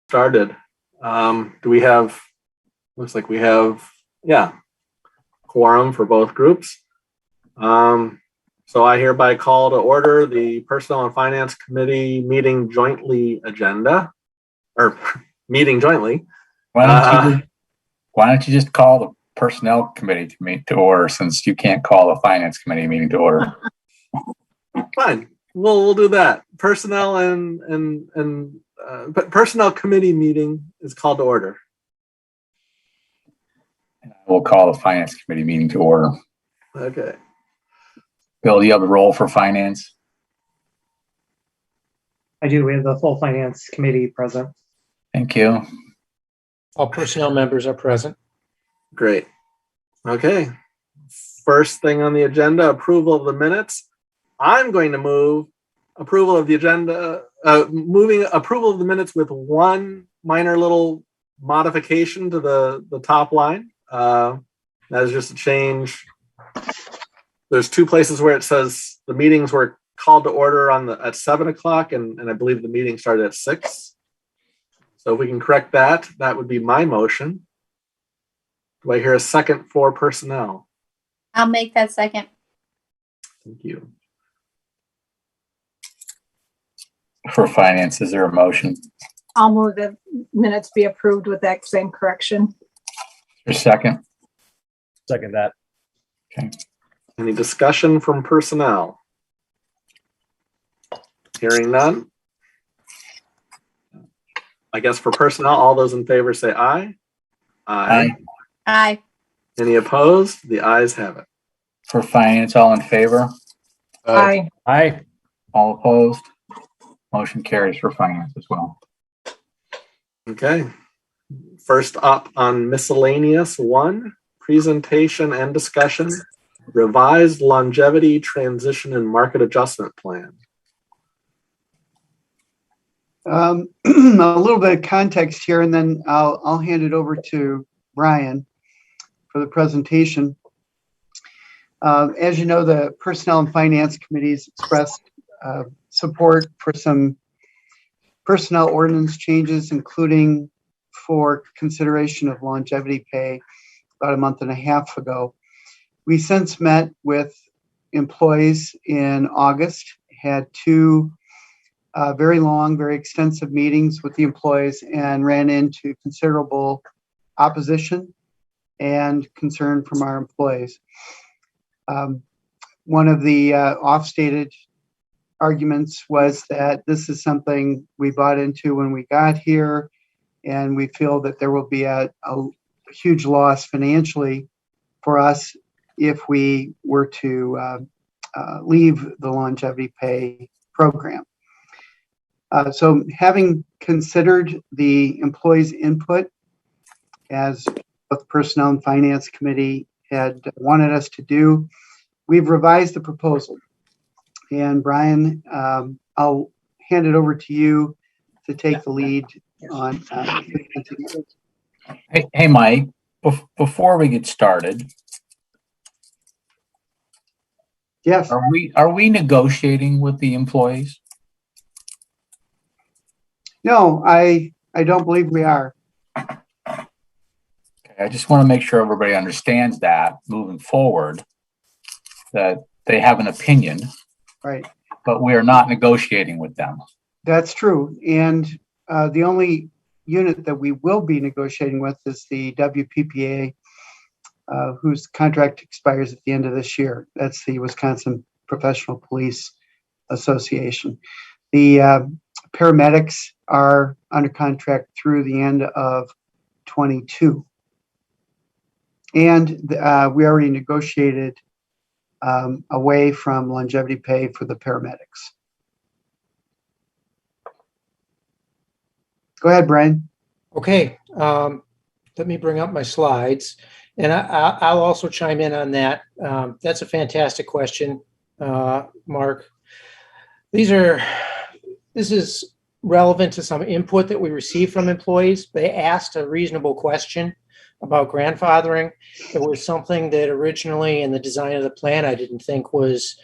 started. Do we have, looks like we have, quorum for both groups. So I hereby call to order the Personnel and Finance Committee meeting jointly agenda, or meeting jointly. Why don't you just call the Personnel Committee to order, since you can't call the Finance Committee meeting to order? Fine, we'll do that. Personnel but Personnel Committee meeting is called to order. We'll call the Finance Committee meeting to order. Okay. Bill, do you have a role for finance? I do. We have the full Finance Committee present. Thank you. All personnel members are present. Great. Okay. First thing on the agenda, approval of the minutes. I'm going to move approval of the agenda, moving approval of the minutes with one minor little modification to the top line. That is just a change. There's two places where it says the meetings were called to order at 7 o'clock, and I believe the meeting started at 6. So if we can correct that, that would be my motion. Do I hear a second for personnel? I'll make that second. Thank you. For finance, is there a motion? I'll move the minutes be approved with that same correction. Your second? Second that. Okay. Any discussion from personnel? Hearing none. I guess for personnel, all those in favor say aye. Aye. Aye. Any opposed? The ayes have it. For finance, all in favor? Aye. Aye. All opposed? Motion carries for finance as well. Okay. First up on miscellaneous 1, presentation and discussion, revised longevity transition and market adjustment plan. A little bit of context here, and then I'll hand it over to Brian for the presentation. As you know, the Personnel and Finance Committees expressed support for some personnel ordinance changes, including for consideration of longevity pay about a month and a half ago. We since met with employees in August, had 2 very long, very extensive meetings with the employees, and ran into considerable opposition and concern from our employees. One of the oft-stated arguments was that this is something we bought into when we got here, and we feel that there will be a huge loss financially for us if we were to leave the longevity pay program. So having considered the employees' input, as both Personnel and Finance Committee had wanted us to do, we've revised the proposal. And Brian, I'll hand it over to you to take the lead on. Hey, Mike, before we get started, Yes. are we negotiating with the employees? No, I don't believe we are. Okay, I just want to make sure everybody understands that moving forward, that they have an opinion, Right. but we are not negotiating with them. That's true. And the only unit that we will be negotiating with is the WPPA, whose contract expires at the end of this year. That's the Wisconsin Professional Police Association. The paramedics are under contract through the end of 22. And we already negotiated away from longevity pay for the paramedics. Go ahead, Brian. Okay. Let me bring up my slides, and I'll also chime in on that. That's a fantastic question, Mark. This is relevant to some input that we received from employees. They asked a reasonable question about grandfathering. It was something that originally in the design of the plan I didn't think was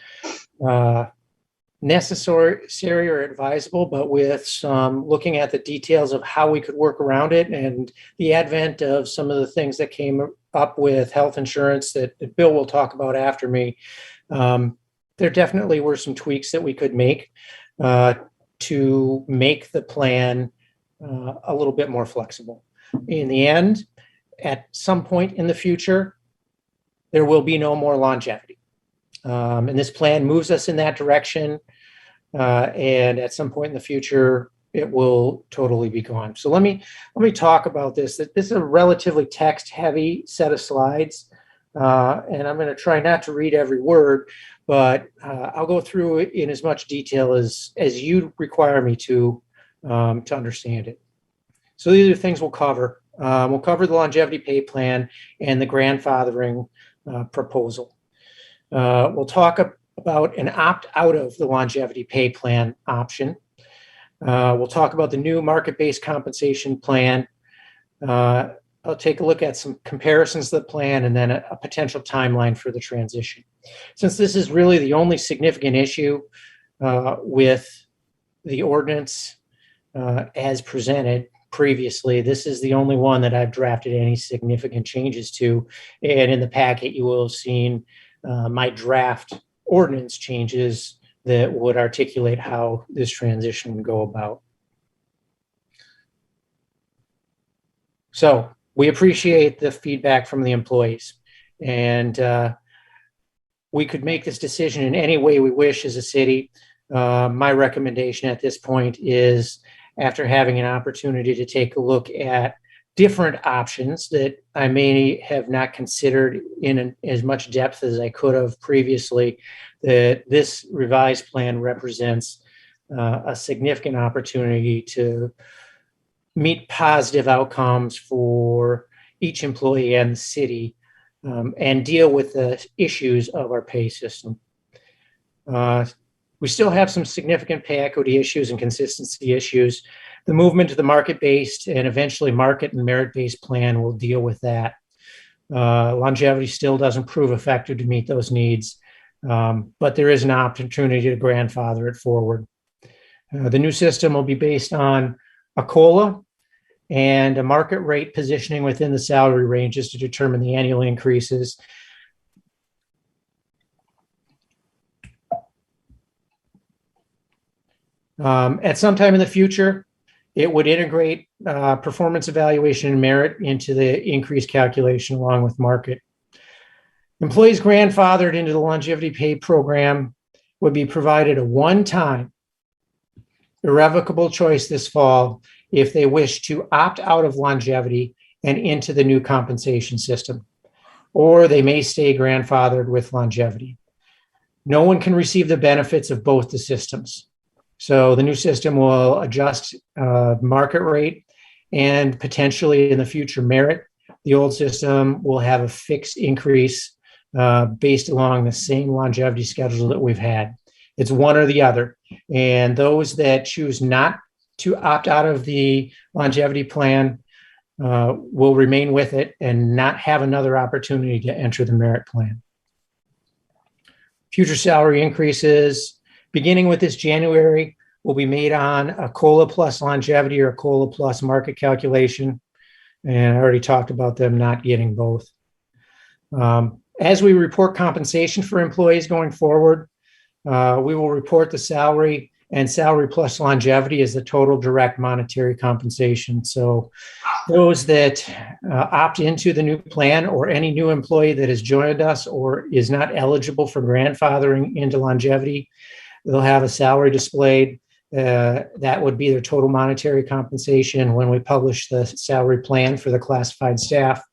necessary or advisable, but with some looking at the details of how we could work around it and the advent of some of the things that came up with health insurance that Bill will talk about after me. There definitely were some tweaks that we could make to make the plan a little bit more flexible. In the end, at some point in the future, there will be no more longevity. And this plan moves us in that direction. And at some point in the future, it will totally be gone. So let me talk about this. This is a relatively text-heavy set of slides. And I'm going to try not to read every word, but I'll go through it in as much detail as you require me to understand it. So these are things we'll cover. We'll cover the longevity pay plan and the grandfathering proposal. We'll talk about an opt-out of the longevity pay plan option. We'll talk about the new market-based compensation plan. I'll take a look at some comparisons to the plan and then a potential timeline for the transition. Since this is really the only significant issue with the ordinance as presented previously, this is the only one that I've drafted any significant changes to. And in the packet, you will have seen my draft ordinance changes that would articulate how this transition would go about. So we appreciate the feedback from the employees, and we could make this decision in any way we wish as a city. My recommendation at this point is, after having an opportunity to take a look at different options that I may have not considered in as much depth as I could have previously, that this revised plan represents a significant opportunity to meet positive outcomes for each employee and the city, and deal with the issues of our pay system. We still have some significant pay equity issues and consistency issues. The movement to the market-based and eventually market and merit-based plan will deal with that. Longevity still doesn't prove effective to meet those needs, but there is an opportunity to grandfather it forward. The new system will be based on a COLA and a market rate positioning within the salary ranges to determine the annual increases. At some time in the future, it would integrate performance evaluation and merit into the increase calculation along with market. Employees grandfathered into the longevity pay program would be provided a one-time irrevocable choice this fall if they wish to opt out of longevity and into the new compensation system, or they may stay grandfathered with longevity. No one can receive the benefits of both the systems. So the new system will adjust market rate and potentially in the future merit. The old system will have a fixed increase based along the same longevity schedule that we've had. It's one or the other. And those that choose not to opt out of the longevity plan will remain with it and not have another opportunity to enter the merit plan. Future salary increases beginning with this January will be made on a COLA plus longevity or a COLA plus market calculation. And I already talked about them not getting both. As we report compensation for employees going forward, we will report the salary and salary plus longevity as the total direct monetary compensation. So those that opt into the new plan, or any new employee that has joined us or is not eligible for grandfathering into longevity, they'll have a salary displayed. That would be their total monetary compensation when we publish the salary plan for the classified staff.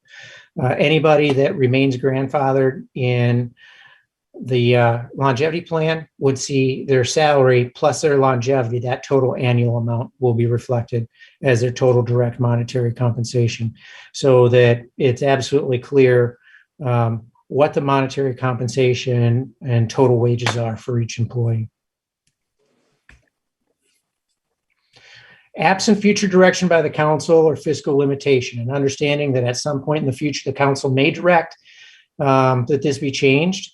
Anybody that remains grandfathered in the longevity plan would see their salary plus their longevity, that total annual amount will be reflected as their total direct monetary compensation, so that it's absolutely clear what the monetary compensation and total wages are for each employee. Absent future direction by the council or fiscal limitation, and understanding that at some point in the future, the council may direct that this be changed.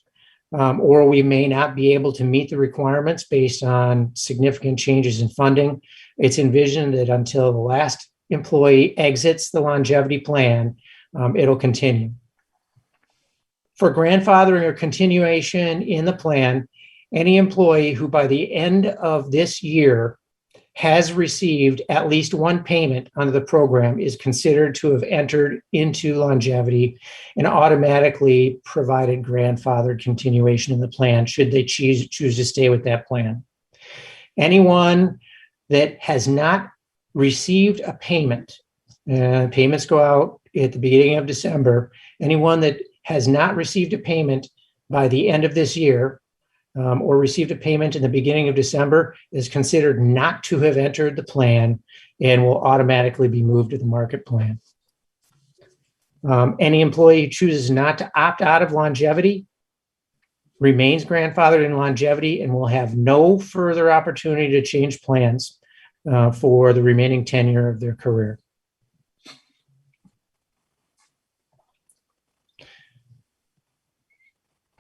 or we may not be able to meet the requirements based on significant changes in funding. It's envisioned that until the last employee exits the longevity plan, it'll continue. For grandfathering or continuation in the plan, any employee who by the end of this year has received at least one payment under the program is considered to have entered into longevity and automatically provided grandfathered continuation in the plan should they choose to stay with that plan. Anyone that has not received a payment, and payments go out at the beginning of December, anyone that has not received a payment by the end of this year or received a payment in the beginning of December is considered not to have entered the plan and will automatically be moved to the market plan. Any employee who chooses not to opt out of longevity remains grandfathered in longevity and will have no further opportunity to change plans for the remaining tenure of their career.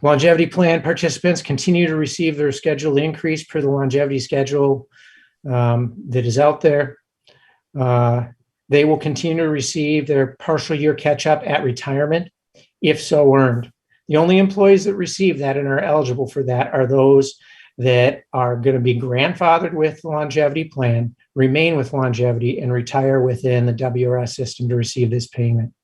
Longevity plan participants continue to receive their scheduled increase per the longevity schedule that is out there. They will continue to receive their partial year catch-up at retirement, if so earned. The only employees that receive that and are eligible for that are those that are going to be grandfathered with the longevity plan, remain with longevity, and retire within the WRS system to receive this payment.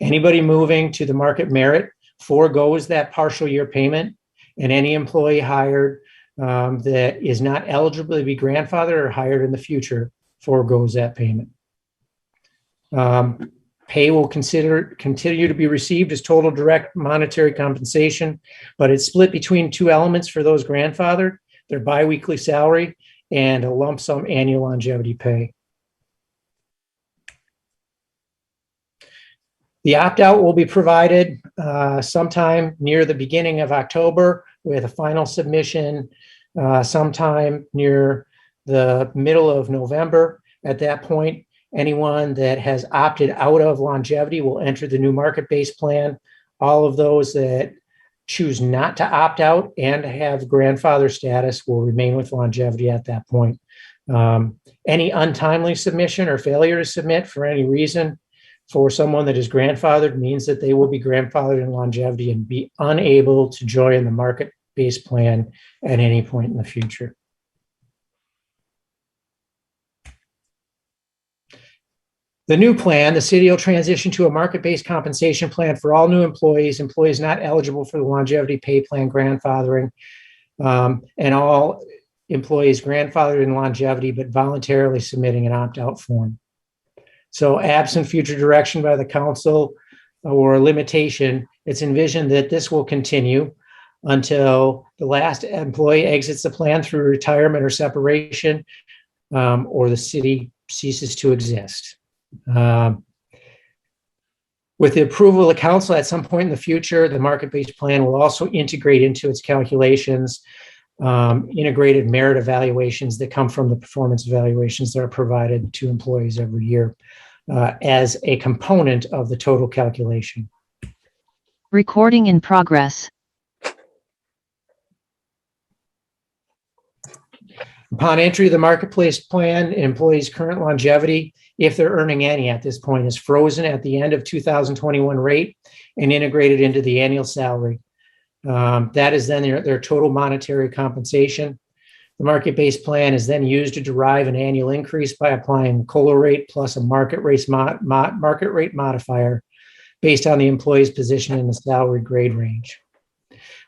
Anybody moving to the market merit foregoes that partial year payment, and any employee hired that is not eligible to be grandfathered or hired in the future foregoes that payment. Pay will continue to be received as total direct monetary compensation, but it's split between two elements for those grandfathered: their biweekly salary and a lump sum annual longevity pay. The opt-out will be provided sometime near the beginning of October, with a final submission sometime near the middle of November. At that point, anyone that has opted out of longevity will enter the new market-based plan. All of those that choose not to opt out and have grandfather status will remain with longevity at that point. Any untimely submission or failure to submit for any reason for someone that is grandfathered means that they will be grandfathered in longevity and be unable to join the market-based plan at any point in the future. The new plan, the city will transition to a market-based compensation plan for all new employees not eligible for the longevity pay plan grandfathering, and all employees grandfathered in longevity but voluntarily submitting an opt-out form. So absent future direction by the council or limitation, it's envisioned that this will continue until the last employee exits the plan through retirement or separation, or the city ceases to exist. With the approval of the council at some point in the future, the market-based plan will also integrate into its calculations integrated merit evaluations that come from the performance evaluations that are provided to employees every year as a component of the total calculation. Recording in progress. Upon entry of the marketplace plan, employees' current longevity, if they're earning any at this point, is frozen at the end of 2021 rate and integrated into the annual salary. That is then their total monetary compensation. The market-based plan is then used to derive an annual increase by applying the COLA rate plus a market rate modifier based on the employee's position in the salary grade range.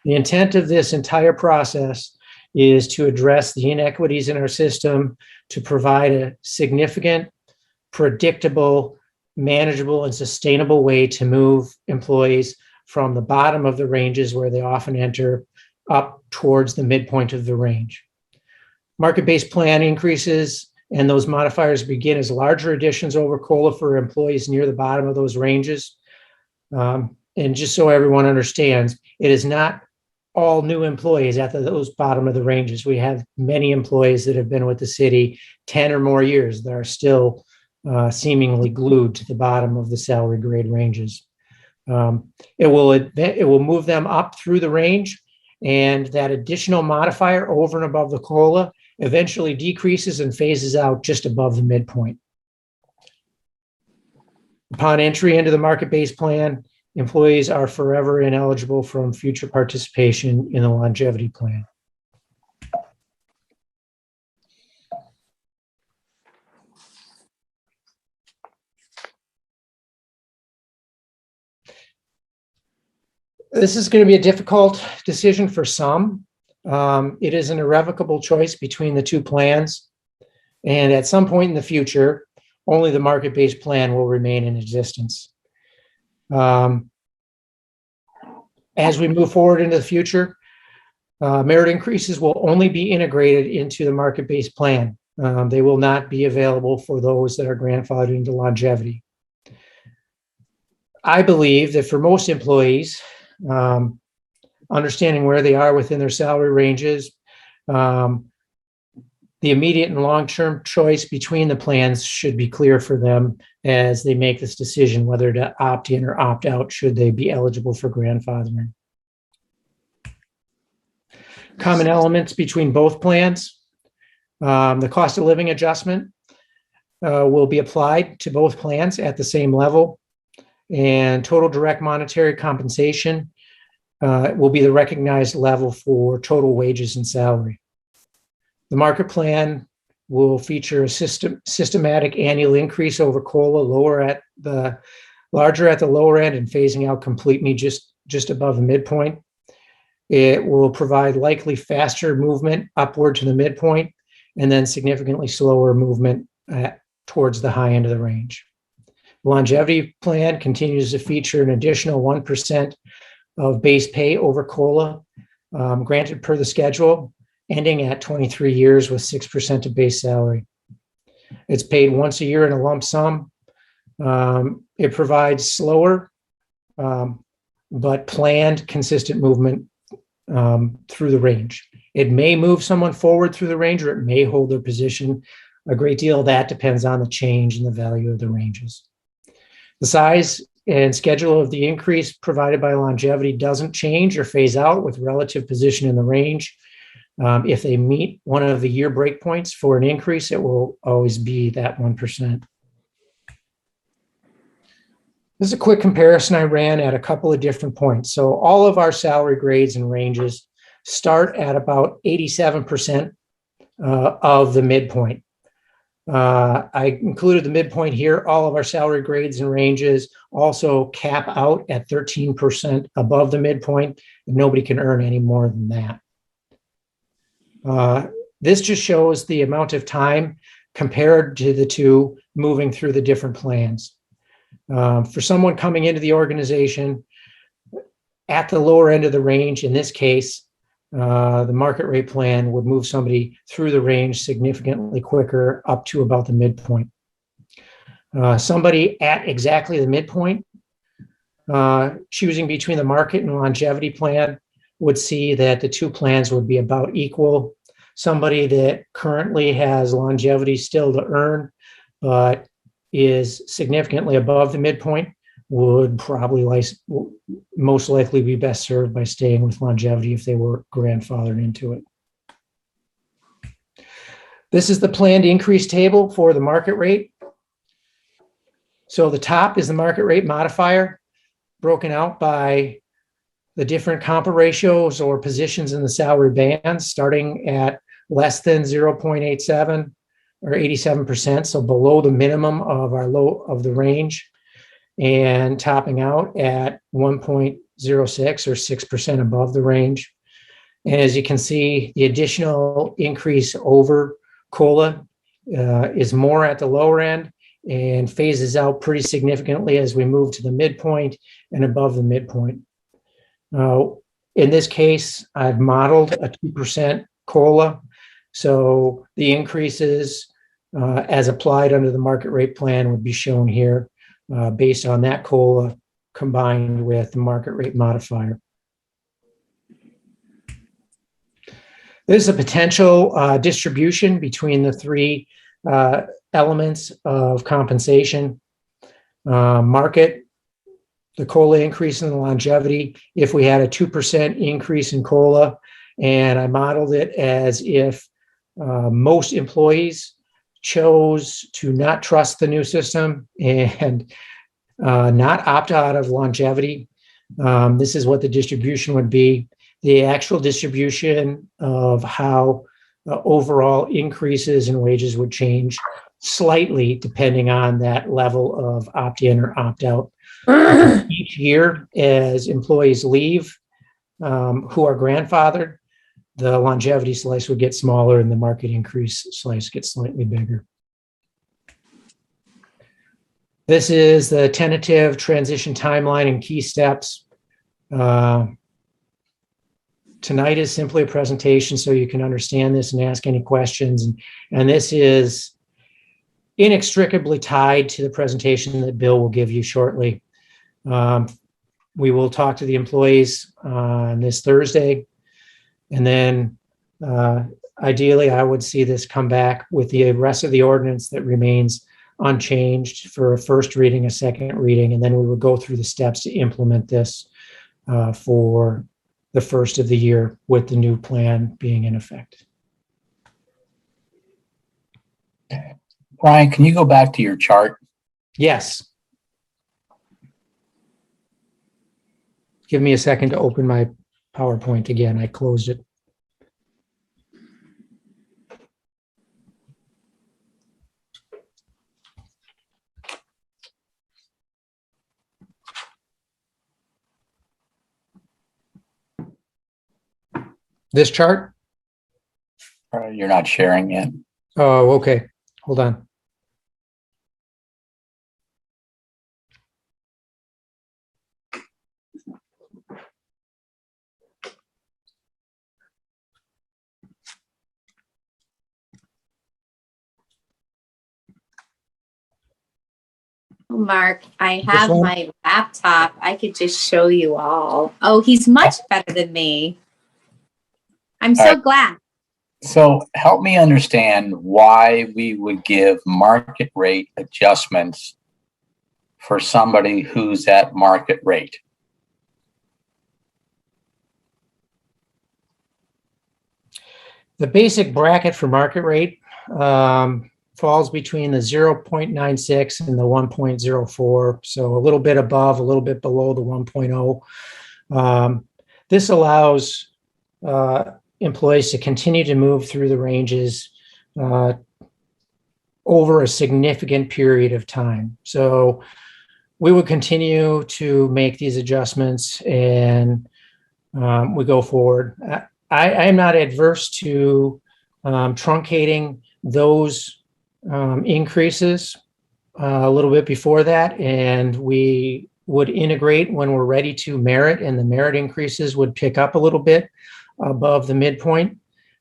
The intent of this entire process is to address the inequities in our system, to provide a significant, predictable, manageable, and sustainable way to move employees from the bottom of the ranges where they often enter up towards the midpoint of the range. Market-based plan increases and those modifiers begin as larger additions over COLA for employees near the bottom of those ranges. And just so everyone understands, it is not all new employees at those bottom of the ranges. We have many employees that have been with the city 10 or more years that are still seemingly glued to the bottom of the salary grade ranges. It will move them up through the range and that additional modifier over and above the COLA eventually decreases and phases out just above the midpoint. Upon entry into the market-based plan, employees are forever ineligible from future participation in the longevity plan. This is going to be a difficult decision for some. It is an irrevocable choice between the two plans. And at some point in the future, only the market-based plan will remain in existence. As we move forward into the future, merit increases will only be integrated into the market-based plan. They will not be available for those that are grandfathered into longevity. I believe that for most employees, understanding where they are within their salary ranges, the immediate and long-term choice between the plans should be clear for them as they make this decision whether to opt in or opt out should they be eligible for grandfathering. Common elements between both plans. The cost of living adjustment will be applied to both plans at the same level, and total direct monetary compensation will be the recognized level for total wages and salary. The market plan will feature a systematic annual increase over COLA, larger at the lower end and phasing out completely just above the midpoint. It will provide likely faster movement upward to the midpoint and then significantly slower movement towards the high end of the range. The longevity plan continues to feature an additional 1% of base pay over COLA granted per the schedule, ending at 23 years with 6% of base salary. It's paid once a year in a lump sum. It provides slower but planned consistent movement through the range. It may move someone forward through the range or it may hold their position. A great deal of that depends on the change in the value of the ranges. The size and schedule of the increase provided by longevity doesn't change or phase out with relative position in the range. If they meet one of the year breakpoints for an increase, it will always be that 1%. This is a quick comparison I ran at a couple of different points. So all of our salary grades and ranges start at about 87% of the midpoint. I included the midpoint here. All of our salary grades and ranges also cap out at 13% above the midpoint, and nobody can earn any more than that. This just shows the amount of time compared to the two moving through the different plans. For someone coming into the organization at the lower end of the range, in this case, the market rate plan would move somebody through the range significantly quicker up to about the midpoint. Somebody at exactly the midpoint, choosing between the market and longevity plan, would see that the two plans would be about equal. Somebody that currently has longevity still to earn, but is significantly above the midpoint, would probably most likely be best served by staying with longevity if they were grandfathered into it. This is the planned increase table for the market rate. So the top is the market rate modifier, broken out by the different compa ratios or positions in the salary band, starting at less than 0.87 or 87%, so below the minimum of our low of the range, and topping out at 1.06 or 6% above the range. And as you can see, the additional increase over COLA is more at the lower end and phases out pretty significantly as we move to the midpoint and above the midpoint. In this case, I've modeled a 2% COLA. So the increases as applied under the market rate plan would be shown here based on that COLA combined with the market rate modifier. There's a potential distribution between the three elements of compensation. Market the COLA increase in the longevity if we had a 2% increase in COLA. And I modeled it as if most employees chose to not trust the new system and not opt out of longevity. This is what the distribution would be. The actual distribution of how overall increases in wages would change slightly depending on that level of opt-in or opt-out. Each year, as employees leave who are grandfathered, the longevity slice would get smaller and the market increase slice gets slightly bigger. This is the tentative transition timeline and key steps. Tonight is simply a presentation so you can understand this and ask any questions. And this is inextricably tied to the presentation that Bill will give you shortly. We will talk to the employees on this Thursday. And then ideally, I would see this come back with the rest of the ordinance that remains unchanged for a first reading, a second reading, and then we would go through the steps to implement this for the first of the year with the new plan being in effect. Brian, can you go back to your chart? Yes. Give me a second to open my PowerPoint again. I closed it. This chart? You're not sharing it. Oh, okay. Hold on. Mark, I have one? my laptop. I could just show you all. Oh, he's much better than me. I'm so glad. So help me understand why we would give market rate adjustments for somebody who's at market rate. The basic bracket for market rate falls between the 0.96 and the 1.04. So a little bit above, a little bit below the 1.0. This allows employees to continue to move through the ranges over a significant period of time. So we would continue to make these adjustments and we go forward. I am not adverse to truncating those increases a little bit before that, and we would integrate when we're ready to merit, and the merit increases would pick up a little bit above the midpoint.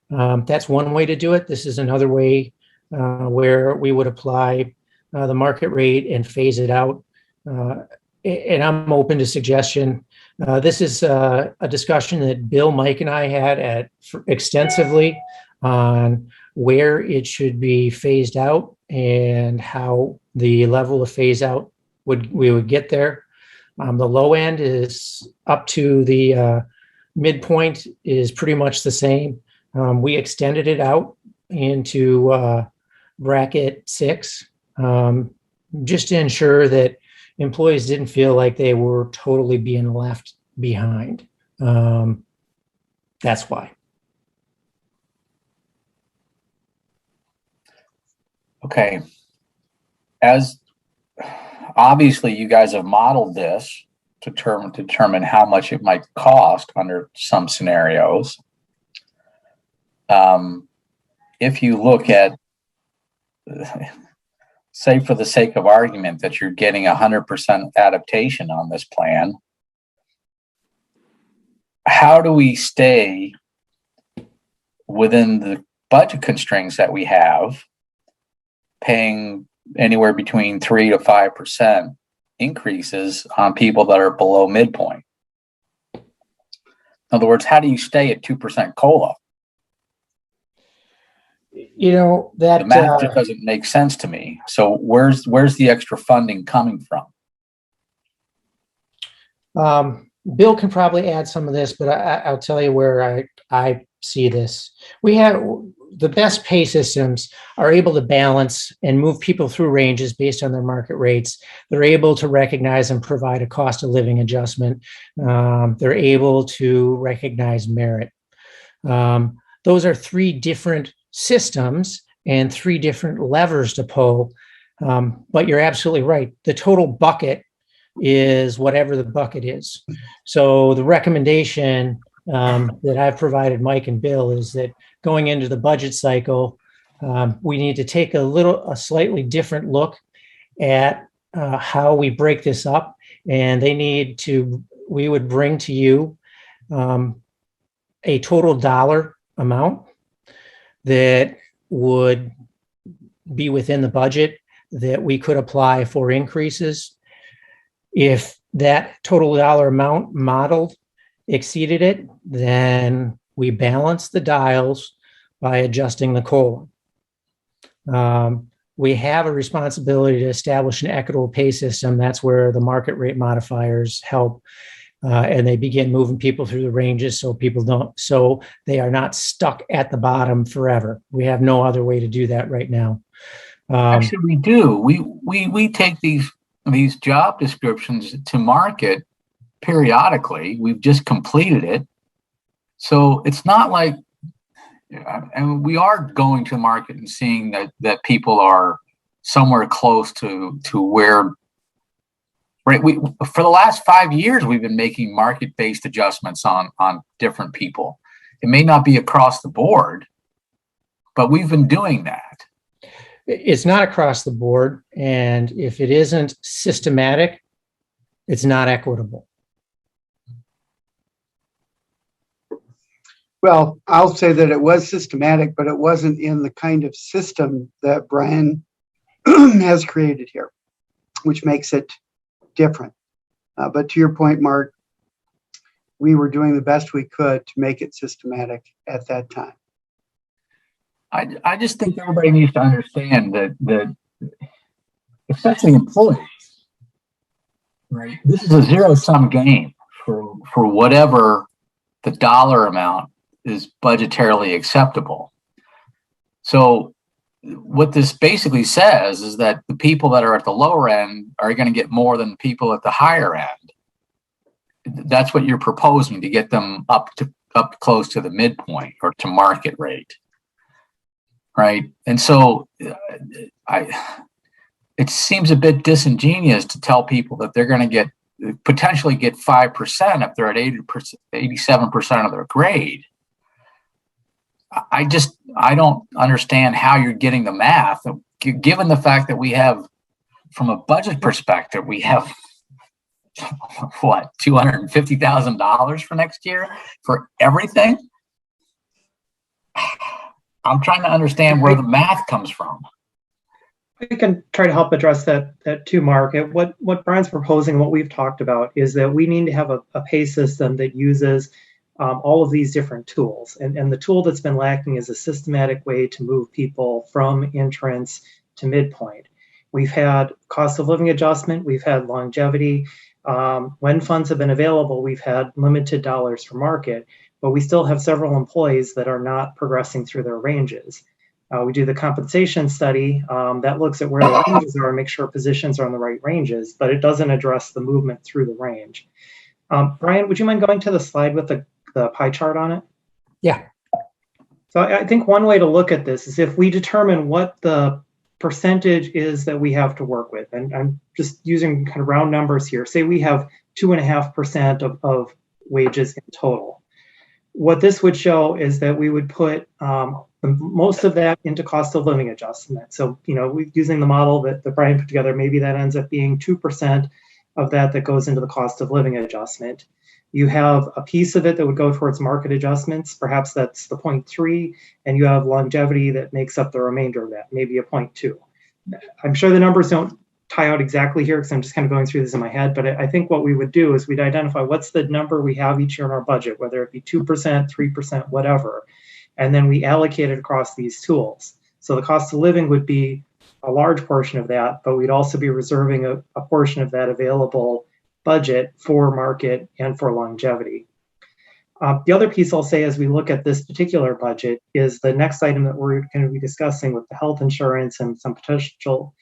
That's one way to do it. This is another way where we would apply the market rate and phase it out. And I'm open to suggestion. This is a discussion that Bill, Mike, and I had extensively on where it should be phased out and how the level of phase out we would get there. The low end is up to the midpoint is pretty much the same. We extended it out into bracket 6 just to ensure that employees didn't feel like they were totally being left behind. That's why. Okay. As obviously you guys have modeled this to determine how much it might cost under some scenarios. If you look at, say for the sake of argument that you're getting 100% adaptation on this plan, how do we stay within the budget constraints that we have, paying anywhere between 3 to 5% increases on people that are below midpoint? In other words, how do you stay at 2% COLA? You know, that the math just doesn't make sense to me. So where's the extra funding coming from? Bill can probably add some of this, but I'll tell you where I see this. We have the best pay systems are able to balance and move people through ranges based on their market rates. They're able to recognize and provide a cost of living adjustment. They're able to recognize merit. Those are three different systems and three different levers to pull. But you're absolutely right. The total bucket is whatever the bucket is. So the recommendation that I've provided Mike and Bill is that going into the budget cycle, we need to take a slightly different look at how we break this up. And we would bring to you a total dollar amount that would be within the budget that we could apply for increases. If that total dollar amount modeled exceeded it, then we balance the dials by adjusting the colon. We have a responsibility to establish an equitable pay system. That's where the market rate modifiers help, and they begin moving people through the ranges so they are not stuck at the bottom forever. We have no other way to do that right now. Actually, we do. We take these job descriptions to market periodically. We've just completed it. So it's not like, and we are going to market and seeing that people are somewhere close to where, right? For the last 5 years, we've been making market-based adjustments on different people. It may not be across the board, but we've been doing that. It's not across the board. And if it isn't systematic, it's not equitable. Well, I'll say that it was systematic, but it wasn't in the kind of system that Brian has created here, which makes it different. But to your point, Mark, we were doing the best we could to make it systematic at that time. I just think everybody needs to understand that especially employees, right? This is a zero-sum game for whatever the dollar amount is budgetarily acceptable. So what this basically says is that the people that are at the lower end are going to get more than the people at the higher end. That's what you're proposing, to get them up close to the midpoint or to market rate. Right. And so it seems a bit disingenuous to tell people that they're going to potentially get 5% if they're at 87% of their grade. I don't understand how you're getting the math, given the fact that we have, from a budget perspective, we have what, $250,000 for next year for everything. I'm trying to understand where the math comes from. We can try to help address that too, Mark. What Brian's proposing, what we've talked about, is that we need to have a pay system that uses all of these different tools. And the tool that's been lacking is a systematic way to move people from entrance to midpoint. We've had cost of living adjustment, we've had longevity. When funds have been available, we've had limited dollars for market, but we still have several employees that are not progressing through their ranges. We do the compensation study that looks at where the ranges are and make sure positions are on the right ranges, but it doesn't address the movement through the range. Brian, would you mind going to the slide with the pie chart on it? Yeah. So I think one way to look at this is if we determine what the percentage is that we have to work with, and I'm just using kind of round numbers here. Say we have 2.5% of wages in total. What this would show is that we would put most of that into cost of living adjustment. So, using the model that Brian put together, maybe that ends up being 2% of that goes into the cost of living adjustment. You have a piece of it that would go towards market adjustments. Perhaps that's the 0.3, and you have longevity that makes up the remainder of that, maybe a 0.2. I'm sure the numbers don't tie out exactly here because I'm just kind of going through this in my head, but I think what we would do is we'd identify what's the number we have each year in our budget, whether it be 2%, 3%, whatever, and then we allocate it across these tools. So the cost of living would be a large portion of that, but we'd also be reserving a portion of that available budget for market and for longevity. The other piece I'll say as we look at this particular budget is the next item that we're going to be discussing with the health insurance and some potential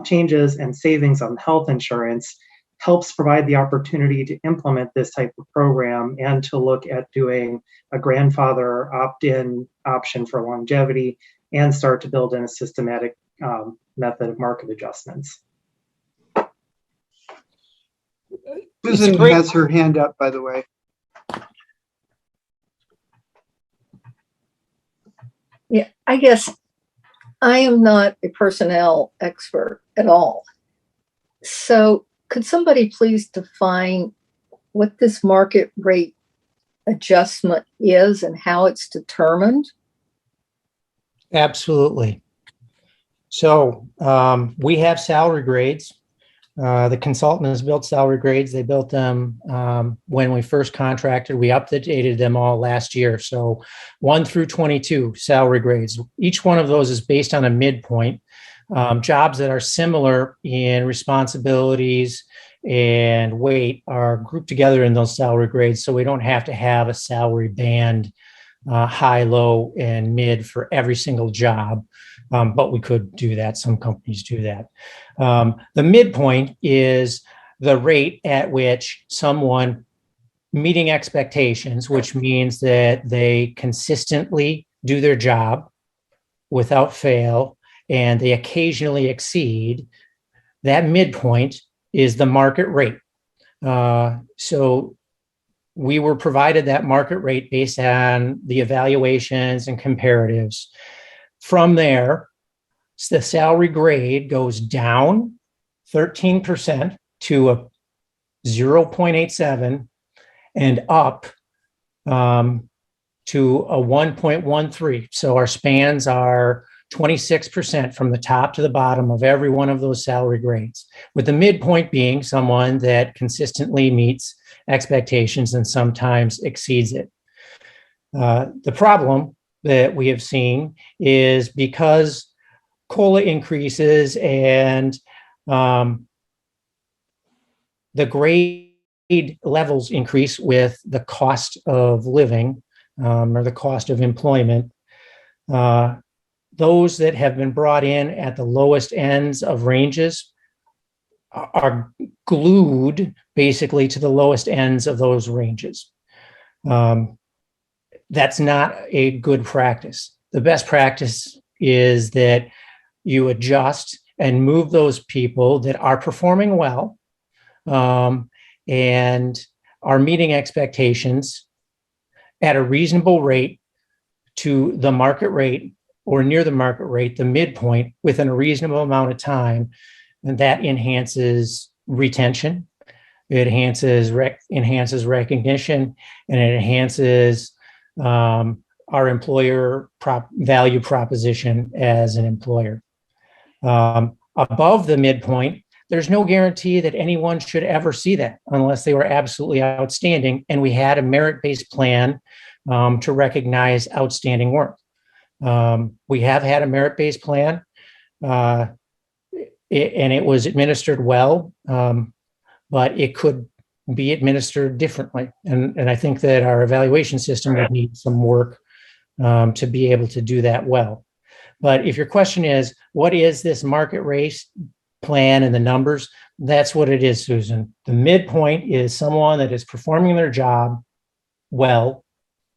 changes and savings on health insurance helps provide the opportunity to implement this type of program and to look at doing a grandfather opt-in option for longevity and start to build in a systematic method of market adjustments. Susan has her hand up, by the way. Yeah, I guess I am not a personnel expert at all. So could somebody please define what this market rate adjustment is and how it's determined? Absolutely. So we have salary grades. The consultant has built salary grades. They built them when we first contracted. We updated them all last year. So 1 through 22 salary grades. Each one of those is based on a midpoint. Jobs that are similar in responsibilities and weight are grouped together in those salary grades. So we don't have to have a salary band, high, low, and mid for every single job. But we could do that. Some companies do that. The midpoint is the rate at which someone meeting expectations, which means that they consistently do their job without fail, and they occasionally exceed. That midpoint is the market rate. So we were provided that market rate based on the evaluations and comparatives. From there, the salary grade goes down 13% to a 0.87 and up to a 1.13. So our spans are 26% from the top to the bottom of every one of those salary grades, with the midpoint being someone that consistently meets expectations and sometimes exceeds it. The problem that we have seen is because COLA increases and the grade levels increase with the cost of living or the cost of employment, those that have been brought in at the lowest ends of ranges are glued basically to the lowest ends of those ranges. That's not a good practice. The best practice is that you adjust and move those people that are performing well and are meeting expectations at a reasonable rate to the market rate or near the market rate, the midpoint, within a reasonable amount of time. And that enhances retention, it enhances recognition, and it enhances our employer value proposition as an employer. Above the midpoint, there's no guarantee that anyone should ever see that unless they were absolutely outstanding and we had a merit-based plan to recognize outstanding work. We have had a merit-based plan and it was administered well, but it could be administered differently. And I think that our evaluation system would need some work to be able to do that well. But if your question is, what is this market rate plan and the numbers? That's what it is, Susan. The midpoint is someone that is performing their job well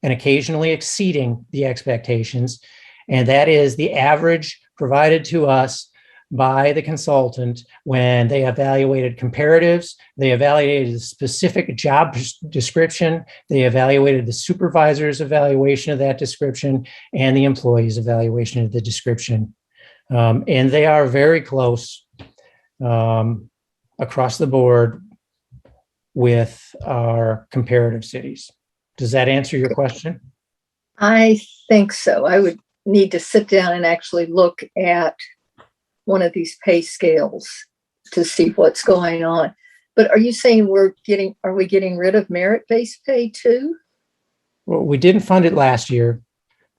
and occasionally exceeding the expectations. And that is the average provided to us by the consultant when they evaluated comparatives, they evaluated the specific job description, they evaluated the supervisor's evaluation of that description, and the employee's evaluation of the description. And they are very close across the board with our comparative cities. Does that answer your question? I think so. I would need to sit down and actually look at one of these pay scales to see what's going on. But are you saying are we getting rid of merit-based pay too? Well, we didn't fund it last year.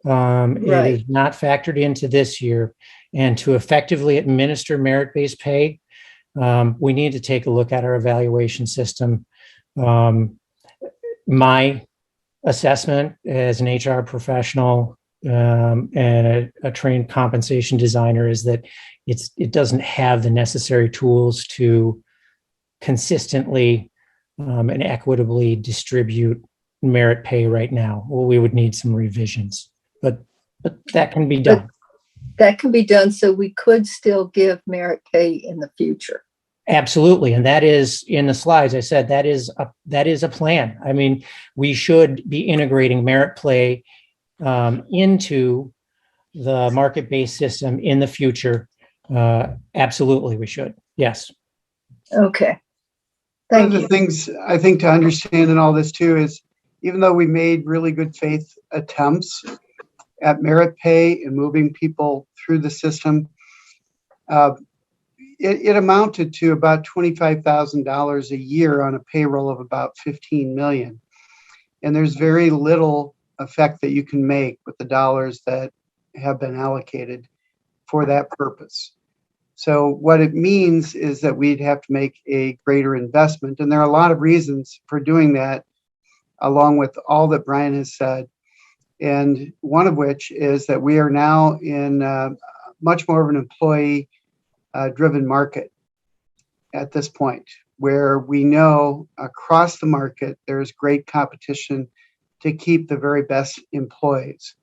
Right. It is not factored into this year. And to effectively administer merit-based pay, We need to take a look at our evaluation system. My assessment as an HR professional and a trained compensation designer is that it doesn't have the necessary tools to consistently and equitably distribute merit pay right now. Well, we would need some revisions, but that can be done. That can be done, so we could still give merit pay in the future. Absolutely. And that is in the slides. I said that is a plan. I mean, we should be integrating merit pay into the market-based system in the future. Absolutely, we should. Yes. Okay. One of Thank the you. things I think to understand in all this too is, even though we made really good faith attempts at merit pay and moving people through the system, it amounted to about $25,000 a year on a payroll of about 15 million. And there's very little effect that you can make with the dollars that have been allocated for that purpose. So what it means is that we'd have to make a greater investment. And there are a lot of reasons for doing that, along with all that Brian has said. And one of which is that we are now in much more of an employee driven market at this point, where we know across the market there's great competition to keep the very best employees.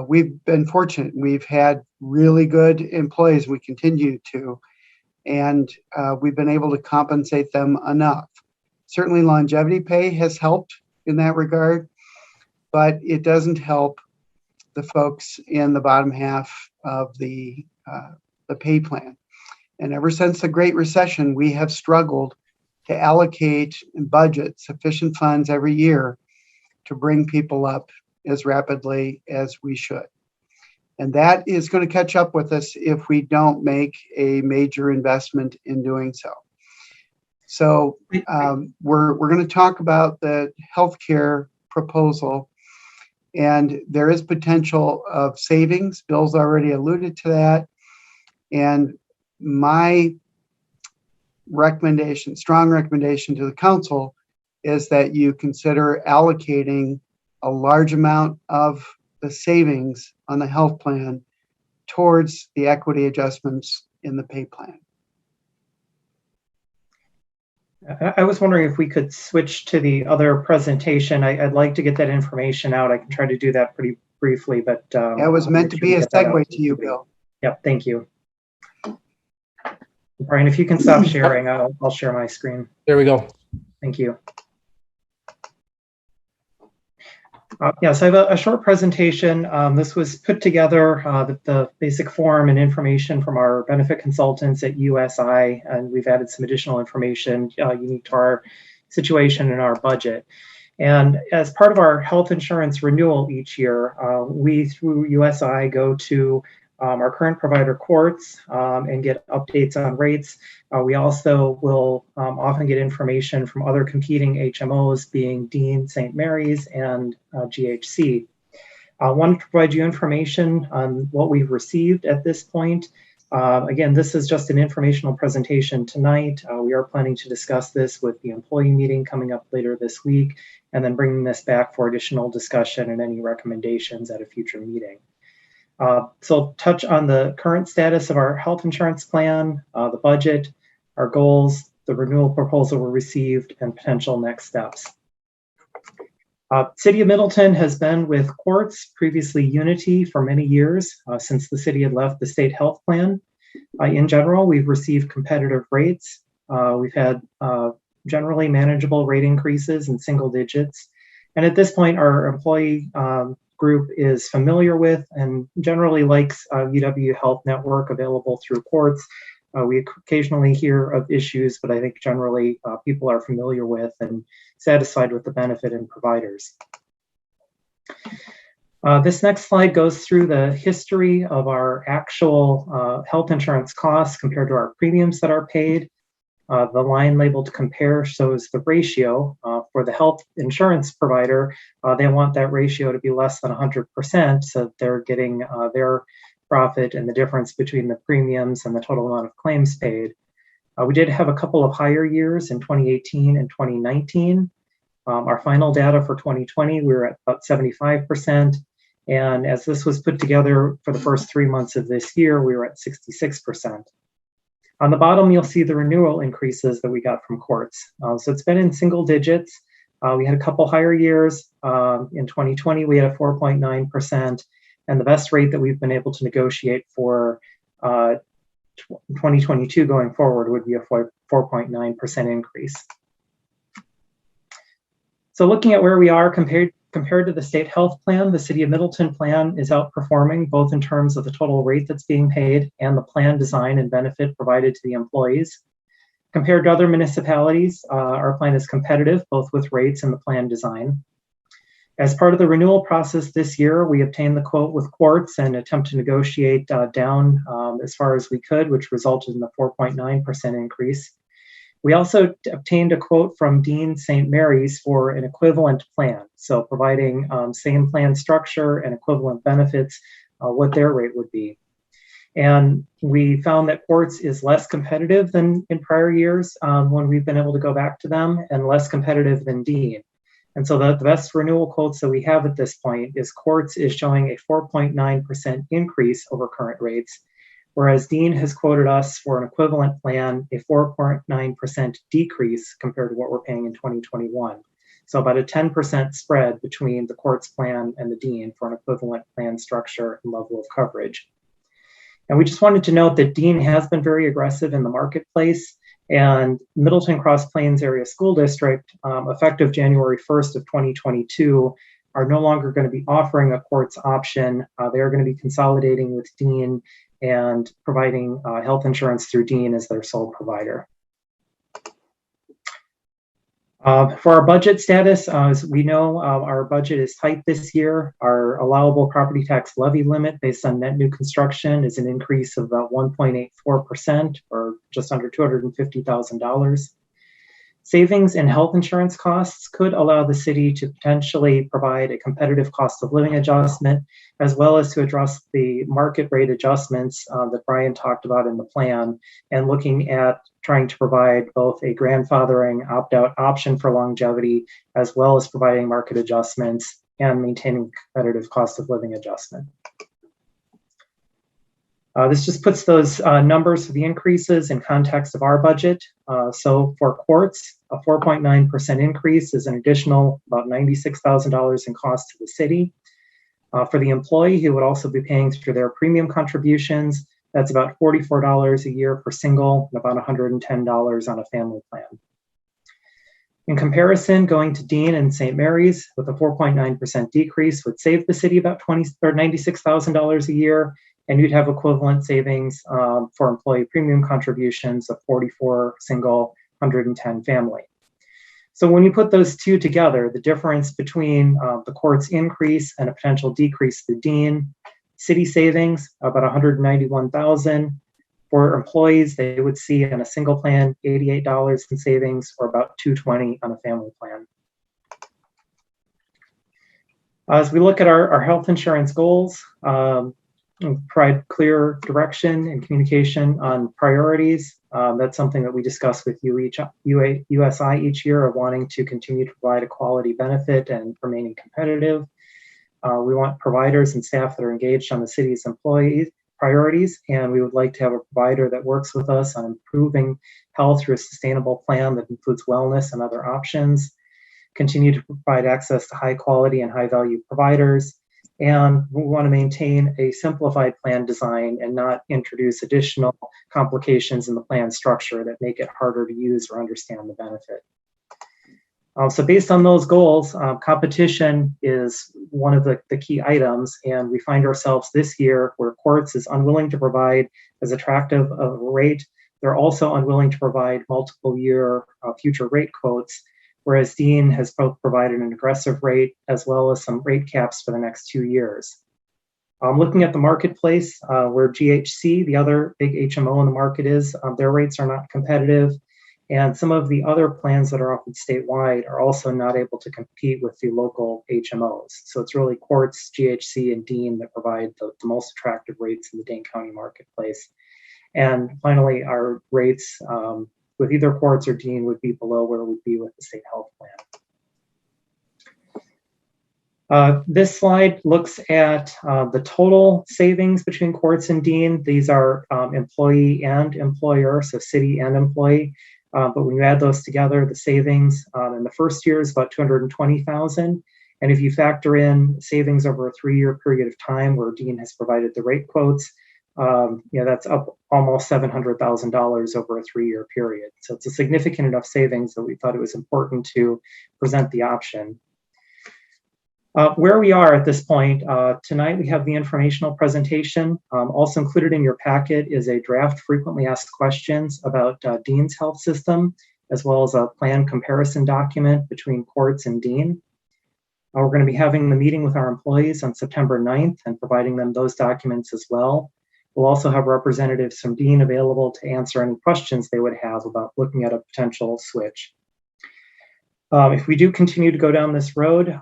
We've been fortunate. We've had really good employees. We continue to, and we've been able to compensate them enough. Certainly longevity pay has helped in that regard, but it doesn't help the folks in the bottom half of the pay plan. And ever since the Great Recession, we have struggled to allocate and budget sufficient funds every year to bring people up as rapidly as we should. And that is going to catch up with us if we don't make a major investment in doing so. So we're going to talk about the healthcare proposal, and there is potential of savings. Bill's already alluded to that. And my recommendation, strong recommendation to the council, is that you consider allocating a large amount of the savings on the health plan towards the equity adjustments in the pay plan. I was wondering if we could switch to the other presentation. I'd like to get that information out. I can try to do that pretty briefly, but that was meant to be a segue to you, Bill. Yep, thank you. Brian, if you can stop sharing, I'll share my screen. There we go. Thank you. Yes, I have a short presentation. This was put together, the basic form and information from our benefit consultants at USI, and we've added some additional information unique to our situation and our budget. And as part of our health insurance renewal each year, we, through USI, go to our current provider courts and get updates on rates. We also will often get information from other competing HMOs, being Dean, St. Mary's, and GHC. I wanted to provide you information on what we've received at this point. Again, this is just an informational presentation tonight. We are planning to discuss this with the employee meeting coming up later this week, and then bringing this back for additional discussion and any recommendations at a future meeting. So I'll touch on the current status of our health insurance plan, the budget, our goals, the renewal proposal we received, and potential next steps. City of Middleton has been with courts, previously Unity, for many years, since the city had left the state health plan. In general, we've received competitive rates. We've had generally manageable rate increases in single digits. And at this point, our employee group is familiar with and generally likes UW Health Network, available through courts. We occasionally hear of issues, but I think generally people are familiar with and satisfied with the benefit and providers. This next slide goes through the history of our actual health insurance costs compared to our premiums that are paid. The line labeled compare shows the ratio for the health insurance provider. They want that ratio to be less than 100%, so they're getting their profit and the difference between the premiums and the total amount of claims paid. We did have a couple of higher years in 2018 and 2019. Our final data for 2020, we were at about 75%. And as this was put together for the first 3 months of this year, we were at 66%. On the bottom, you'll see the renewal increases that we got from courts. So it's been in single digits. We had a couple higher years. In 2020, we had a 4.9%. And the best rate that we've been able to negotiate for 2022 going forward would be a 4.9% increase. So looking at where we are compared to the state health plan, the City of Middleton plan is outperforming both in terms of the total rate that's being paid and the plan design and benefit provided to the employees. Compared to other municipalities, our plan is competitive both with rates and the plan design. As part of the renewal process this year, we obtained the quote with courts and attempt to negotiate down as far as we could, which resulted in a 4.9% increase. We also obtained a quote from Dean St. Mary's for an equivalent plan, so providing same plan structure and equivalent benefits, what their rate would be. And we found that courts is less competitive than in prior years when we've been able to go back to them, and less competitive than Dean. And so the best renewal quotes that we have at this point is courts is showing a 4.9% increase over current rates, whereas Dean has quoted us for an equivalent plan, a 4.9% decrease compared to what we're paying in 2021. So about a 10% spread between the courts plan and the Dean for an equivalent plan structure and level of coverage. And we just wanted to note that Dean has been very aggressive in the marketplace, and Middleton Cross Plains Area School District, effective January 1st of 2022, are no longer going to be offering a courts option. They're going to be consolidating with Dean and providing health insurance through Dean as their sole provider. For our budget status, as we know, our budget is tight this year. Our allowable property tax levy limit based on net new construction is an increase of about 1.84%, or just under $250,000. Savings in health insurance costs could allow the city to potentially provide a competitive cost of living adjustment, as well as to address the market rate adjustments that Brian talked about in the plan, and looking at trying to provide both a grandfathering opt-out option for longevity, as well as providing market adjustments and maintaining competitive cost of living adjustment. This just puts those numbers for the increases in context of our budget. So for courts, a 4.9% increase is an additional about $96,000 in cost to the city. For the employee who would also be paying through their premium contributions, that's about $44 a year for single and about $110 on a family plan. In comparison, going to Dean and St. Mary's with a 4.9% decrease would save the city about $96,000 a year, and you'd have equivalent savings for employee premium contributions of $44 single, $110 family. So when you put those two together, the difference between the court's increase and a potential decrease to Dean, city savings about $191,000. For employees, they would see in a single plan $88 in savings, or about $220 on a family plan. As we look at our health insurance goals, provide clear direction and communication on priorities. That's something that we discuss with USI each year, of wanting to continue to provide a quality benefit and remaining competitive. We want providers and staff that are engaged on the city's employee priorities, and we would like to have a provider that works with us on improving health through a sustainable plan that includes wellness and other options, continue to provide access to high quality and high value providers, and we want to maintain a simplified plan design and not introduce additional complications in the plan structure that make it harder to use or understand the benefit. So based on those goals, competition is one of the key items, and we find ourselves this year where courts is unwilling to provide as attractive of a rate. They're also unwilling to provide multiple year future rate quotes, whereas Dean has both provided an aggressive rate as well as some rate caps for the next 2 years. Looking at the marketplace, where GHC, the other big HMO in the market is, their rates are not competitive. And some of the other plans that are offered statewide are also not able to compete with the local HMOs. So it's really courts, GHC, and Dean that provide the most attractive rates in the Dane County marketplace. And finally, our rates with either courts or Dean would be below where we'd be with the state health plan. This slide looks at the total savings between courts and Dean. These are employee and employer, so city and employee. But when you add those together, the savings in the first year is about $220,000. And if you factor in savings over a 3-year period of time where Dean has provided the rate quotes, that's up almost $700,000 over a 3-year period. So it's a significant enough savings that we thought it was important to present the option. Where we are at this point, tonight we have the informational presentation. Also included in your packet is a draft frequently asked questions about Dean's health system, as well as a plan comparison document between courts and Dean. We're going to be having the meeting with our employees on September 9th and providing them those documents as well. We'll also have representatives from Dean available to answer any questions they would have about looking at a potential switch. If we do continue to go down this road,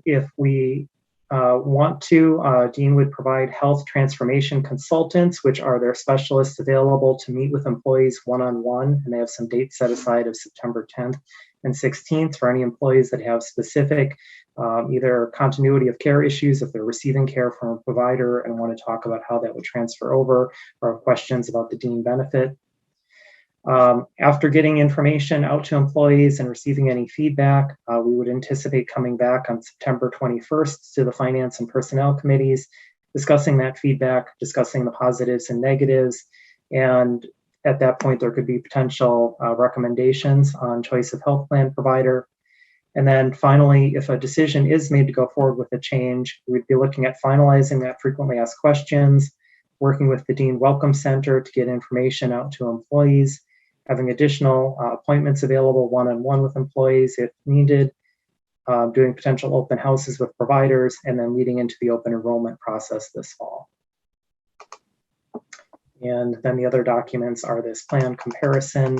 if we want to, Dean would provide health transformation consultants, which are their specialists available to meet with employees one-on-one, and they have some dates set aside of September 10th and 16th for any employees that have specific either continuity of care issues if they're receiving care from a provider and want to talk about how that would transfer over, or have questions about the Dean benefit. After getting information out to employees and receiving any feedback, we would anticipate coming back on September 21st to the Finance and Personnel Committees, discussing that feedback, discussing the positives and negatives, and at that point there could be potential recommendations on choice of health plan provider. And then finally, if a decision is made to go forward with a change, we'd be looking at finalizing that frequently asked questions, working with the Dean Welcome Center to get information out to employees, having additional appointments available one-on-one with employees if needed, doing potential open houses with providers, and then leading into the open enrollment process this fall. And then the other documents are this plan comparison,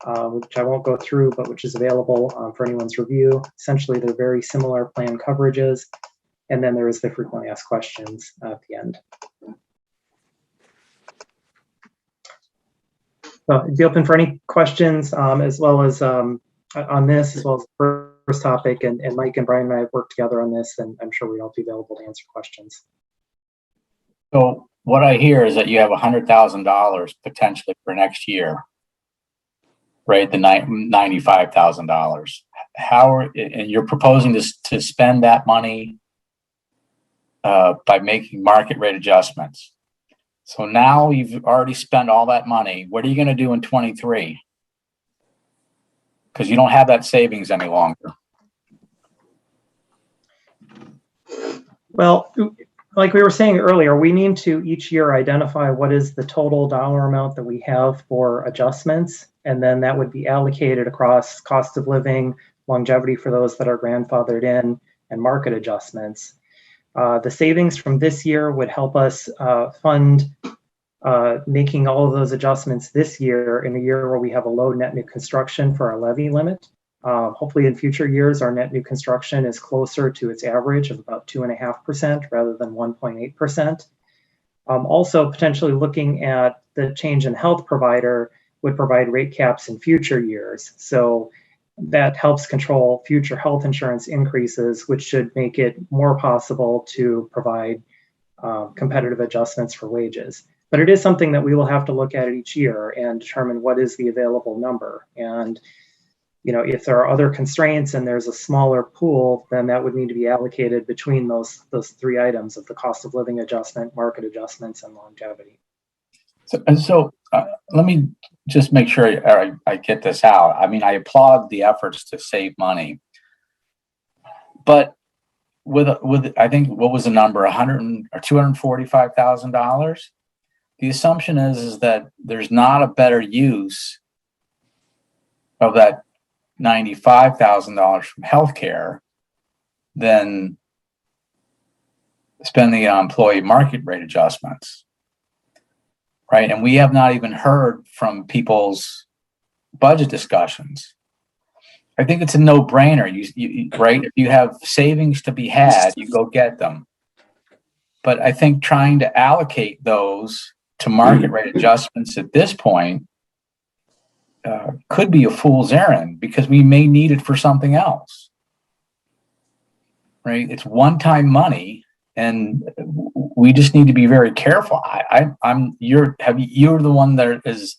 which I won't go through, but which is available for anyone's review. Essentially, they're very similar plan coverages. And then there is the frequently asked questions at the end. So I'd be open for any questions, as well as on this, as well as the first topic. And Mike and Brian and I have worked together on this, and I'm sure we'll all be available to answer questions. So what I hear is that you have $100,000 potentially for next year, right? The $95,000. And you're proposing to spend that money by making market rate adjustments. So now you've already spent all that money. What are you going to do in 23? Because you don't have that savings any longer. Well, like we were saying earlier, we need to each year identify what is the total dollar amount that we have for adjustments, and then that would be allocated across cost of living, longevity for those that are grandfathered in, and market adjustments. The savings from this year would help us fund making all of those adjustments this year in a year where we have a low net new construction for our levy limit. Hopefully in future years, our net new construction is closer to its average of about 2.5% rather than 1.8%. Also, potentially looking at the change in health provider would provide rate caps in future years. So that helps control future health insurance increases, which should make it more possible to provide competitive adjustments for wages. But it is something that we will have to look at each year and determine what is the available number. And if there are other constraints and there's a smaller pool, then that would need to be allocated between those three items of the cost of living adjustment, market adjustments, and longevity. So let me just make sure I get this out. I mean, I applaud the efforts to save money, but with I think what was the number, $100,000 or $245,000. The assumption is that there's not a better use of that $95,000 from healthcare than spending on employee market rate adjustments. Right. And we have not even heard from people's budget discussions. I think it's a no-brainer. You right. If you have savings to be had, you go get them. But I think trying to allocate those to market rate adjustments at this point could be a fool's errand because we may need it for something else. Right? It's one-time money, and we just need to be very careful. You're the one that is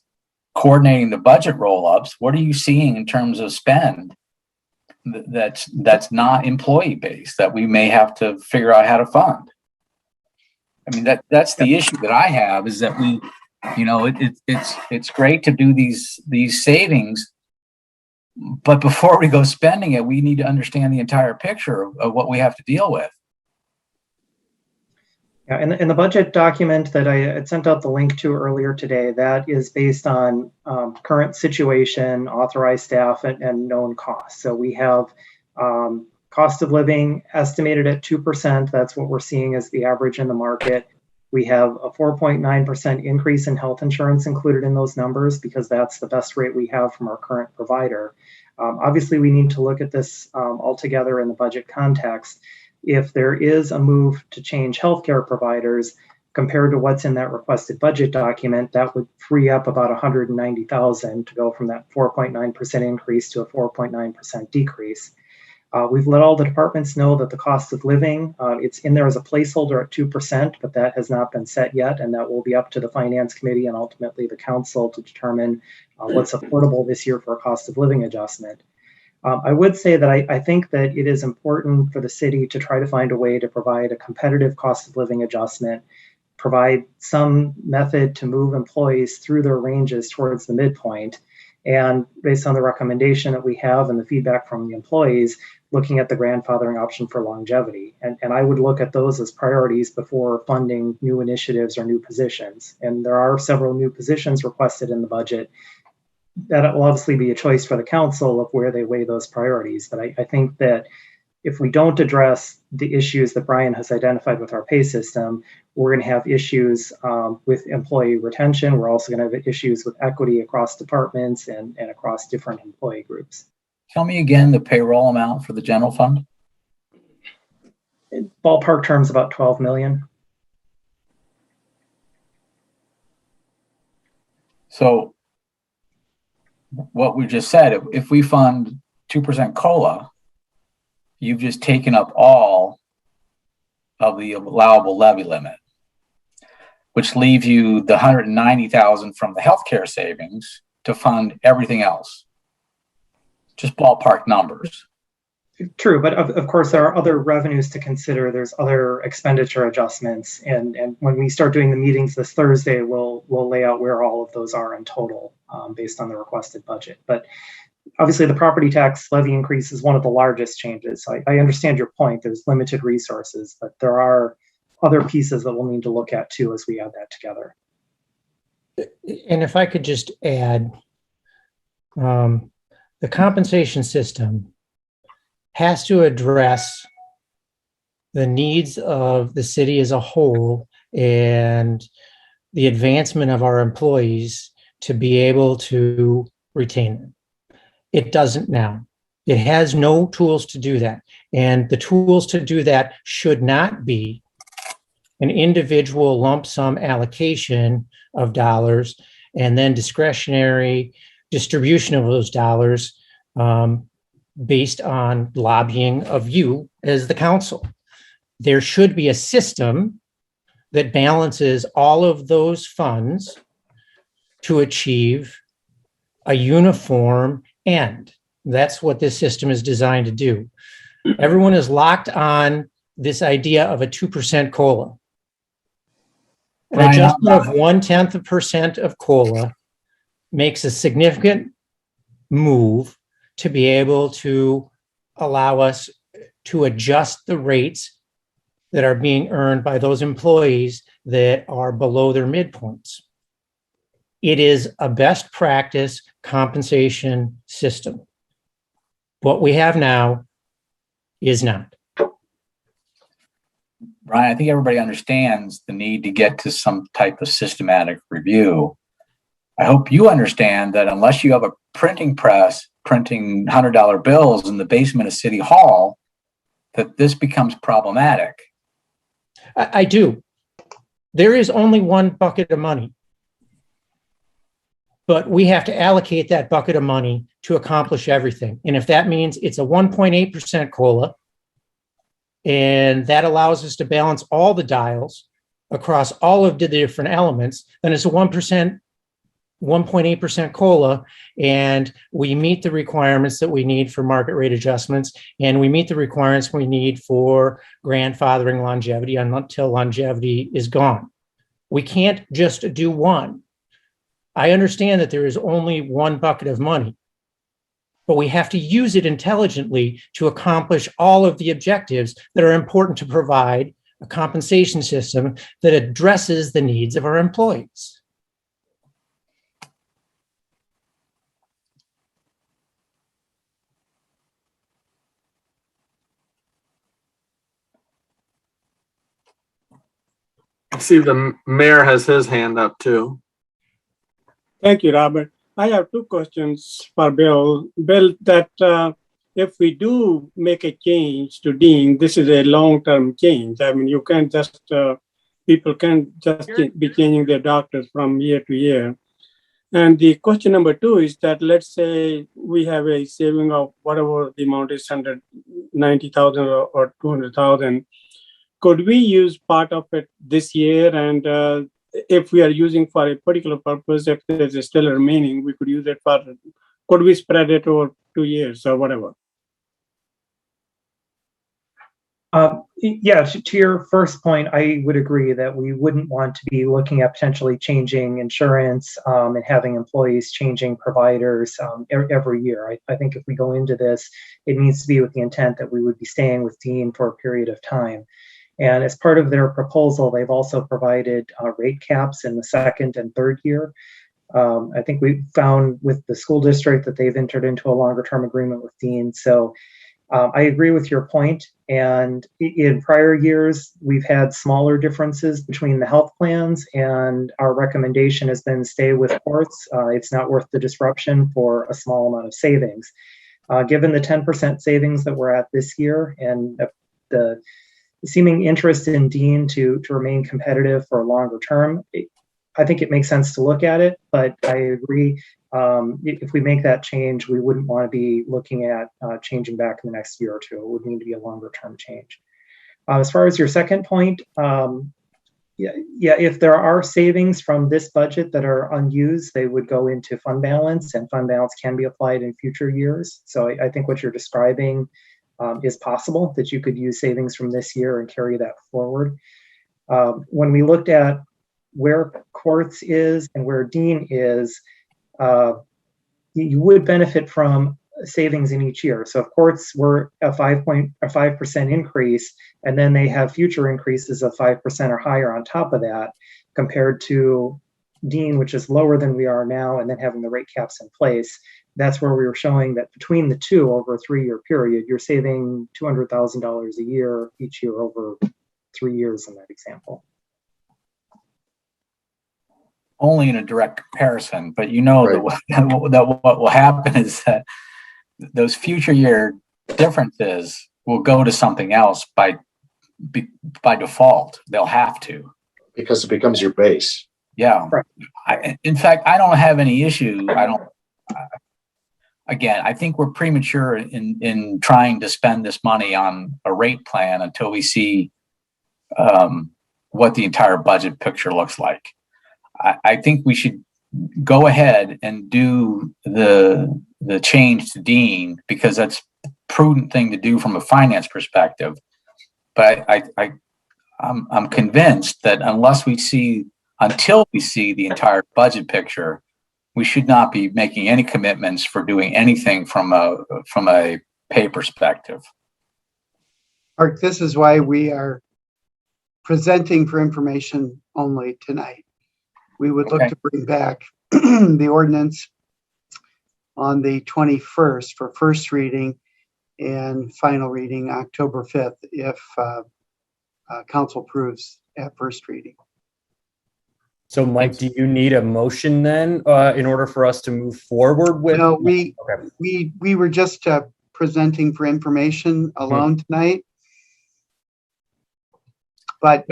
coordinating the budget roll-ups. What are you seeing in terms of spend that's not employee-based that we may have to figure out how to fund? I mean, that's the issue that I have, is that we, it's great to do these savings, but before we go spending it, we need to understand the entire picture of what we have to deal with. Yeah, in the budget document that I had sent out the link to earlier today, that is based on current situation, authorized staff, and known costs. So we have cost of living estimated at 2%. That's what we're seeing as the average in the market. We have a 4.9% increase in health insurance included in those numbers because that's the best rate we have from our current provider. Obviously, we need to look at this altogether in the budget context. If there is a move to change healthcare providers compared to what's in that requested budget document, that would free up about $190,000 to go from that 4.9% increase to a 4.9% decrease. We've let all the departments know that the cost of living, it's in there as a placeholder at 2%, but that has not been set yet, and that will be up to the Finance Committee and ultimately the Council to determine what's affordable this year for a cost of living adjustment. I would say that I think that it is important for the city to try to find a way to provide a competitive cost of living adjustment, provide some method to move employees through their ranges towards the midpoint, and based on the recommendation that we have and the feedback from the employees, looking at the grandfathering option for longevity. And I would look at those as priorities before funding new initiatives or new positions. And there are several new positions requested in the budget. That will obviously be a choice for the council of where they weigh those priorities. But I think that if we don't address the issues that Brian has identified with our pay system, we're going to have issues with employee retention. We're also going to have issues with equity across departments and across different employee groups. Tell me again the payroll amount for the general fund. In ballpark terms, about 12 million. So what we just said, if we fund 2% COLA, you've just taken up all of the allowable levy limit, which leaves you the $190,000 from the healthcare savings to fund everything else. Just ballpark numbers. True, but of course there are other revenues to consider. There's other expenditure adjustments, and when we start doing the meetings this Thursday, we'll lay out where all of those are in total based on the requested budget. But obviously, the property tax levy increase is one of the largest changes. So I understand your point. There's limited resources, but there are other pieces that we'll need to look at too as we add that together. And if I could just add, the compensation system has to address the needs of the city as a whole and the advancement of our employees to be able to retain them. It doesn't now. It has no tools to do that. And the tools to do that should not be an individual lump sum allocation of dollars and then discretionary distribution of those dollars based on lobbying of you as the council. There should be a system that balances all of those funds to achieve a uniform end. That's what this system is designed to do. Everyone is locked on this idea of a 2% COLA. An adjustment of 0.1% of COLA makes a significant move to be able to allow us to adjust the rates that are being earned by those employees that are below their midpoints. It is a best practice compensation system. What we have now is not. Brian, I think everybody understands the need to get to some type of systematic review. I hope you understand that unless you have a printing press printing $100 bills in the basement of City Hall, that this becomes problematic. I do. There is only one bucket of money, but we have to allocate that bucket of money to accomplish everything. And if that means it's a 1.8% COLA, and that allows us to balance all the dials across all of the different elements, then it's a 1.8% COLA, and we meet the requirements that we need for market rate adjustments, and we meet the requirements we need for grandfathering longevity until longevity is gone. We can't just do one. I understand that there is only one bucket of money, but we have to use it intelligently to accomplish all of the objectives that are important to provide a compensation system that addresses the needs of our employees. I see the mayor has his hand up too. Thank you, Robert. I have two questions for Bill. Bill, that if we do make a change to Dean, this is a long-term change. I mean, you can't just, people can't just be changing their doctors from year to year. And the question number two is that, let's say we have a saving of whatever the amount is, 190,000 or 200,000. Could we use part of it this year? And if we are using for a particular purpose, if there is still remaining, we could use it for, could we spread it over 2 years or whatever? Yeah, to your first point, I would agree that we wouldn't want to be looking at potentially changing insurance and having employees changing providers every year. I think if we go into this, it needs to be with the intent that we would be staying with Dean for a period of time. And as part of their proposal, they've also provided rate caps in the second and third year. I think we found with the school district that they've entered into a longer term agreement with Dean. So I agree with your point. And in prior years, we've had smaller differences between the health plans, and our recommendation has been stay with courts. It's not worth the disruption for a small amount of savings. Given the 10% savings that we're at this year and the seeming interest in Dean to remain competitive for a longer term, I think it makes sense to look at it, but I agree. If we make that change, we wouldn't want to be looking at changing back in the next year or two. It would need to be a longer term change. As far as your second point, if there are savings from this budget that are unused, they would go into fund balance, and fund balance can be applied in future years. So I think what you're describing is possible, that you could use savings from this year and carry that forward. When we looked at where courts is and where Dean is, you would benefit from savings in each year. So if courts were a 5% increase, and then they have future increases of 5% or higher on top of that, compared to Dean, which is lower than we are now, and then having the rate caps in place, that's where we were showing that between the two over a 3-year period, you're saving $200,000 a year each year over 3 years in that example. Only in a direct comparison, but you know that what will happen is that those future year differences will go to something else by default. They'll have to, because it becomes your base. Yeah. Right. In fact, I don't have any issue. Again, I think we're premature in trying to spend this money on a rate plan until we see what the entire budget picture looks like. I think we should go ahead and do the change to Dean, because that's a prudent thing to do from a finance perspective. But I'm convinced that until we see the entire budget picture, we should not be making any commitments for doing anything from a pay perspective. Mark, this is why we are presenting for information only tonight. We would look to bring back the ordinance on the 21st for first reading and final reading October 5th if council approves at first reading. So, Mike, do you need a motion then in order for us to move forward with? No, we were just presenting for information alone tonight. But,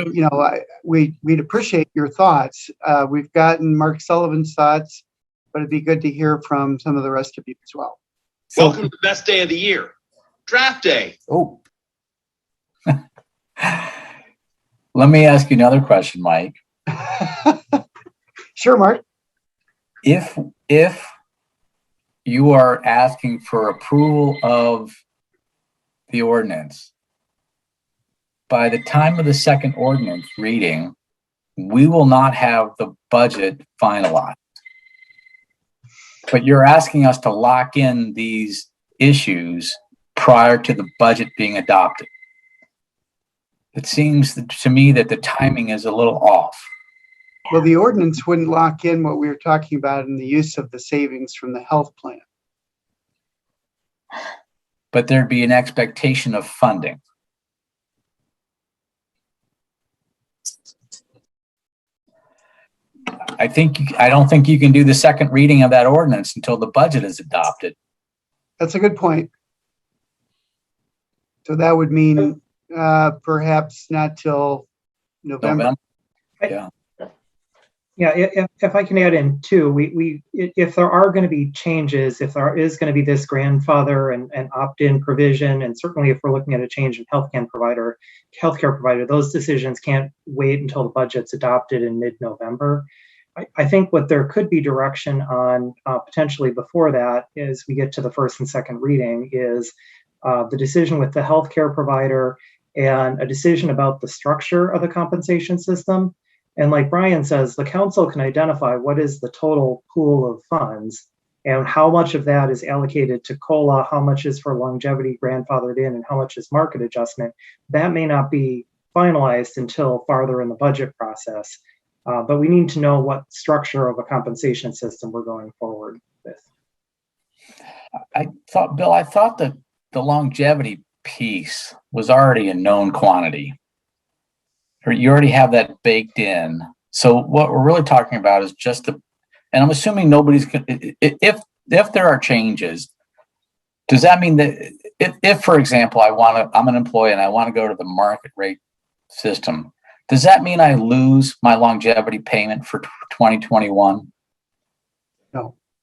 we'd appreciate your thoughts. We've gotten Mark Sullivan's thoughts, but it'd be good to hear from some of the rest of you as well. Welcome to the best day of the year, draft day. Oh. Let me ask you another question, Mike. Sure, Mark. If you are asking for approval of the ordinance, by the time of the second ordinance reading, we will not have the budget finalized. But you're asking us to lock in these issues prior to the budget being adopted. It seems to me that the timing is a little off. Well, the ordinance wouldn't lock in what we were talking about in the use of the savings from the health plan. But there'd be an expectation of funding. I don't think you can do the second reading of that ordinance until the budget is adopted. That's a good point. So that would mean perhaps not till November. Yeah. Yeah, if I can add in too, if there are going to be changes, if there is going to be this grandfather and opt-in provision, and certainly if we're looking at a change in healthcare provider, those decisions can't wait until the budget's adopted in mid-November. I think what there could be direction on potentially before that is we get to the first and second reading is the decision with the healthcare provider and a decision about the structure of the compensation system. And like Brian says, the council can identify what is the total pool of funds and how much of that is allocated to COLA, how much is for longevity grandfathered in, and how much is market adjustment. That may not be finalized until farther in the budget process. But we need to know what structure of a compensation system we're going forward with. Bill, I thought that the longevity piece was already a known quantity. You already have that baked in. So what we're really talking about is just and I'm assuming if there are changes, does that mean that if for example, I'm an employee and I want to go to the market rate system, does that mean I lose my longevity payment for 2021?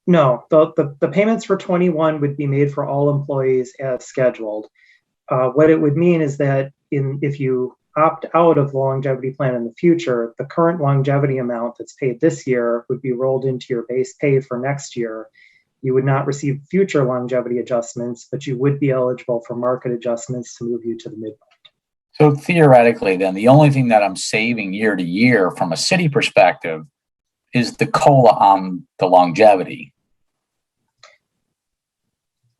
No, the payments for 21 would be made for all employees as scheduled. What it would mean is that if you opt out of the longevity plan in the future, the current longevity amount that's paid this year would be rolled into your base pay for next year. You would not receive future longevity adjustments, but you would be eligible for market adjustments to move you to the midpoint. So theoretically, then, the only thing that I'm saving year to year from a city perspective is the COLA on the longevity.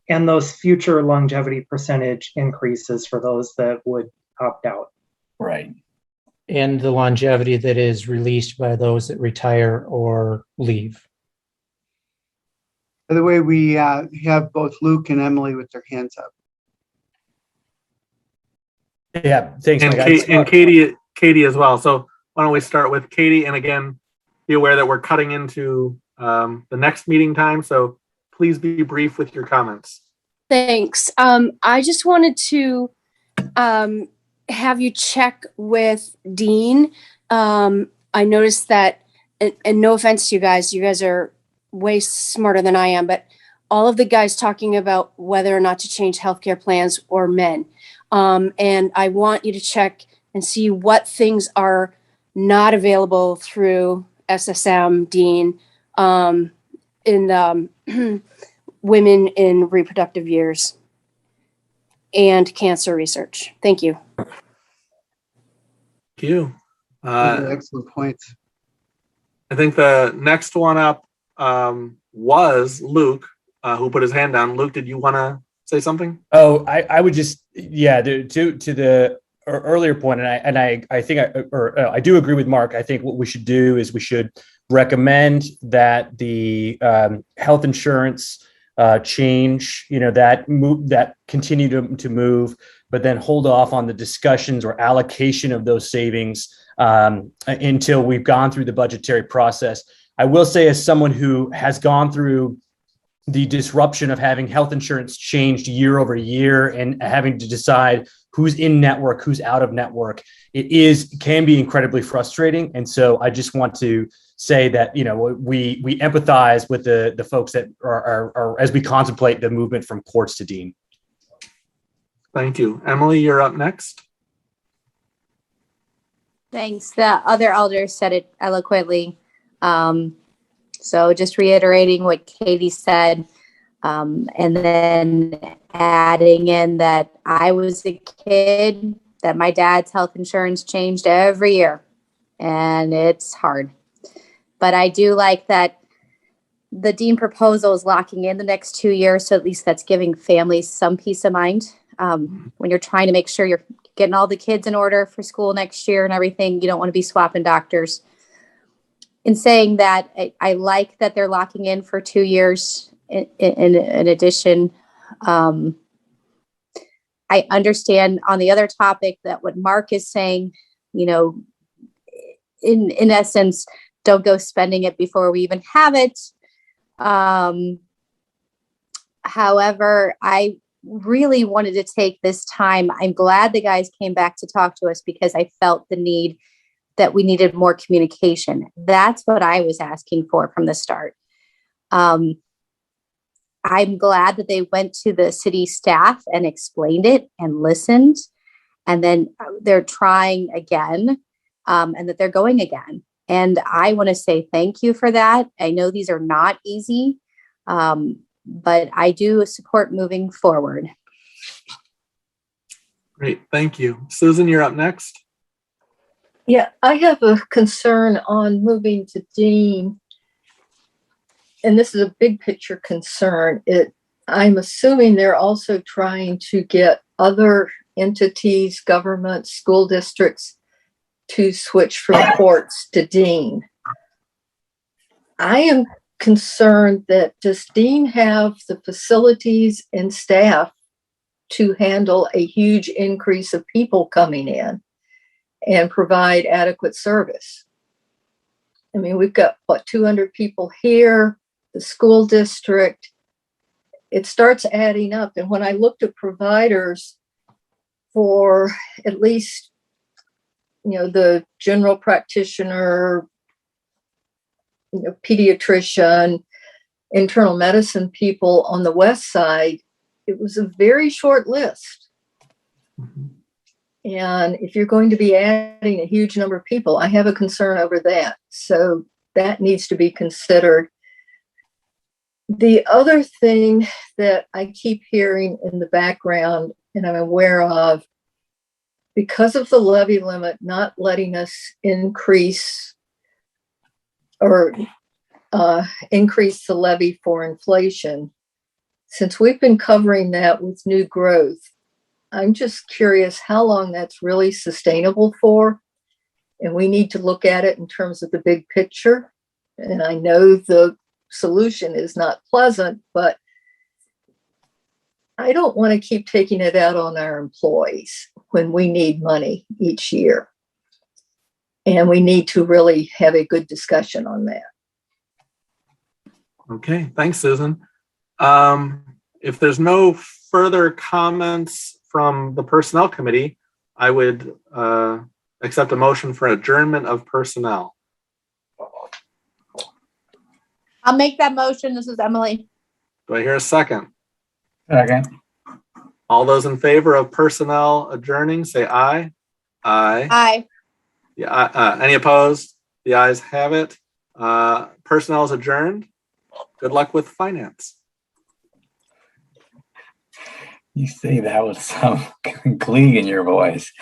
And those future longevity percentage increases for those that would opt out. Right. And the longevity that is released by those that retire or leave. By the way, we have both Luke and Emily with their hands up. Yeah, thanks, And, Mike. and Katie as well. So why don't we start with Katie? And again, be aware that we're cutting into the next meeting time. So please be brief with your comments. Thanks. I just wanted to have you check with Dean. I noticed that, and no offense to you guys are way smarter than I am, but all of the guys talking about whether or not to change healthcare plans or men. And I want you to check and see what things are not available through SSM, Dean, in women in reproductive years and cancer research. Thank you. Thank you. Excellent points. I think the next one up was Luke, who put his hand down. Luke, did you want to say something? Oh, I would just, yeah, to the earlier point, and I think I do agree with Mark. I think what we should do is we should recommend that the health insurance change, that continue to move, but then hold off on the discussions or allocation of those savings until we've gone through the budgetary process. I will say, as someone who has gone through the disruption of having health insurance changed year over year and having to decide who's in network, who's out of network, can be incredibly frustrating. And so I just want to say that, you know, we empathize with the folks that are as we contemplate the movement from courts to dean. Thank you. Emily, you're up next. Thanks. The other elder said it eloquently. So just reiterating what Katie said, and then adding in that I was a kid that my dad's health insurance changed every year, and it's hard. But I do like that the dean proposal is locking in the next 2 years, so at least that's giving families some peace of mind. When you're trying to make sure you're getting all the kids in order for school next year and everything, you don't want to be swapping doctors. In saying that, I like that they're locking in for 2 years. In addition, I understand on the other topic that what Mark is saying, you know, in essence, don't go spending it before we even have it. However, I really wanted to take this time. I'm glad the guys came back to talk to us because I felt the need that we needed more communication. That's what I was asking for from the start. I'm glad that they went to the city staff and explained it and listened, and then they're trying again, and that they're going again. And I want to say thank you for that. I know these are not easy, but I do support moving forward. Great, thank you. Susan, you're up next. Yeah, I have a concern on moving to dean. And this is a big picture concern. I'm assuming they're also trying to get other entities, governments, school districts to switch from courts to dean. I am concerned that does dean have the facilities and staff to handle a huge increase of people coming in and provide adequate service? I mean, we've got, 200 people here, the school district. It starts adding up. And when I looked at providers for at least, the general practitioner, pediatrician, internal medicine people on the west side, it was a very short list. Mm-hmm. And if you're going to be adding a huge number of people, I have a concern over that. So that needs to be considered. The other thing that I keep hearing in the background, and I'm aware of, because of the levy limit not letting us increase the levy for inflation, since we've been covering that with new growth, I'm just curious how long that's really sustainable for. And we need to look at it in terms of the big picture. And I know the solution is not pleasant, but I don't want to keep taking it out on our employees when we need money each year. And we need to really have a good discussion on that. Okay, thanks, Susan. If there's no further comments from the Personnel Committee, I would accept a motion for adjournment of personnel. I'll make that motion. This is Emily. Do I hear a second? Second. All those in favor of personnel adjourning, say aye. Aye. Aye. Yeah. Any opposed? The ayes have it. Personnel is adjourned. Good luck with finance. You say that with some glee in your voice.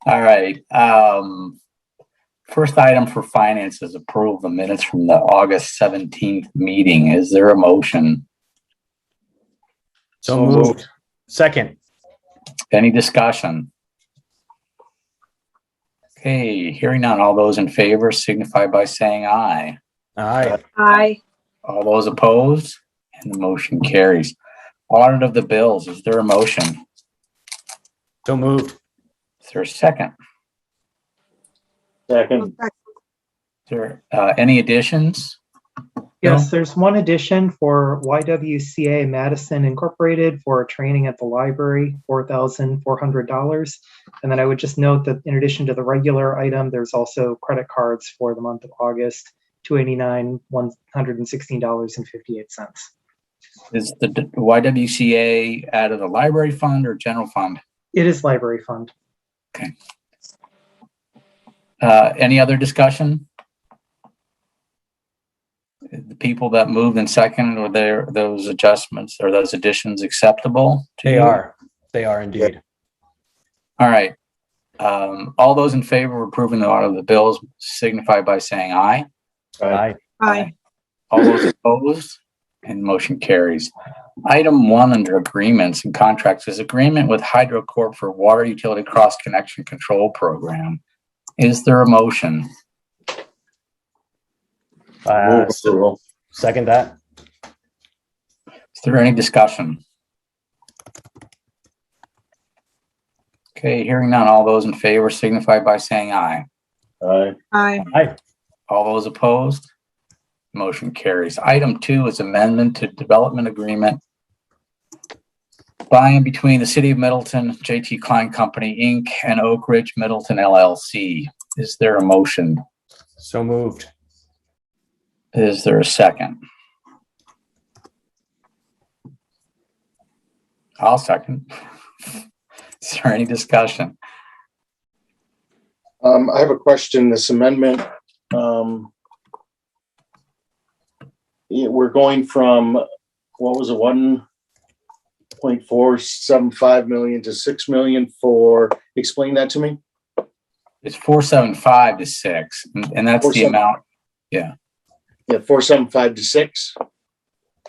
All right. First item for finance is approval of the minutes from the August 17th meeting. Is there a motion? So moved. Second. Any discussion? Okay, hearing none. All those in favor signify by saying aye. Aye. Aye. All those opposed? And the motion carries. Audit of the bills. Is there a motion? So moved. Is there a second? Second. Is there any additions? Yes, there's one addition for YWCA Madison Incorporated for training at the library, $4,400. And then I would just note that in addition to the regular item, there's also credit cards for the month of August, $289, $116.58. Is the YWCA out of the library fund or general fund? It is library fund. Okay. Any other discussion? The people that moved in second, were those adjustments or those additions acceptable? They are indeed. All right. All those in favor of approving the audit of the bills signify by saying aye. Aye. Aye. All those opposed, and motion carries. Item 1 under agreements and contracts is agreement with HydroCorp for water utility cross connection control program. Is there a motion? Second that. Is there any discussion? Okay, hearing none. All those in favor signify by saying aye. Aye. Aye. Aye. All those opposed? Motion carries. Item 2 is amendment to development agreement by and between the City of Middleton, JT Klein Company, Inc., and Oak Ridge Middleton, LLC. Is there a motion? So moved. Is there a second? I'll second. Is there any discussion? I have a question. This amendment, we're going from, what was it, 1.475 million to 6 million for, explain that to me. It's 475 to 6, and that's the amount. Yeah. Yeah, 475 to 6.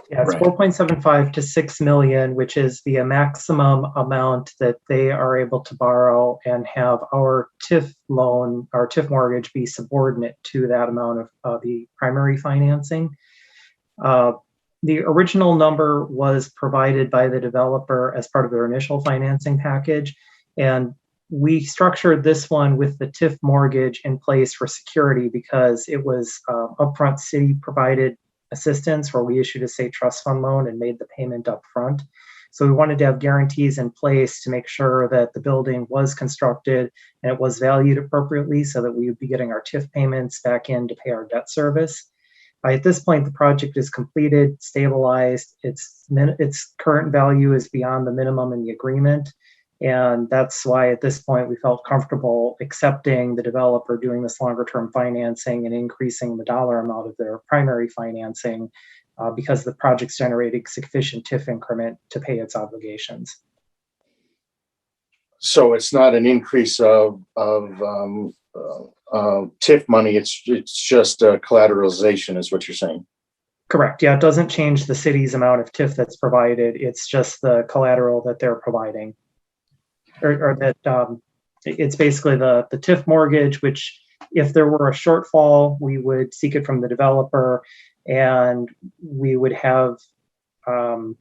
Yeah, it's Right. 4.75 to 6 million, which is the maximum amount that they are able to borrow and have our TIF loan, our TIF mortgage be subordinate to that amount of the primary financing. The original number was provided by the developer as part of their initial financing package, and we structured this one with the TIF mortgage in place for security because it was upfront city provided assistance where we issued a state trust fund loan and made the payment up front. So we wanted to have guarantees in place to make sure that the building was constructed and it was valued appropriately so that we would be getting our TIF payments back in to pay our debt service. At this point, the project is completed, stabilized. Its current value is beyond the minimum in the agreement. And that's why at this point we felt comfortable accepting the developer doing this longer term financing and increasing the dollar amount of their primary financing because the project's generating sufficient TIF increment to pay its obligations. So it's not an increase of TIF money. It's just collateralization is what you're saying. Correct. Yeah, it doesn't change the city's amount of TIF that's provided. It's just the collateral that they're providing. Or that it's basically the TIF mortgage, which if there were a shortfall, we would seek it from the developer and we would have the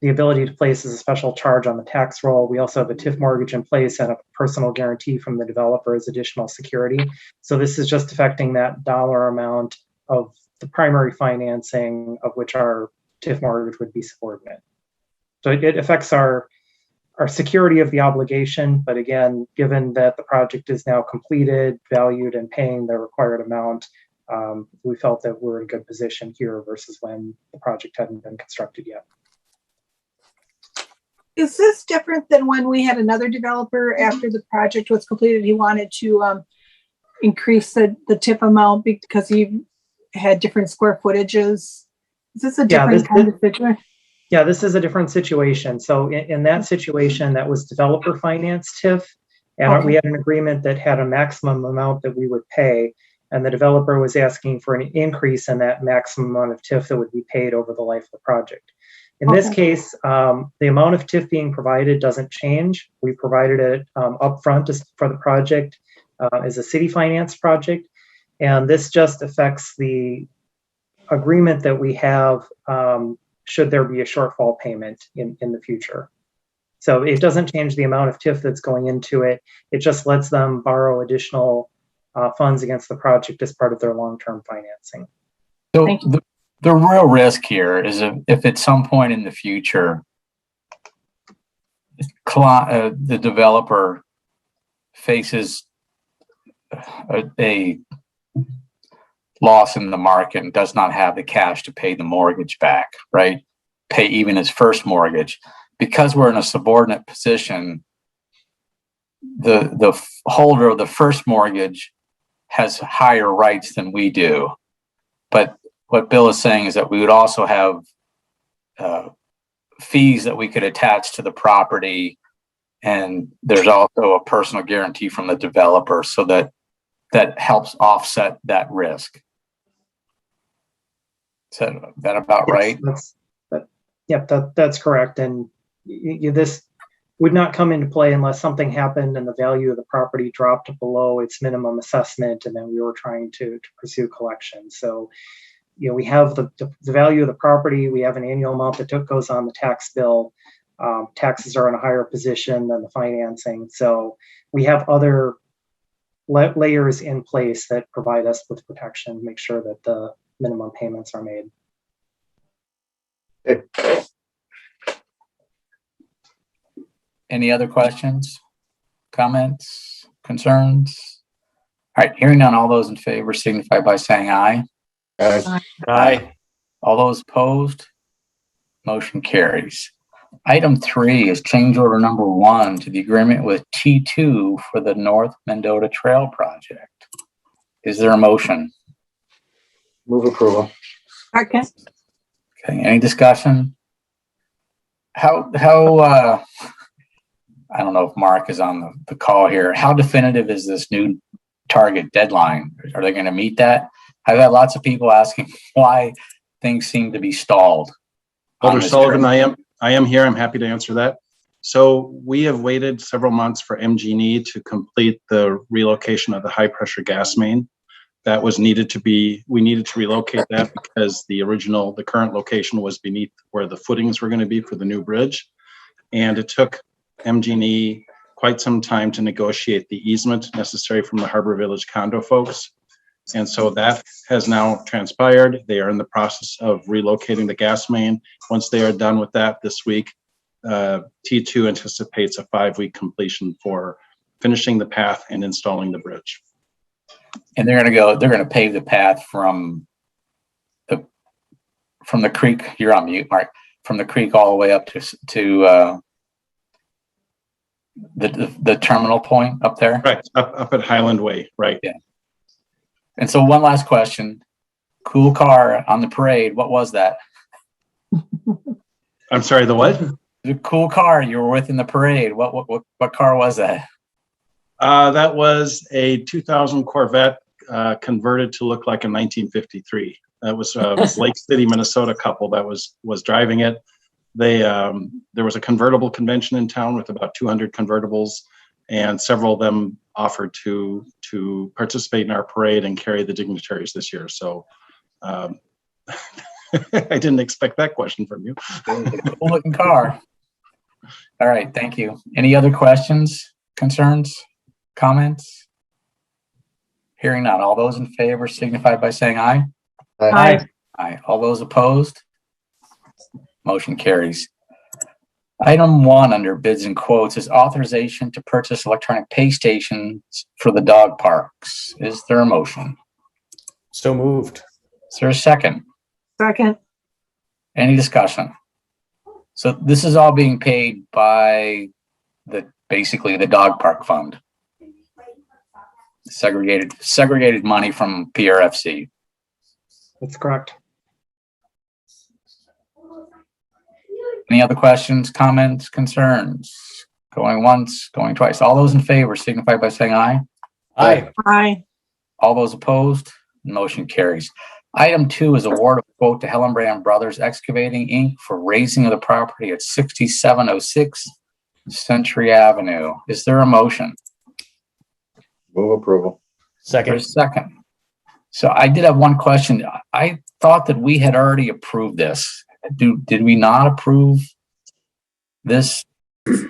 ability to place as a special charge on the tax roll. We also have a TIF mortgage in place and a personal guarantee from the developer as additional security. So this is just affecting that dollar amount of the primary financing of which our TIF mortgage would be subordinate. So it affects our security of the obligation, but again, given that the project is now completed, valued, and paying the required amount, we felt that we're in a good position here versus when the project hadn't been constructed yet. Is this different than when we had another developer after the project was completed? He wanted to increase the TIF amount because he had different square footages. Is this a different kind of situation? Yeah, this is a different situation. So in that situation, that was developer financed TIF. And we had an agreement that had a maximum amount that we would pay. And the developer was asking for an increase in that maximum amount of TIF that would be paid over the life of the project. In this case, the amount of TIF being provided doesn't change. We provided it upfront for the project as a city finance project. And this just affects the agreement that we have should there be a shortfall payment in the future. So it doesn't change the amount of TIF that's going into it. It just lets them borrow additional funds against the project as part of their long-term financing. So Thank you. the real risk here is if at some point in the future, the developer faces a loss in the market and does not have the cash to pay the mortgage back, right? Pay even his first mortgage. Because we're in a subordinate position, the holder of the first mortgage has higher rights than we do. But what Bill is saying is that we would also have fees that we could attach to the property, and there's also a personal guarantee from the developer, so that helps offset that risk. Is that about right? That's correct. And this would not come into play unless something happened and the value of the property dropped below its minimum assessment, and then we were trying to pursue collection. So, we have the value of the property. We have an annual amount that goes on the tax bill. Taxes are in a higher position than the financing. So we have other layers in place that provide us with protection, make sure that the minimum payments are made. Any other questions, comments, concerns? All right, hearing none, all those in favor signify by saying aye. Aye. Aye. All those opposed? Motion carries. Item 3 is change order number 1 to the agreement with T2 for the North Mendota Trail project. Is there a motion? Move approval. Second. Okay, any discussion? How I don't know if Mark is on the call here. How definitive is this new target deadline? Are they going to meet that? I've had lots of people asking why things seem to be stalled. Alder Sullivan, I am here. I'm happy to answer that. So we have waited several months for MG&E to complete the relocation of the high pressure gas main. That was we needed to relocate that because the current location was beneath where the footings were going to be for the new bridge. And it took MG&E quite some time to negotiate the easement necessary from the Harbor Village condo folks. And so that has now transpired. They are in the process of relocating the gas main. Once they are done with that this week, T2 anticipates a 5-week completion for finishing the path and installing the bridge. And they're going to pave the path from the creek. You're on mute, Mark. From the creek all the way up to the terminal point up there. Right, up at Highland Way, right. Yeah. And so one last question. Cool car on the parade. What was that? I'm sorry, the what? The cool car you were with in the parade. What car was that? That was a 2000 Corvette converted to look like a 1953. That was a Lake City, Minnesota couple that was driving it. There was a convertible convention in town with about 200 convertibles, and several of them offered to participate in our parade and carry the dignitaries this year. So I didn't expect that question from you. Cool looking car. All right, thank you. Any other questions, concerns, comments? Hearing none. All those in favor signify by saying aye. Aye. Aye. All those opposed? Motion carries. Item 1 under bids and quotes is authorization to purchase electronic pay stations for the dog parks. Is there a motion? So moved. Is there a second? Second. Any discussion? So this is all being paid by basically the dog park fund. Segregated money from PRFC. That's correct. Any other questions, comments, concerns? Going once, going twice. All those in favor signify by saying aye. Aye. Aye. All those opposed? Motion carries. Item 2 is award of quote to Hellenbrand Brothers Excavating, Inc. for raising of the property at 6706 Century Avenue. Is there a motion? Move approval. Second. Second. So I did have one question. I thought that we had already approved this. Did we not approve this? I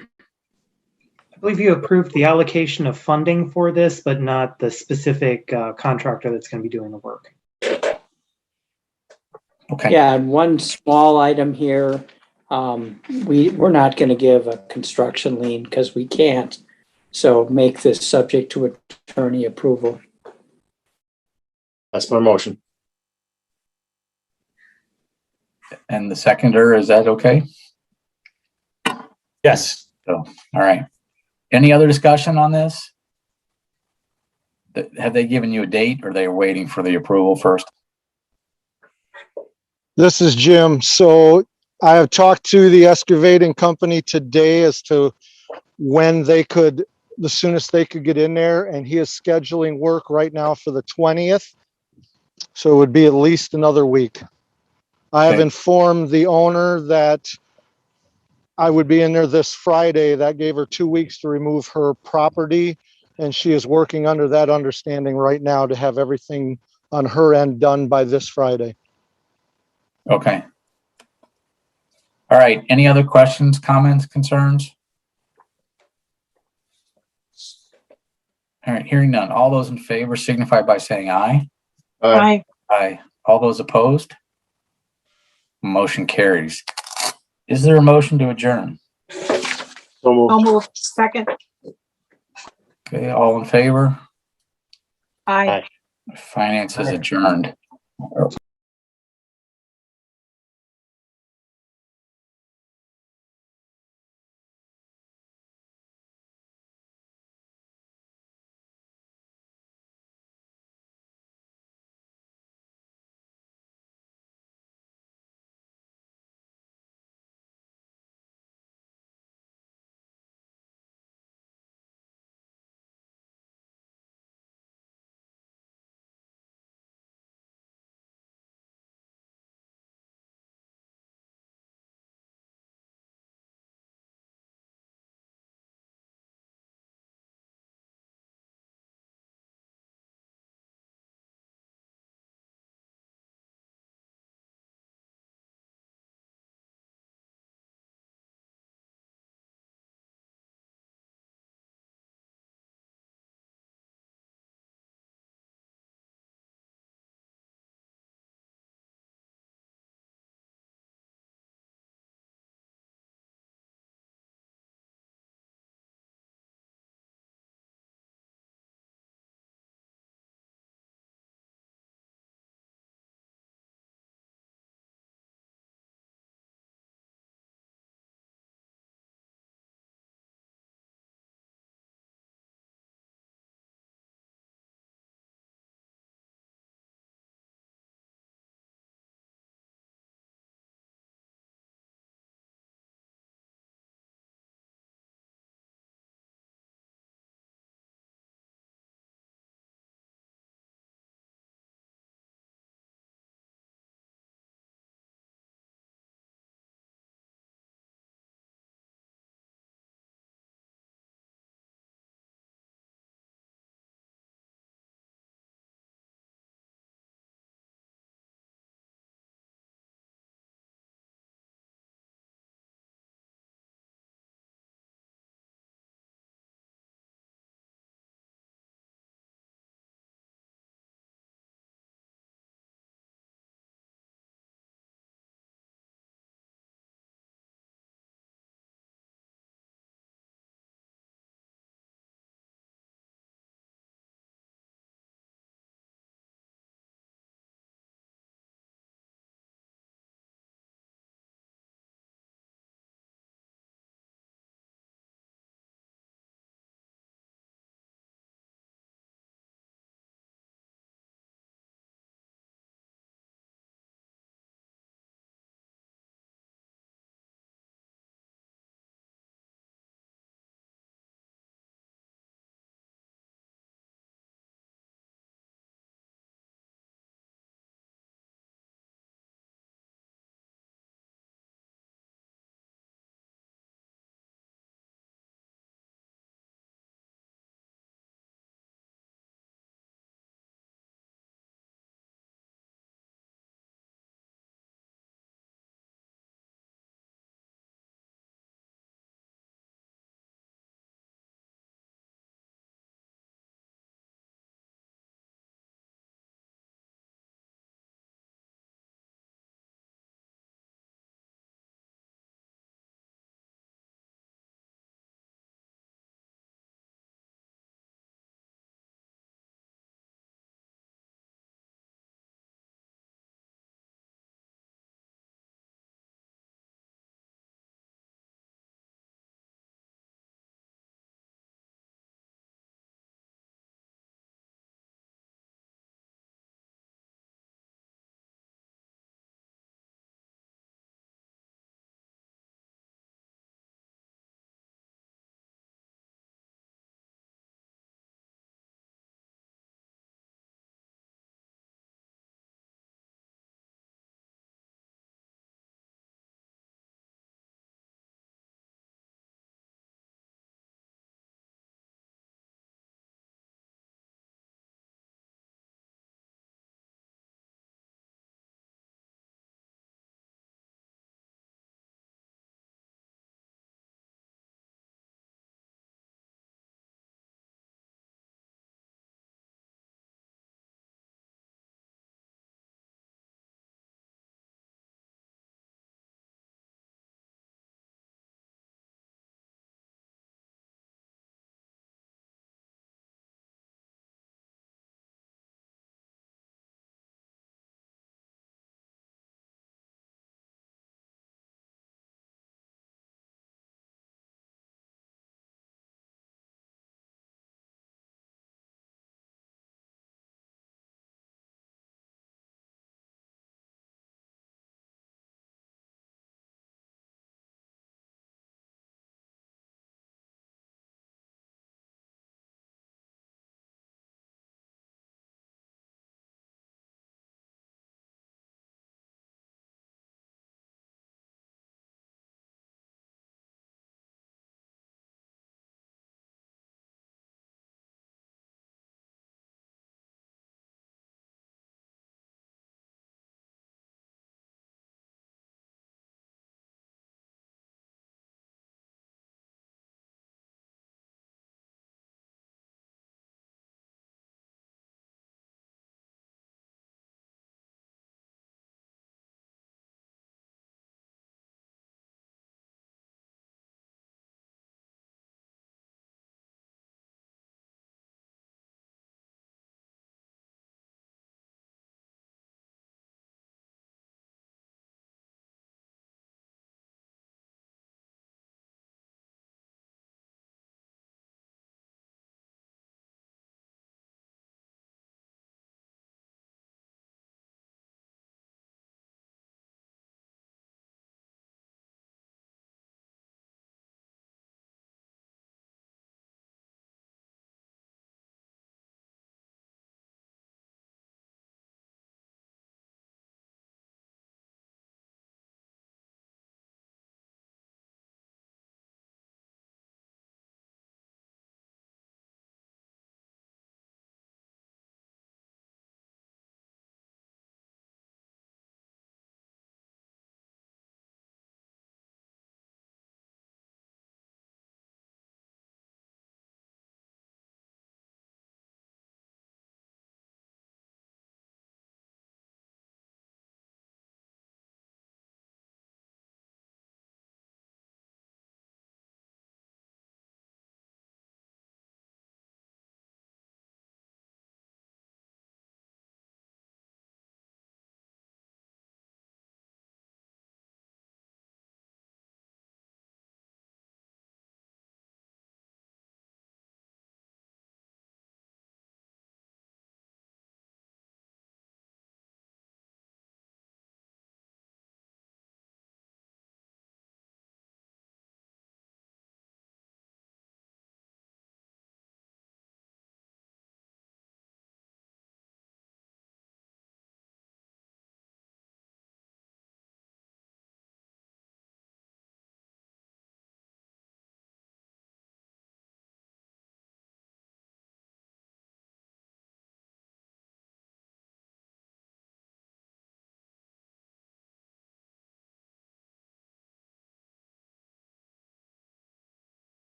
believe you approved the allocation of funding for this, but not the specific contractor that's going to be doing the work. Okay. Yeah, and one small item here, we're not going to give a construction lien because we can't. So make this subject to attorney approval. That's my motion. And the seconder, is that okay? Yes. So, all right. Any other discussion on this? Have they given you a date, or they were waiting for the approval first? This is Jim. So I have talked to the excavating company today as to when they could, the soonest they could get in there, and he is scheduling work right now for the 20th. So it would be at least another week. I have Okay. informed the owner that I would be in there this Friday. That gave her 2 weeks to remove her property, and she is working under that understanding right now to have everything on her end done by this Friday. Okay. All right. Any other questions, comments, concerns? All right. Hearing none. All those in favor signify by saying aye. Aye. Aye. All those opposed? Motion carries. Is there a motion to adjourn? So moved. I'll move. Second. Okay. All in favor? Aye. Finance is adjourned.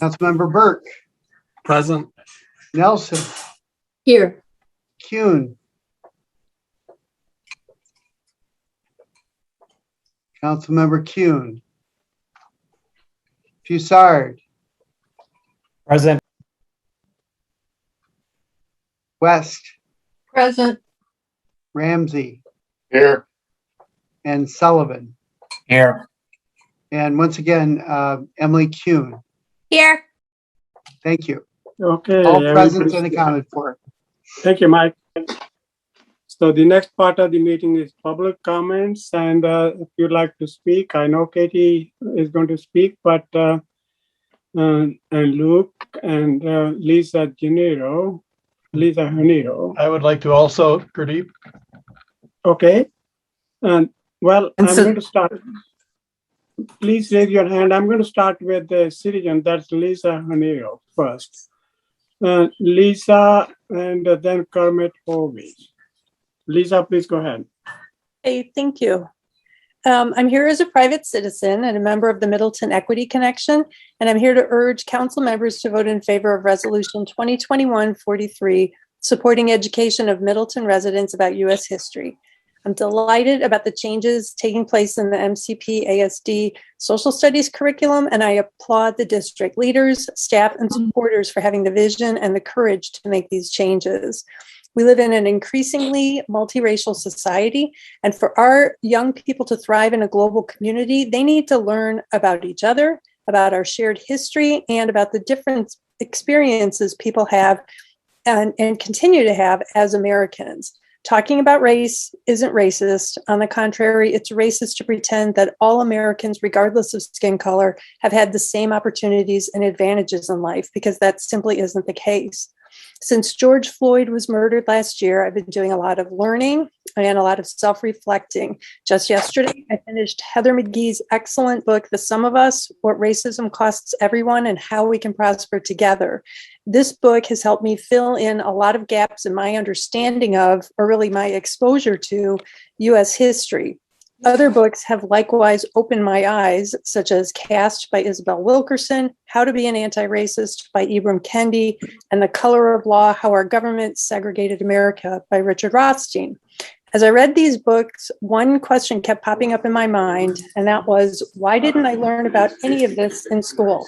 Councilmember Burke, Present. Nelson, Here. Kuhn, Councilmember Kuhn, Bussard, Present. West, Present. Ramsey, Here. and Sullivan. Here. And once again, Emily Kuhn. Here. Thank you. Okay. All present everybody's- and accounted for. Thank you, Mike. So the next part of the meeting is public comments, and if you'd like to speak, I know Katie is going to speak, but and Luke and Lisa Gennaro. I would like to also, Gurdeep. Okay. And well, And I'm so- going to start. Please raise your hand. I'm going to start with the citizen. That's Lisa Gennaro first. Lisa and then Kermit Hovey. Lisa, please go ahead. Hey, thank you. I'm here as a private citizen and a member of the Middleton Equity Connection, and I'm here to urge council members to vote in favor of Resolution 2021-43, supporting education of Middleton residents about U.S. history. I'm delighted about the changes taking place in the MCP ASD social studies curriculum, and I applaud the district leaders, staff, and supporters for having the vision and the courage to make these changes. We live in an increasingly multiracial society, and for our young people to thrive in a global community, they need to learn about each other, about our shared history, and about the different experiences people have and continue to have as Americans. Talking about race isn't racist. On the contrary, it's racist to pretend that all Americans, regardless of skin color, have had the same opportunities and advantages in life, because that simply isn't the case. Since George Floyd was murdered last year, I've been doing a lot of learning and a lot of self-reflecting. Just yesterday, I finished Heather McGhee's excellent book, The Sum of Us, What Racism Costs Everyone and How We Can Prosper Together. This book has helped me fill in a lot of gaps in my understanding of, or really my exposure to, U.S. history. Other books have likewise opened my eyes, such as Caste by Isabel Wilkerson, How to Be an Anti-Racist by Ibram Kendi, and The Color of Law, How Our Government Segregated America by Richard Rothstein. As I read these books, one question kept popping up in my mind, and that was, why didn't I learn about any of this in school?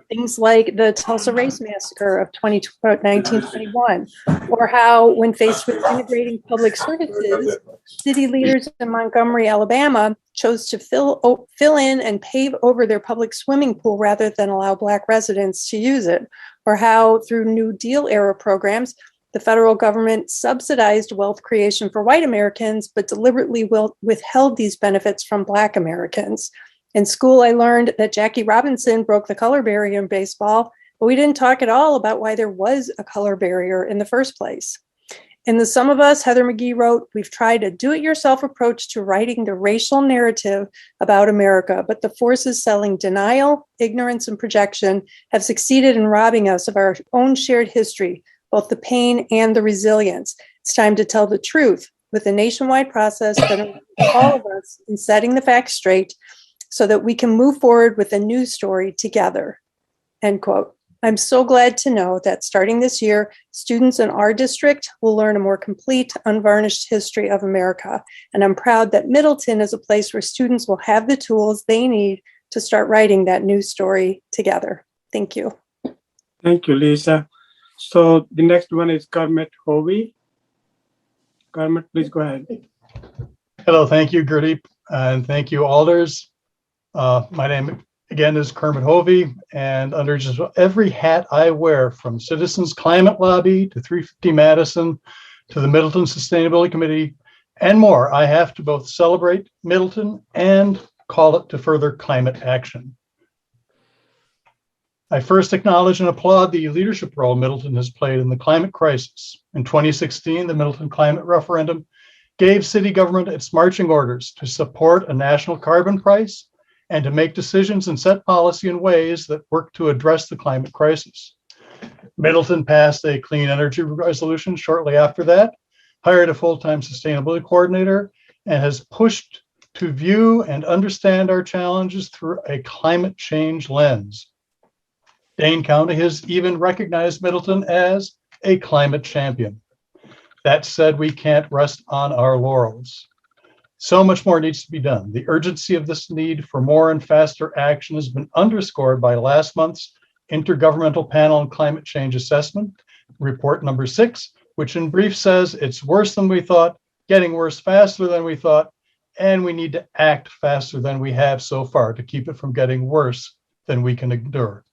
Things like the Tulsa Race Massacre of 1921, or how, when faced with integrating public services, city leaders in Montgomery, Alabama, chose to fill in and pave over their public swimming pool rather than allow Black residents to use it, or how, through New Deal era programs, the federal government subsidized wealth creation for white Americans, but deliberately withheld these benefits from Black Americans. In school, I learned that Jackie Robinson broke the color barrier in baseball, but we didn't talk at all about why there was a color barrier in the first place. In The Sum of Us, Heather McGhee wrote, we've tried a do-it-yourself approach to writing the racial narrative about America, but the forces selling denial, ignorance, and projection have succeeded in robbing us of our own shared history, both the pain and the resilience. It's time to tell the truth with a nationwide process that involves all of us in setting the facts straight so that we can move forward with a new story together, end quote. I'm so glad to know that starting this year, students in our district will learn a more complete, unvarnished history of America. And I'm proud that Middleton is a place where students will have the tools they need to start writing that new story together. Thank you. Thank you, Lisa. So the next one is Kermit Hovey. Kermit, please go ahead. Hello, thank you, Gurdeep, and thank you, alders. My name again is Kermit Hovey, and under just every hat I wear, from Citizens Climate Lobby to 350 Madison to the Middleton Sustainability Committee and more, I have to both celebrate Middleton and call it to further climate action. I first acknowledge and applaud the leadership role Middleton has played in the climate crisis. In 2016, the Middleton Climate Referendum gave city government its marching orders to support a national carbon price and to make decisions and set policy in ways that work to address the climate crisis. Middleton passed a clean energy resolution shortly after that, hired a full-time sustainability coordinator, and has pushed to view and understand our challenges through a climate change lens. Dane County has even recognized Middleton as a climate champion. That said, we can't rest on our laurels. So much more needs to be done. The urgency of this need for more and faster action has been underscored by last month's Intergovernmental Panel on Climate Change Assessment, report number 6, which in brief says it's worse than we thought, getting worse faster than we thought, and we need to act faster than we have so far to keep it from getting worse than we can endure.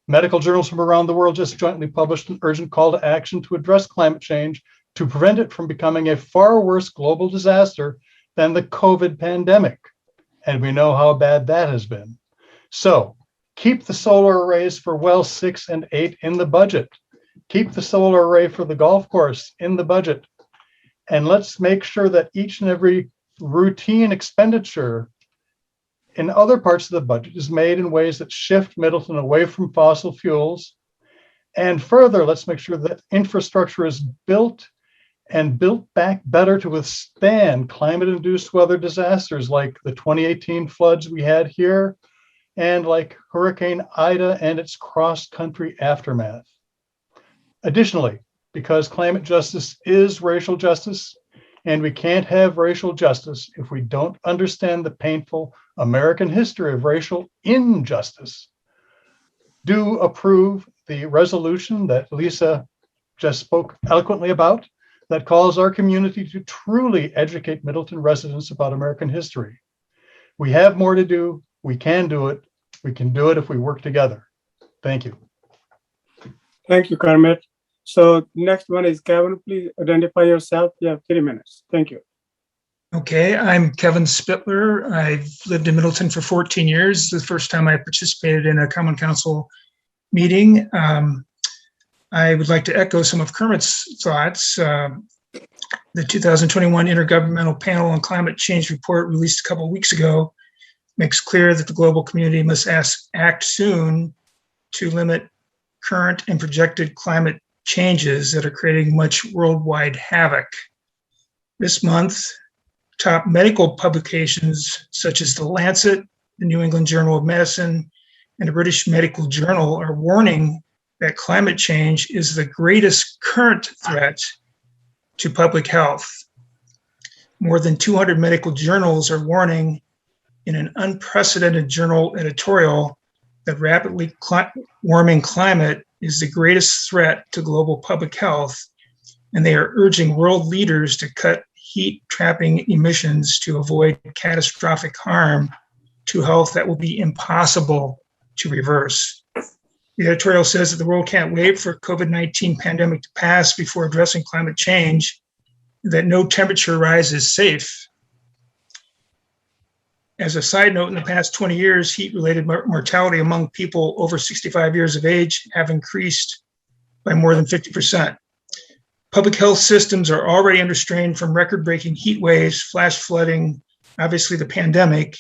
Medical journals from around the world just jointly published an urgent call to action to address climate change to prevent it from becoming a far worse global disaster than the COVID pandemic. And we know how bad that has been. So keep the solar arrays for well 6 and 8 in the budget. Keep the solar array for the golf course in the budget. And let's make sure that each and every routine expenditure in other parts of the budget is made in ways that shift Middleton away from fossil fuels. And further, let's make sure that infrastructure is built and built back better to withstand climate-induced weather disasters like the 2018 floods we had here and like Hurricane Ida and its cross-country aftermath. Additionally, because climate justice is racial justice, and we can't have racial justice if we don't understand the painful American history of racial injustice. Do approve the resolution that Lisa just spoke eloquently about that calls our community to truly educate Middleton residents about American history. We have more to do. We can do it. We can do it if we work together. Thank you. Thank you, Kermit. So next one is Kevin. Please identify yourself. You have 3 minutes. Thank you. Okay, I'm Kevin Spittler. I've lived in Middleton for 14 years. The first time I participated in a Common Council meeting. I would like to echo some of Kermit's thoughts. The 2021 Intergovernmental Panel on Climate Change report released a couple of weeks ago makes clear that the global community must act soon to limit current and projected climate changes that are creating much worldwide havoc. This month, top medical publications such as The Lancet, the New England Journal of Medicine, and the British Medical Journal are warning that climate change is the greatest current threat to public health. More than 200 medical journals are warning in an unprecedented journal editorial that rapidly warming climate is the greatest threat to global public health, and they are urging world leaders to cut heat-trapping emissions to avoid catastrophic harm to health that will be impossible to reverse. The editorial says that the world can't wait for COVID-19 pandemic to pass before addressing climate change, that no temperature rise is safe. As a side note, in the past 20 years, heat-related mortality among people over 65 years of age have increased by more than 50%. Public health systems are already under strain from record-breaking heat waves, flash flooding, obviously the pandemic,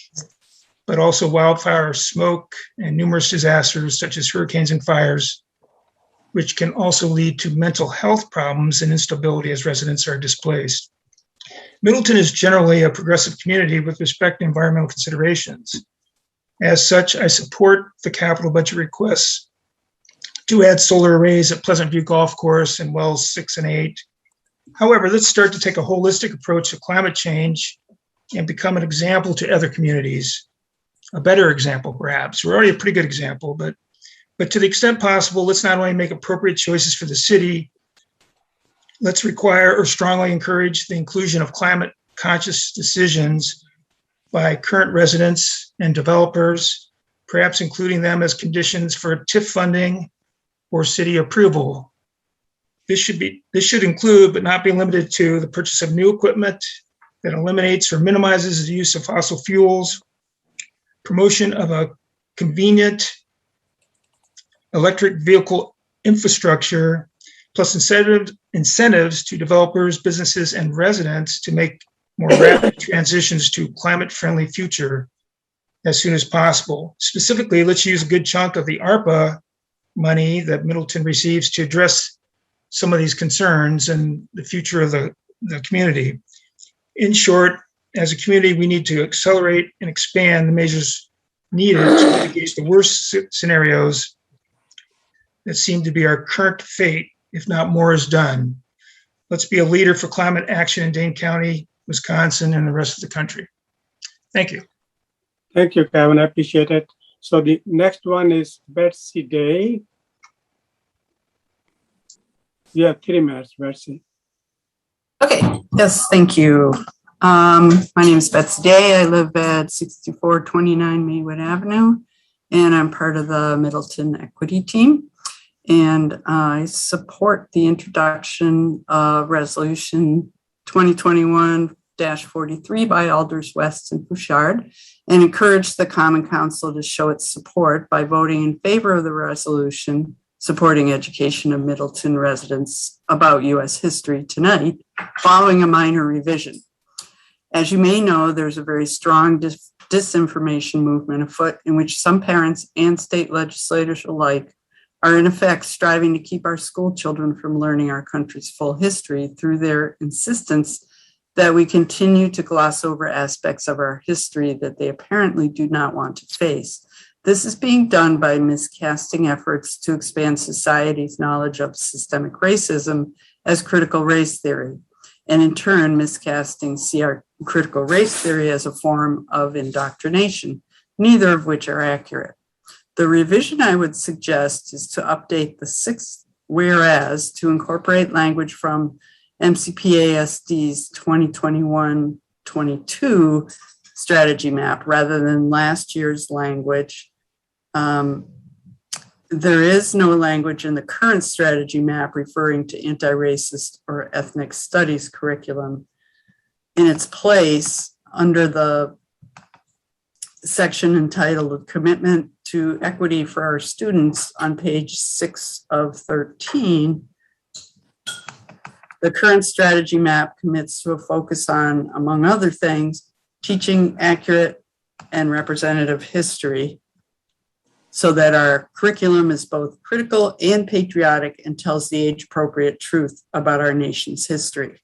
but also wildfire, smoke, and numerous disasters such as hurricanes and fires, which can also lead to mental health problems and instability as residents are displaced. Middleton is generally a progressive community with respect to environmental considerations. As such, I support the capital budget requests to add solar arrays at Pleasant View Golf Course and wells 6 and 8. However, let's start to take a holistic approach to climate change and become an example to other communities. A better example, perhaps. We're already a pretty good example, but to the extent possible, let's not only make appropriate choices for the city, let's require or strongly encourage the inclusion of climate conscious decisions by current residents and developers, perhaps including them as conditions for TIF funding or city approval. This should include, but not be limited to, the purchase of new equipment that eliminates or minimizes the use of fossil fuels, promotion of a convenient electric vehicle infrastructure, plus incentives to developers, businesses, and residents to make more rapid transitions to climate-friendly future as soon as possible. Specifically, let's use a good chunk of the ARPA money that Middleton receives to address some of these concerns and the future of the community. In short, as a community, we need to accelerate and expand the measures needed to mitigate the worst scenarios that seem to be our current fate if not more is done. Let's be a leader for climate action in Dane County, Wisconsin, and the rest of the country. Thank you. Thank you, Kevin. I appreciate it. So the next one is Betsy Day. You have 3 minutes, Betsy. Okay, yes, thank you. My name is Betsy Day. I live at 6429 Maywood Avenue, and I'm part of the Middleton Equity Team. And I support the introduction of Resolution 2021-43 by Alders West and Bouchard, and encourage the Common Council to show its support by voting in favor of the resolution supporting education of Middleton residents about U.S. history tonight, following a minor revision. As you may know, there's a very strong disinformation movement afoot in which some parents and state legislators alike are in effect striving to keep our school children from learning our country's full history through their insistence that we continue to gloss over aspects of our history that they apparently do not want to face. This is being done by miscasting efforts to expand society's knowledge of systemic racism as critical race theory, and in turn miscasting critical race theory as a form of indoctrination, neither of which are accurate. The revision I would suggest is to update the 6th whereas to incorporate language from MCPASD's 2021-22 strategy map rather than last year's language. There is no language in the current strategy map referring to anti-racist or ethnic studies curriculum. In its place, under the section entitled Commitment to Equity for Our Students on page 6 of 13, the current strategy map commits to a focus on, among other things, teaching accurate and representative history so that our curriculum is both critical and patriotic and tells the age-appropriate truth about our nation's history.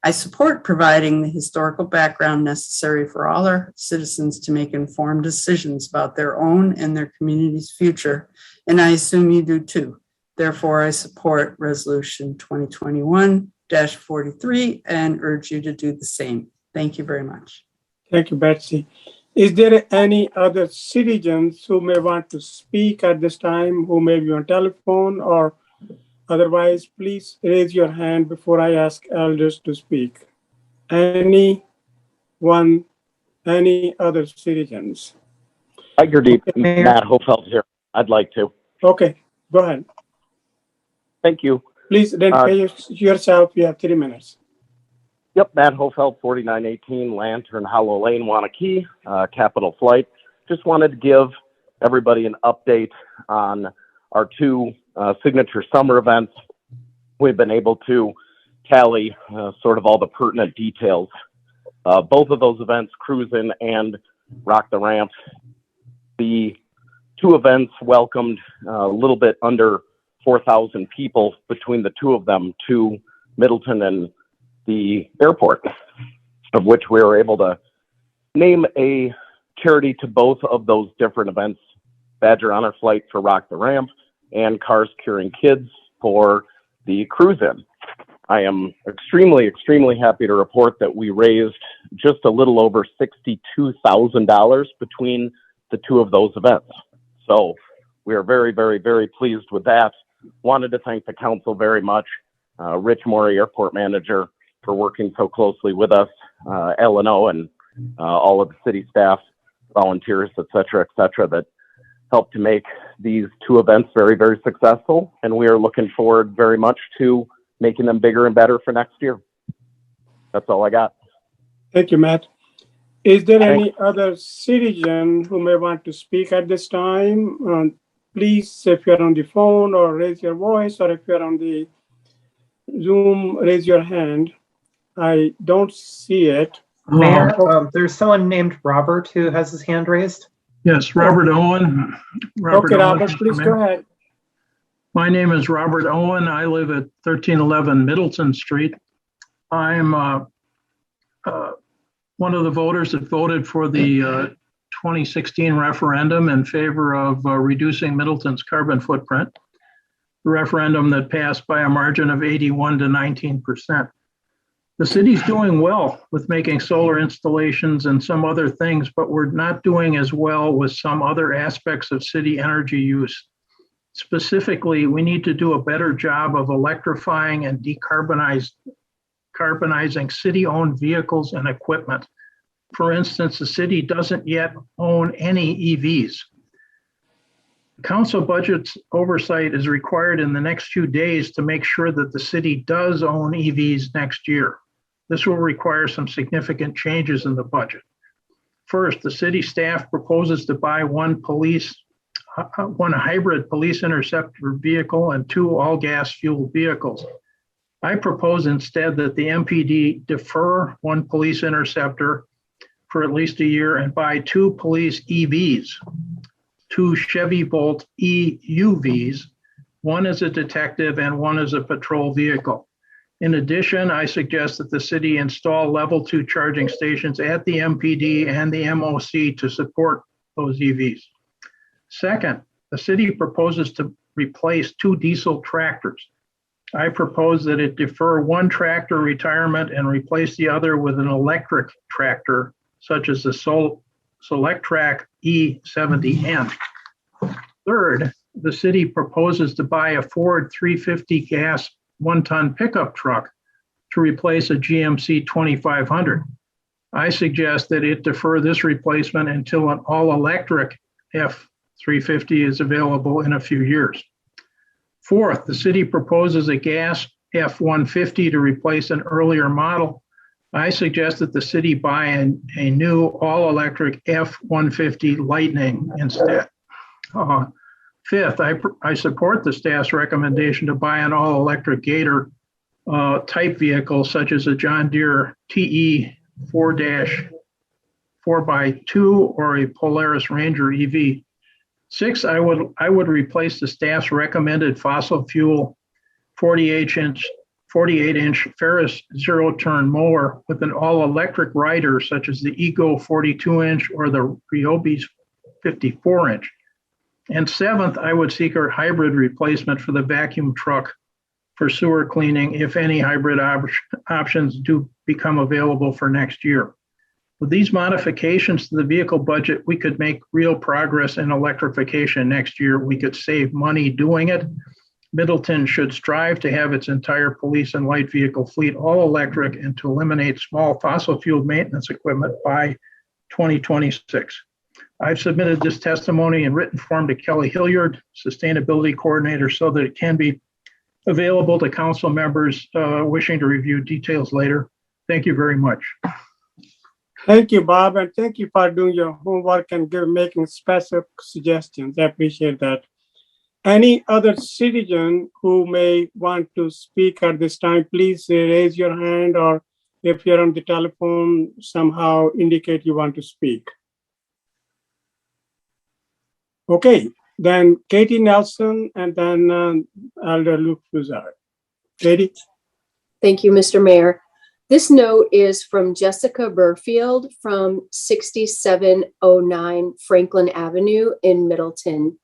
I support providing the historical background necessary for all our citizens to make informed decisions about their own and their community's future, and I assume you do too. Therefore, I support Resolution 2021-43 and urge you to do the same. Thank you very much. Thank you, Betsy. Is there any other citizens who may want to speak at this time, who may be on telephone or otherwise? Please raise your hand before I ask elders to speak. Any other citizens? Tiger Deep, Matt Hofeld here. I'd like to. Okay, go ahead. Thank you. Please identify yourself. You have 3 minutes. Yep, Matt Hofeld, 4918 Lantern Hollow Lane, Wanakee, Capital Flight. Just wanted to give everybody an update on our 2 signature summer events. We've been able to tally sort of all the pertinent details. Both of those events, Cruisin' and Rock the Ramp, the 2 events welcomed a little bit under 4,000 people between the 2 of them to Middleton and the airport, of which we were able to name a charity to both of those different events, Badger Honor Flight for Rock the Ramp and Cars Curing Kids for the Cruise-In. I am extremely, extremely happy to report that we raised just a little over $62,000 between the 2 of those events. So we are very, very, very pleased with that. Wanted to thank the council very much, Rich Morey, airport manager, for working so closely with us, L&O and all of the city staff, volunteers, et cetera, that helped to make these 2 events very, very successful. And we are looking forward very much to making them bigger and better for next year. That's all I got. Thank you, Matt. Is there any other citizen who may want to speak at this time? Please, if you're on the phone, or raise your voice, or if you're on the Zoom, raise your hand. I don't see it. Mayor, there's someone named Robert who has his hand raised. Yes, Robert Owen. Okay, Robert, please go ahead. My name is Robert Owen. I live at 1311 Middleton Street. I'm one of the voters that voted for the 2016 referendum in favor of reducing Middleton's carbon footprint. referendum that passed by a margin of 81 to 19%. The city's doing well with making solar installations and some other things, but we're not doing as well with some other aspects of city energy use. Specifically, we need to do a better job of electrifying and decarbonizing city-owned vehicles and equipment. For instance, the city doesn't yet own any EVs. Council budget's oversight is required in the next few days to make sure that the city does own EVs next year. This will require some significant changes in the budget. First, the city staff proposes to buy one hybrid police interceptor vehicle and 2 all-gas fueled vehicles. I propose instead that the MPD defer 1 police interceptor for at least a year and buy 2 police EVs, 2 Chevy Bolt EUVs, 1 as a detective and 1 as a patrol vehicle. In addition, I suggest that the city install level 2 charging stations at the MPD and the MOC to support those EVs. Second, the city proposes to replace 2 diesel tractors. I propose that it defer 1 tractor retirement and replace the other with an electric tractor, such as the Solectrac E70N. Third, the city proposes to buy a Ford 350 gas 1-ton pickup truck to replace a GMC 2500. I suggest that it defer this replacement until an all-electric F350 is available in a few years. Fourth, the city proposes a gas F-150 to replace an earlier model. I suggest that the city buy a new all-electric F-150 Lightning instead. Fifth, I support the staff's recommendation to buy an all-electric Gator type vehicle, such as a John Deere TE 4-4x2 or a Polaris Ranger EV. Six, I would replace the staff's recommended fossil fuel 48-inch Ferris zero-turn mower with an all-electric rider, such as the Ego 42-inch or the Ryobi's 54-inch. And seventh, I would seek a hybrid replacement for the vacuum truck for sewer cleaning if any hybrid options do become available for next year. With these modifications to the vehicle budget, we could make real progress in electrification next year. We could save money doing it. Middleton should strive to have its entire police and light vehicle fleet all electric and to eliminate small fossil fuel maintenance equipment by 2026. I've submitted this testimony in written form to Kelly Hilliard, Sustainability Coordinator, so that it can be available to council members wishing to review details later. Thank you very much. Thank you, Bob, and thank you for doing your homework and making specific suggestions. I appreciate that. Any other citizen who may want to speak at this time, please raise your hand, or if you're on the telephone, somehow indicate you want to speak. Okay, then Katie Nelson, and then Elder Luke Fuzard. Katie? Thank you, Mr. Mayor. This note is from Jessica Burfield from 6709 Franklin Avenue in Middleton.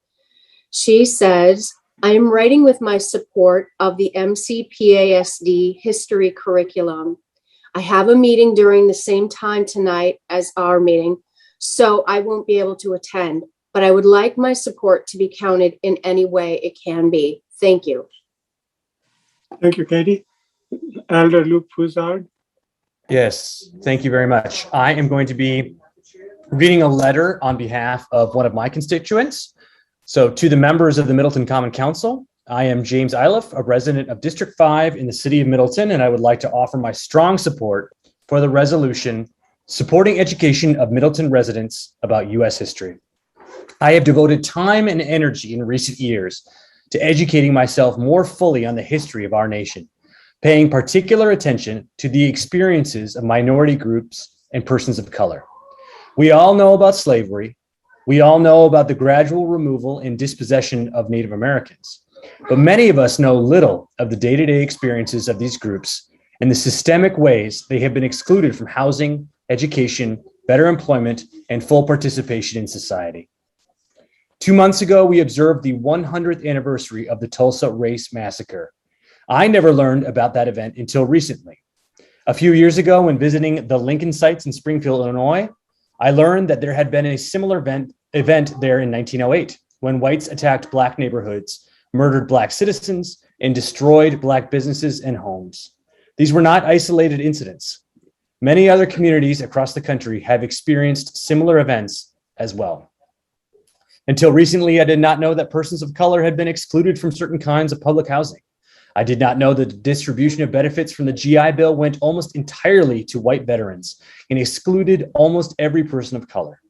She says, I am writing with my support of the MCPASD history curriculum. I have a meeting during the same time tonight as our meeting, so I won't be able to attend, but I would like my support to be counted in any way it can be. Thank you. Thank you, Katie. Elder Luke Fuzard. Yes, thank you very much. I am going to be reading a letter on behalf of one of my constituents. So to the members of the Middleton Common Council, I am James Iliff, a resident of District 5 in the city of Middleton, and I would like to offer my strong support for the resolution supporting education of Middleton residents about U.S. history. I have devoted time and energy in recent years to educating myself more fully on the history of our nation, paying particular attention to the experiences of minority groups and persons of color. We all know about slavery. We all know about the gradual removal and dispossession of Native Americans, but many of us know little of the day-to-day experiences of these groups and the systemic ways they have been excluded from housing, education, better employment, and full participation in society. 2 months ago, we observed the 100th anniversary of the Tulsa Race Massacre. I never learned about that event until recently. A few years ago, when visiting the Lincoln sites in Springfield, Illinois, I learned that there had been a similar event there in 1908, when whites attacked Black neighborhoods, murdered Black citizens, and destroyed Black businesses and homes. These were not isolated incidents. Many other communities across the country have experienced similar events as well. Until recently, I did not know that persons of color had been excluded from certain kinds of public housing. I did not know that the distribution of benefits from the GI Bill went almost entirely to white veterans and excluded almost every person of color.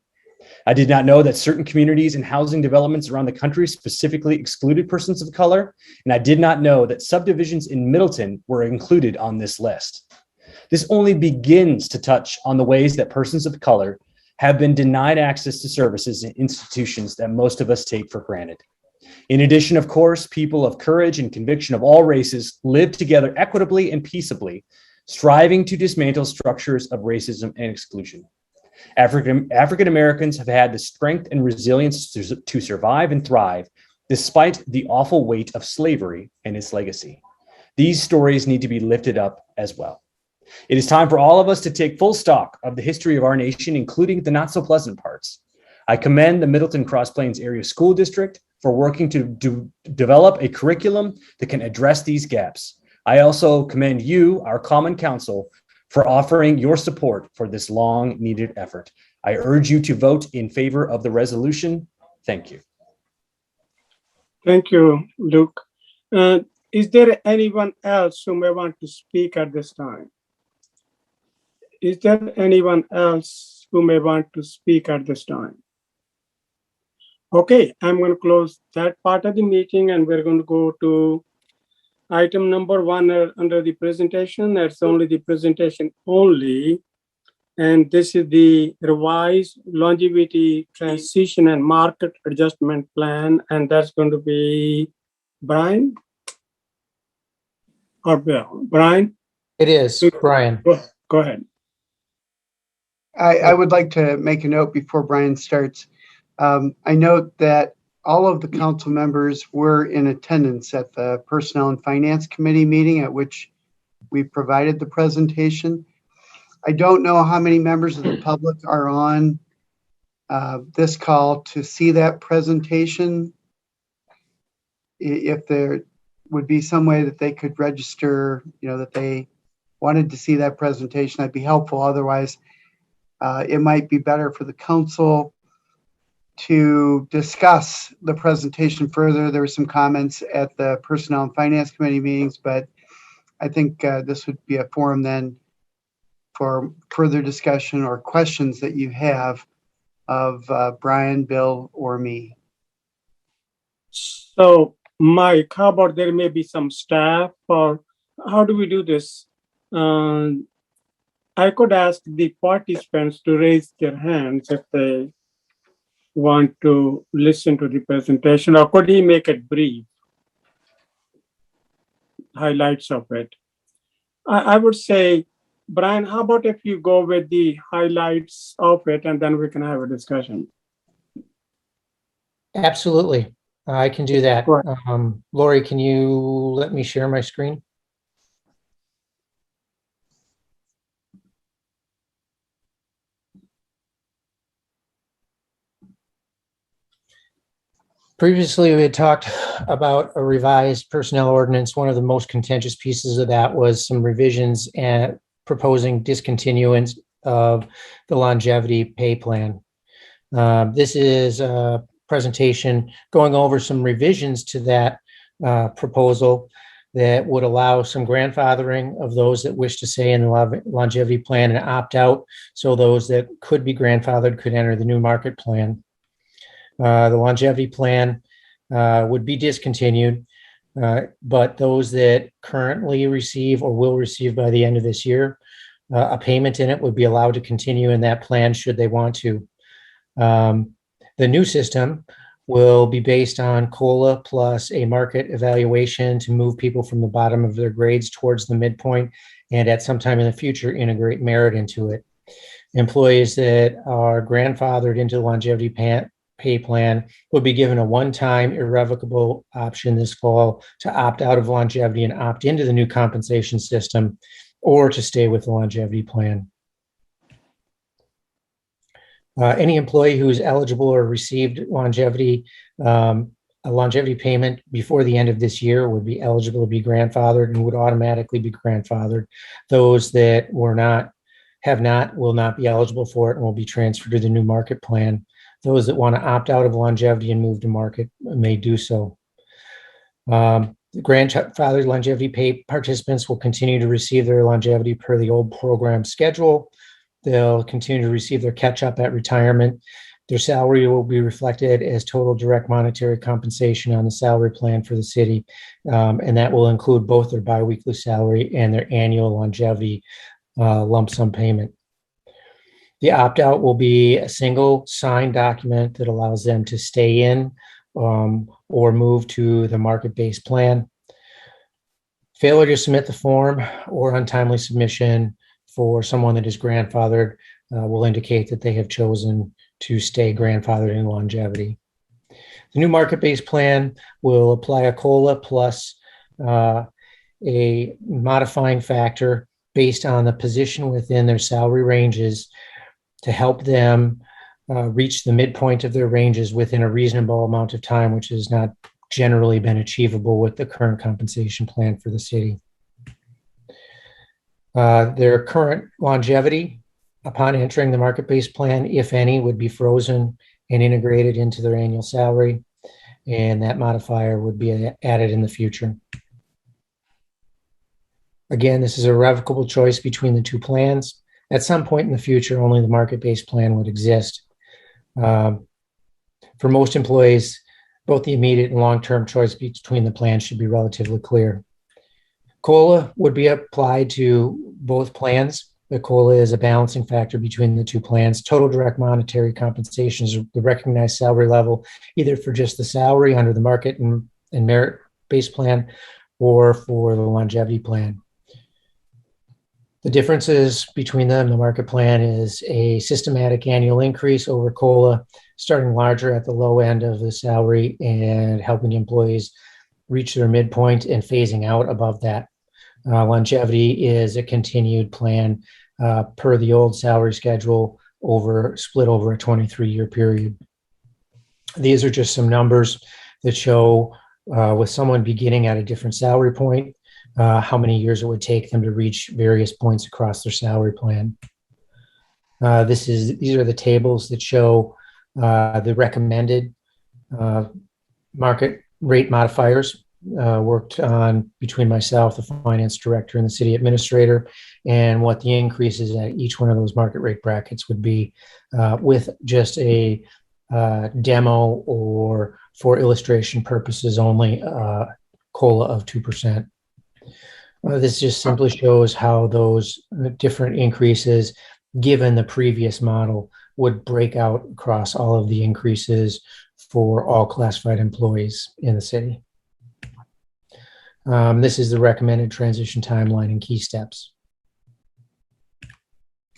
I did not know that certain communities and housing developments around the country specifically excluded persons of color, and I did not know that subdivisions in Middleton were included on this list. This only begins to touch on the ways that persons of color have been denied access to services and institutions that most of us take for granted. In addition, of course, people of courage and conviction of all races live together equitably and peaceably, striving to dismantle structures of racism and exclusion. African Americans have had the strength and resilience to survive and thrive despite the awful weight of slavery and its legacy. These stories need to be lifted up as well. It is time for all of us to take full stock of the history of our nation, including the not so pleasant parts. I commend the Middleton Cross Plains Area School District for working to develop a curriculum that can address these gaps. I also commend you, our Common Council, for offering your support for this long needed effort. I urge you to vote in favor of the resolution. Thank you. Thank you, Luke. Is there anyone else who may want to speak at this time? Is there anyone else who may want to speak at this time? Okay, I'm going to close that part of the meeting and we're going to go to item number 1 under the presentation. That's only the presentation only. And this is the revised longevity transition and market adjustment plan. And that's going to be Brian or Bill? Brian? It is, Brian. Go ahead. I would like to make a note before Brian starts. I note that all of the council members were in attendance at the Personnel and Finance Committee meeting at which we provided the presentation. I don't know how many members of the public are on this call to see that presentation. If there would be some way that they could register, that they wanted to see that presentation, that'd be helpful. Otherwise, it might be better for the council to discuss the presentation further. There were some comments at the Personnel and Finance Committee meetings, but I think this would be a forum then for further discussion or questions that you have of Brian, Bill, or me. So, Mike, how about there may be some staff, or how do we do this? I could ask the participants to raise their hands if they want to listen to the presentation, or could he make it brief? Highlights of it. I would say, Brian, how about if you go with the highlights of it and then we can have a discussion? Absolutely. I can do that. Lori, can you let me share my screen? Previously, we had talked about a revised personnel ordinance. One of the most contentious pieces of that was some revisions and proposing discontinuance of the longevity pay plan. This is a presentation going over some revisions to that proposal that would allow some grandfathering of those that wish to stay in the longevity plan and opt out, so those that could be grandfathered could enter the new market plan. The longevity plan would be discontinued, but those that currently receive or will receive by the end of this year, a payment in it would be allowed to continue in that plan should they want to. The new system will be based on COLA plus a market evaluation to move people from the bottom of their grades towards the midpoint, and at some time in the future, integrate merit into it. Employees that are grandfathered into the longevity pay plan will be given a one-time irrevocable option this fall to opt out of longevity and opt into the new compensation system, or to stay with the longevity plan. Any employee who is eligible or received longevity, a longevity payment before the end of this year would be eligible to be grandfathered and would automatically be grandfathered. Those that will not be eligible for it and will be transferred to the new market plan. Those that want to opt out of longevity and move to market may do so. Grandfathered longevity pay participants will continue to receive their longevity per the old program schedule. They'll continue to receive their catch-up at retirement. Their salary will be reflected as total direct monetary compensation on the salary plan for the city, and that will include both their biweekly salary and their annual longevity lump sum payment. The opt-out will be a single signed document that allows them to stay in or move to the market-based plan. Failure to submit the form or untimely submission for someone that is grandfathered will indicate that they have chosen to stay grandfathered in longevity. The new market-based plan will apply a COLA plus a modifying factor based on the position within their salary ranges to help them reach the midpoint of their ranges within a reasonable amount of time, which has not generally been achievable with the current compensation plan for the city. Their current longevity upon entering the market-based plan, if any, would be frozen and integrated into their annual salary, and that modifier would be added in the future. Again, this is a revocable choice between the two plans. At some point in the future, only the market-based plan would exist. For most employees, both the immediate and long-term choice between the plans should be relatively clear. COLA would be applied to both plans. The COLA is a balancing factor between the two plans. Total direct monetary compensation is the recognized salary level, either for just the salary under the market and merit-based plan or for the longevity plan. The differences between them, the market plan is a systematic annual increase over COLA, starting larger at the low end of the salary and helping employees reach their midpoint and phasing out above that. Longevity is a continued plan per the old salary schedule split over a 23-year period. These are just some numbers that show with someone beginning at a different salary point, how many years it would take them to reach various points across their salary plan. These are the tables that show the recommended market rate modifiers worked on between myself, the finance director, and the city administrator, and what the increases at each one of those market rate brackets would be with just a demo or for illustration purposes only, COLA of 2%. This just simply shows how those different increases, given the previous model, would break out across all of the increases for all classified employees in the city. This is the recommended transition timeline and key steps.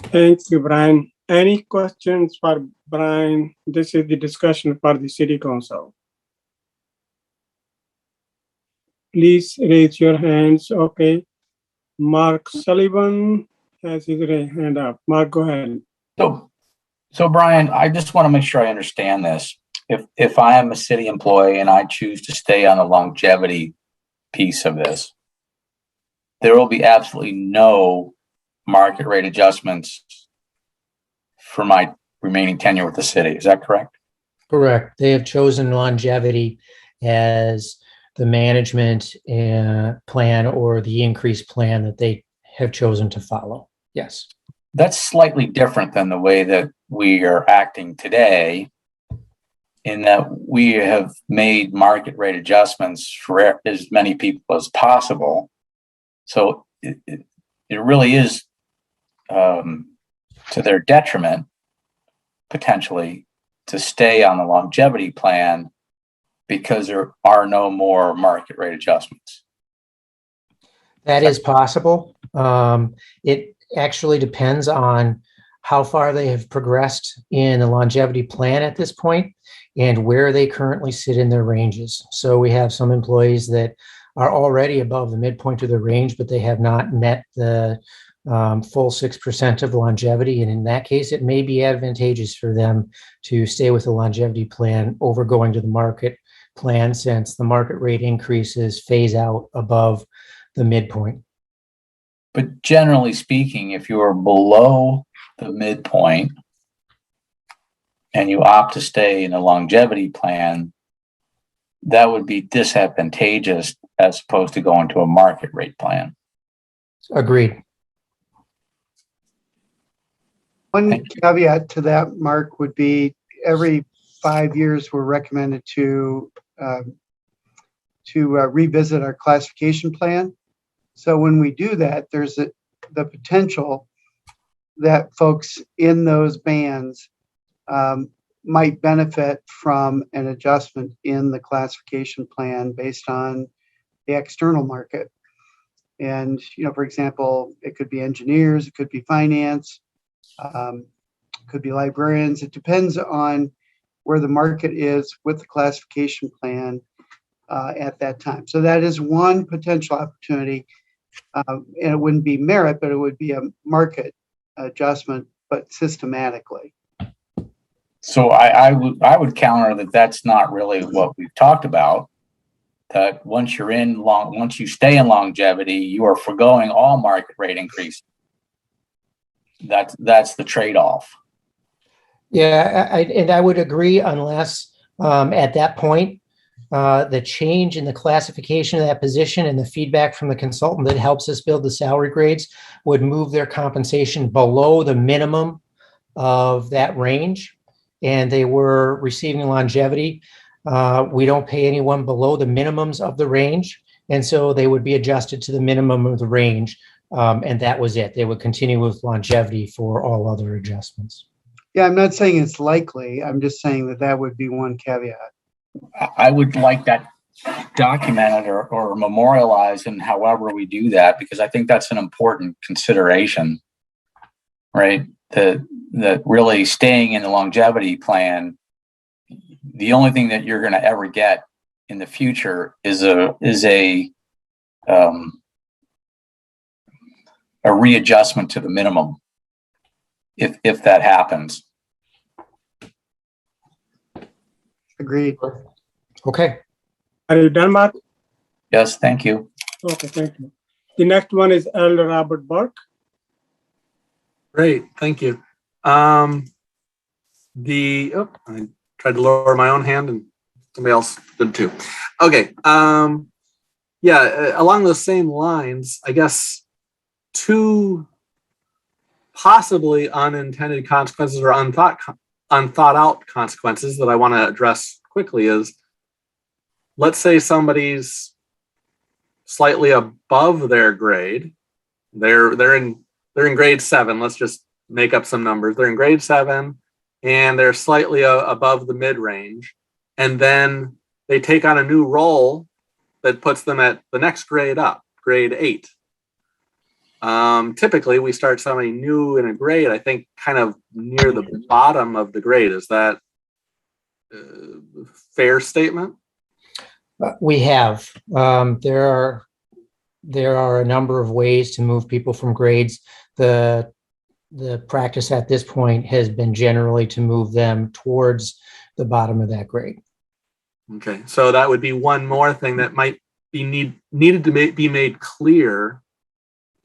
Thank you, Brian. Any questions for Brian? This is the discussion for the city council. Please raise your hands. Okay. Mark Sullivan has his hand up. Mark, go ahead. So Brian, I just want to make sure I understand this. If I am a city employee and I choose to stay on the longevity piece of this, there will be absolutely no market rate adjustments for my remaining tenure with the city. Is that correct? Correct. They have chosen longevity as the management plan or the increase plan that they have chosen to follow. Yes. That's slightly different than the way that we are acting today, in that we have made market rate adjustments for as many people as possible. So it really is to their detriment, potentially, to stay on the longevity plan because there are no more market rate adjustments. That is possible. It actually depends on how far they have progressed in the longevity plan at this point. and where they currently sit in their ranges. So we have some employees that are already above the midpoint of the range, but they have not met the full 6% of longevity. And in that case, it may be advantageous for them to stay with the longevity plan over going to the market plan, since the market rate increases phase out above the midpoint. But generally speaking, if you are below the midpoint and you opt to stay in a longevity plan, that would be disadvantageous as opposed to going to a market rate plan. Agreed. One caveat to that, Mark, would be every 5 years we're recommended to revisit our classification plan. So when we do that, there's the potential that folks in those bands might benefit from an adjustment in the classification plan based on the external market. And, for example, it could be engineers, it could be finance, could be librarians. It depends on where the market is with the classification plan at that time. So that is one potential opportunity. And it wouldn't be merit, but it would be a market adjustment, but systematically. So I would counter that that's not really what we've talked about. That once you stay in longevity, you are forgoing all market rate increases. That's the trade-off. Yeah, I would agree, unless at that point, the change in the classification of that position and the feedback from the consultant that helps us build the salary grades would move their compensation below the minimum of that range, and they were receiving longevity. We don't pay anyone below the minimums of the range, and so they would be adjusted to the minimum of the range, and that was it. They would continue with longevity for all other adjustments. Yeah, I'm not saying it's likely. I'm just saying that would be one caveat. I would like that documented or memorialized in however we do that, because I think that's an important consideration, right? That really staying in the longevity plan, the only thing that you're going to ever get in the future is a readjustment to the minimum, if that happens. Agreed. Okay. Are you done, Mark? Yes, thank you. Okay, thank you. The next one is Elder Robert Burke. Great, thank you. I tried to lower my own hand and somebody else did too. Okay. Along those same lines, I guess two possibly unintended consequences or unthought out consequences that I want to address quickly is, let's say somebody's slightly above their grade. They're in grade 7. Let's just make up some numbers. They're in grade 7 and they're slightly above the mid-range. And then they take on a new role that puts them at the next grade up, grade 8. Typically, we start somebody new in a grade, I think, kind of near the bottom of the grade. Is that a fair statement? We have. There are a number of ways to move people from grades. The practice at this point has been generally to move them towards the bottom of that grade. Okay, so that would be one more thing that might be needed to be made clear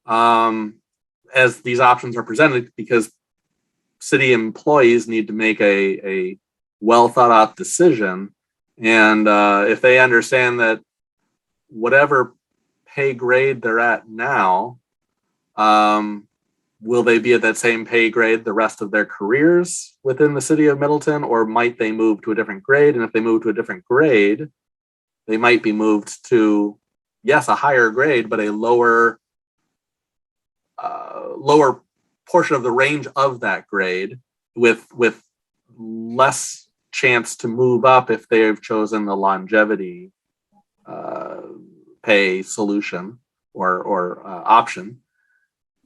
as these options are presented, because city employees need to make a well thought out decision. And if they understand that whatever pay grade they're at now, will they be at that same pay grade the rest of their careers within the city of Middleton, or might they move to a different grade? And if they move to a different grade, they might be moved to, yes, a higher grade, but a lower portion of the range of that grade, with less chance to move up if they've chosen the longevity pay solution or option.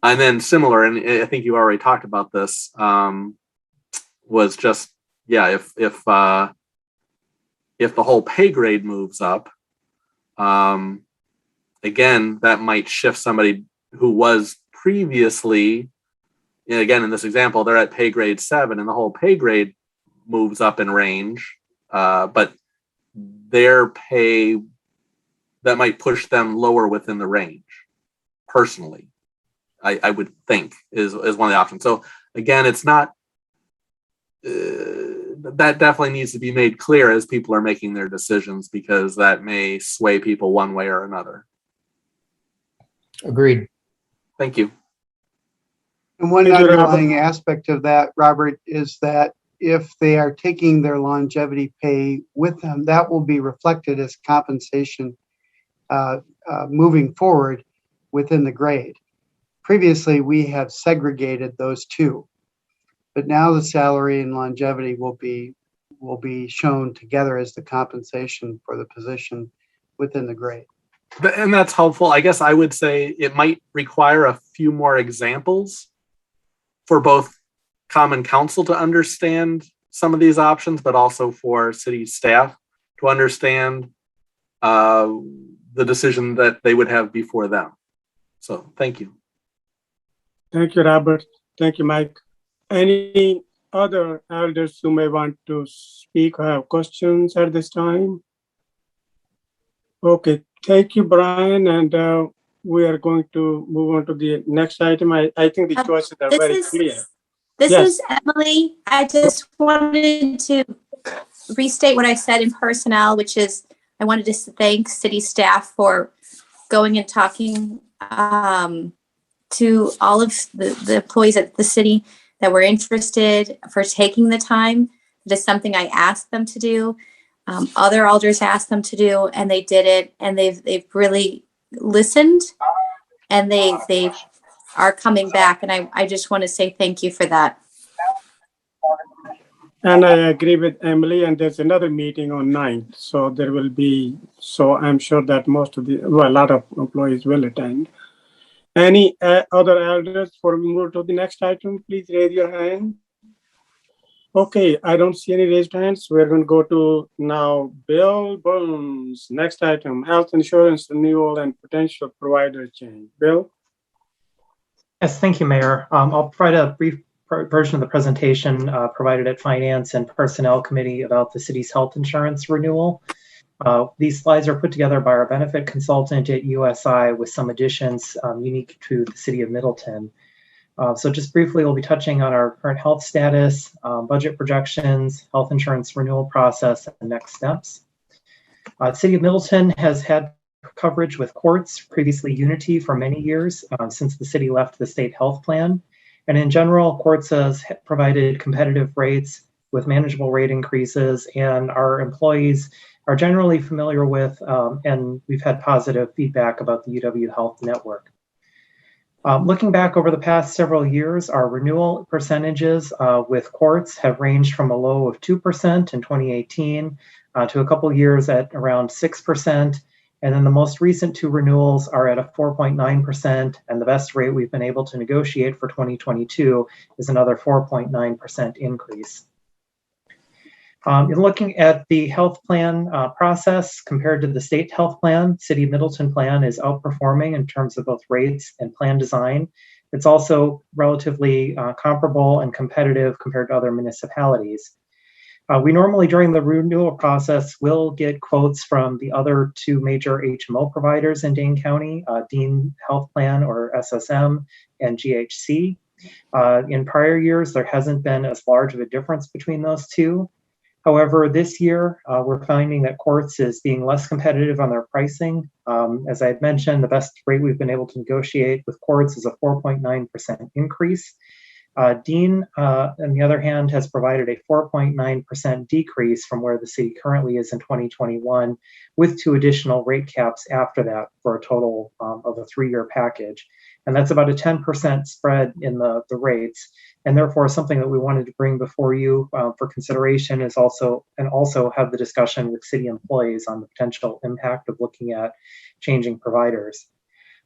And then similar, and I think you already talked about this, was just, if if the whole pay grade moves up, again, that might shift somebody who was previously, again, in this example, they're at pay grade 7 and the whole pay grade moves up in range, but their pay, that might push them lower within the range, personally, I would think is one of the options. So again, it's not, that definitely needs to be made clear as people are making their decisions, because that may sway people one way or another. Agreed. Thank you. And one Thank you, underlying Robert. aspect of that, Robert, is that if they are taking their longevity pay with them, that will be reflected as compensation moving forward within the grade. Previously, we have segregated those two, but now the salary and longevity will be shown together as the compensation for the position within the grade. And that's helpful. I guess I would say it might require a few more examples for both Common Council to understand some of these options, but also for city staff to understand the decision that they would have before them. So thank you. Thank you, Robert. Thank you, Mike. Any other elders who may want to speak or have questions at this time? Okay, thank you, Brian. And we are going to move on to the next item. I think the choices are very clear. This Yes. is Emily. I just wanted to restate what I said in personnel, which is I wanted to thank city staff for going and talking to all of the employees at the city that were interested, for taking the time. It is something I asked them to do. Other alders asked them to do, and they did it. And they've really listened, and they are coming back. And I just want to say thank you for that. And I agree with Emily, and there's another meeting on 9th. So there will be, so I'm sure that a lot of employees will attend. Any other elders before we move to the next item? Please raise your hand. Okay, I don't see any raised hands. We're going to go to now Bill Burns. Next item, health insurance renewal and potential provider change. Bill? Yes, thank you, Mayor. I'll provide a brief version of the presentation provided at Finance and Personnel Committee about the city's health insurance renewal. These slides are put together by our benefit consultant at USI with some additions unique to the city of Middleton. So just briefly, we'll be touching on our current health status, budget projections, health insurance renewal process, and next steps. The city of Middleton has had coverage with courts, previously Unity, for many years since the city left the state health plan. And in general, courts has provided competitive rates with manageable rate increases, and our employees are generally familiar with, and we've had positive feedback about the UW Health Network. Looking back over the past several years, our renewal percentages with courts have ranged from a low of 2% in 2018 to a couple years at around 6%. And then the most recent two renewals are at a 4.9%, and the best rate we've been able to negotiate for 2022 is another 4.9% increase. In looking at the health plan process compared to the state health plan, City of Middleton plan is outperforming in terms of both rates and plan design. It's also relatively comparable and competitive compared to other municipalities. We normally, during the renewal process, will get quotes from the other two major HMO providers in Dane County, Dean Health Plan or SSM and GHC. In prior years, there hasn't been as large of a difference between those two. However, this year, we're finding that courts is being less competitive on their pricing. As I had mentioned, the best rate we've been able to negotiate with courts is a 4.9% increase. Dean, on the other hand, has provided a 4.9% decrease from where the city currently is in 2021, with two additional rate caps after that for a total of a 3-year package. And that's about a 10% spread in the rates. And therefore, something that we wanted to bring before you for consideration is also have the discussion with city employees on the potential impact of looking at changing providers.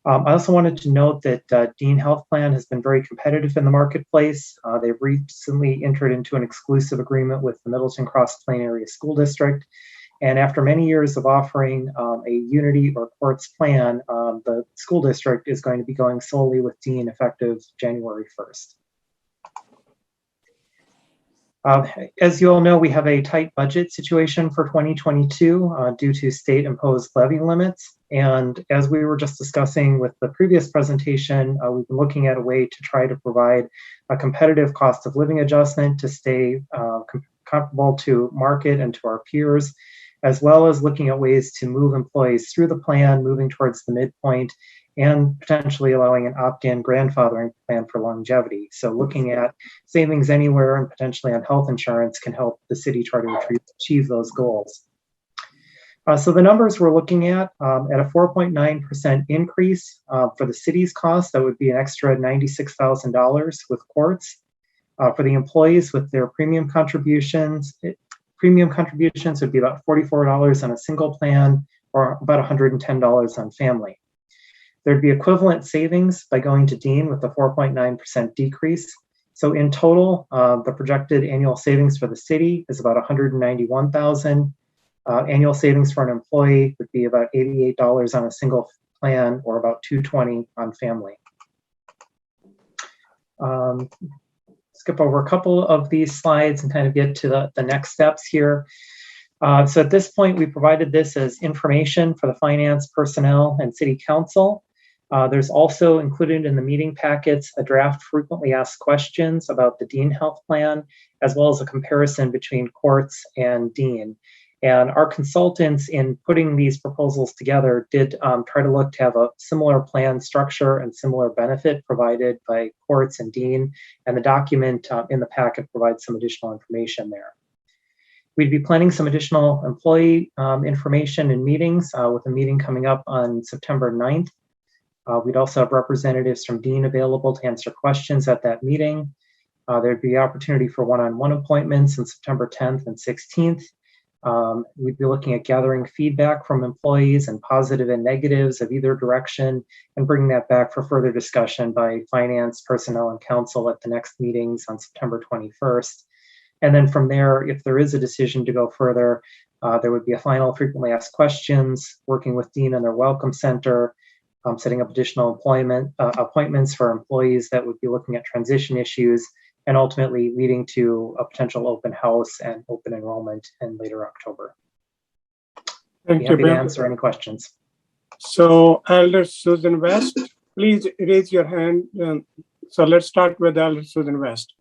I also wanted to note that Dean Health Plan has been very competitive in the marketplace. They've recently entered into an exclusive agreement with the Middleton Cross Plain Area School District. And after many years of offering a unity or quartz plan, the school district is going to be going solely with Dean effective January 1st. As you all know, we have a tight budget situation for 2022 due to state imposed levy limits. And as we were just discussing with the previous presentation, we've been looking at a way to try to provide a competitive cost of living adjustment to stay comparable to market and to our peers, as well as looking at ways to move employees through the plan, moving towards the midpoint, and potentially allowing an opt-in grandfathering plan for longevity. So looking at savings anywhere and potentially on health insurance can help the city try to achieve those goals. So the numbers we're looking at a 4.9% increase for the city's cost, that would be an extra $96,000 with quartz. For the employees with their premium contributions would be about $44 on a single plan or about $110 on family. There'd be equivalent savings by going to Dean with the 4.9% decrease. So in total, the projected annual savings for the city is about $191,000. Annual savings for an employee would be about $88 on a single plan or about $220 on family. Skip over a couple of these slides and kind of get to the next steps here. So at this point, we provided this as information for the finance, personnel, and city council. There's also included in the meeting packets a draft frequently asked questions about the Dean Health Plan, as well as a comparison between Quartz and Dean. And our consultants in putting these proposals together did try to look to have a similar plan structure and similar benefit provided by Quartz and Dean. And the document in the packet provides some additional information there. We'd be planning some additional employee information and meetings with a meeting coming up on September 9th. We'd also have representatives from Dean available to answer questions at that meeting. There'd be opportunity for one-on-one appointments on September 10th and 16th. We'd be looking at gathering feedback from employees and positive and negatives of either direction and bringing that back for further discussion by finance, personnel, and council at the next meetings on September 21st. And then from there, if there is a decision to go further, there would be a final frequently asked questions, working with Dean and their Welcome Center, setting up additional appointments for employees that would be looking at transition issues, and ultimately leading to a potential open house and open enrollment in later October. Thank you, Happy to Bill. answer any questions. So Elder Susan West, please raise your hand. So let's start with Elder Susan West.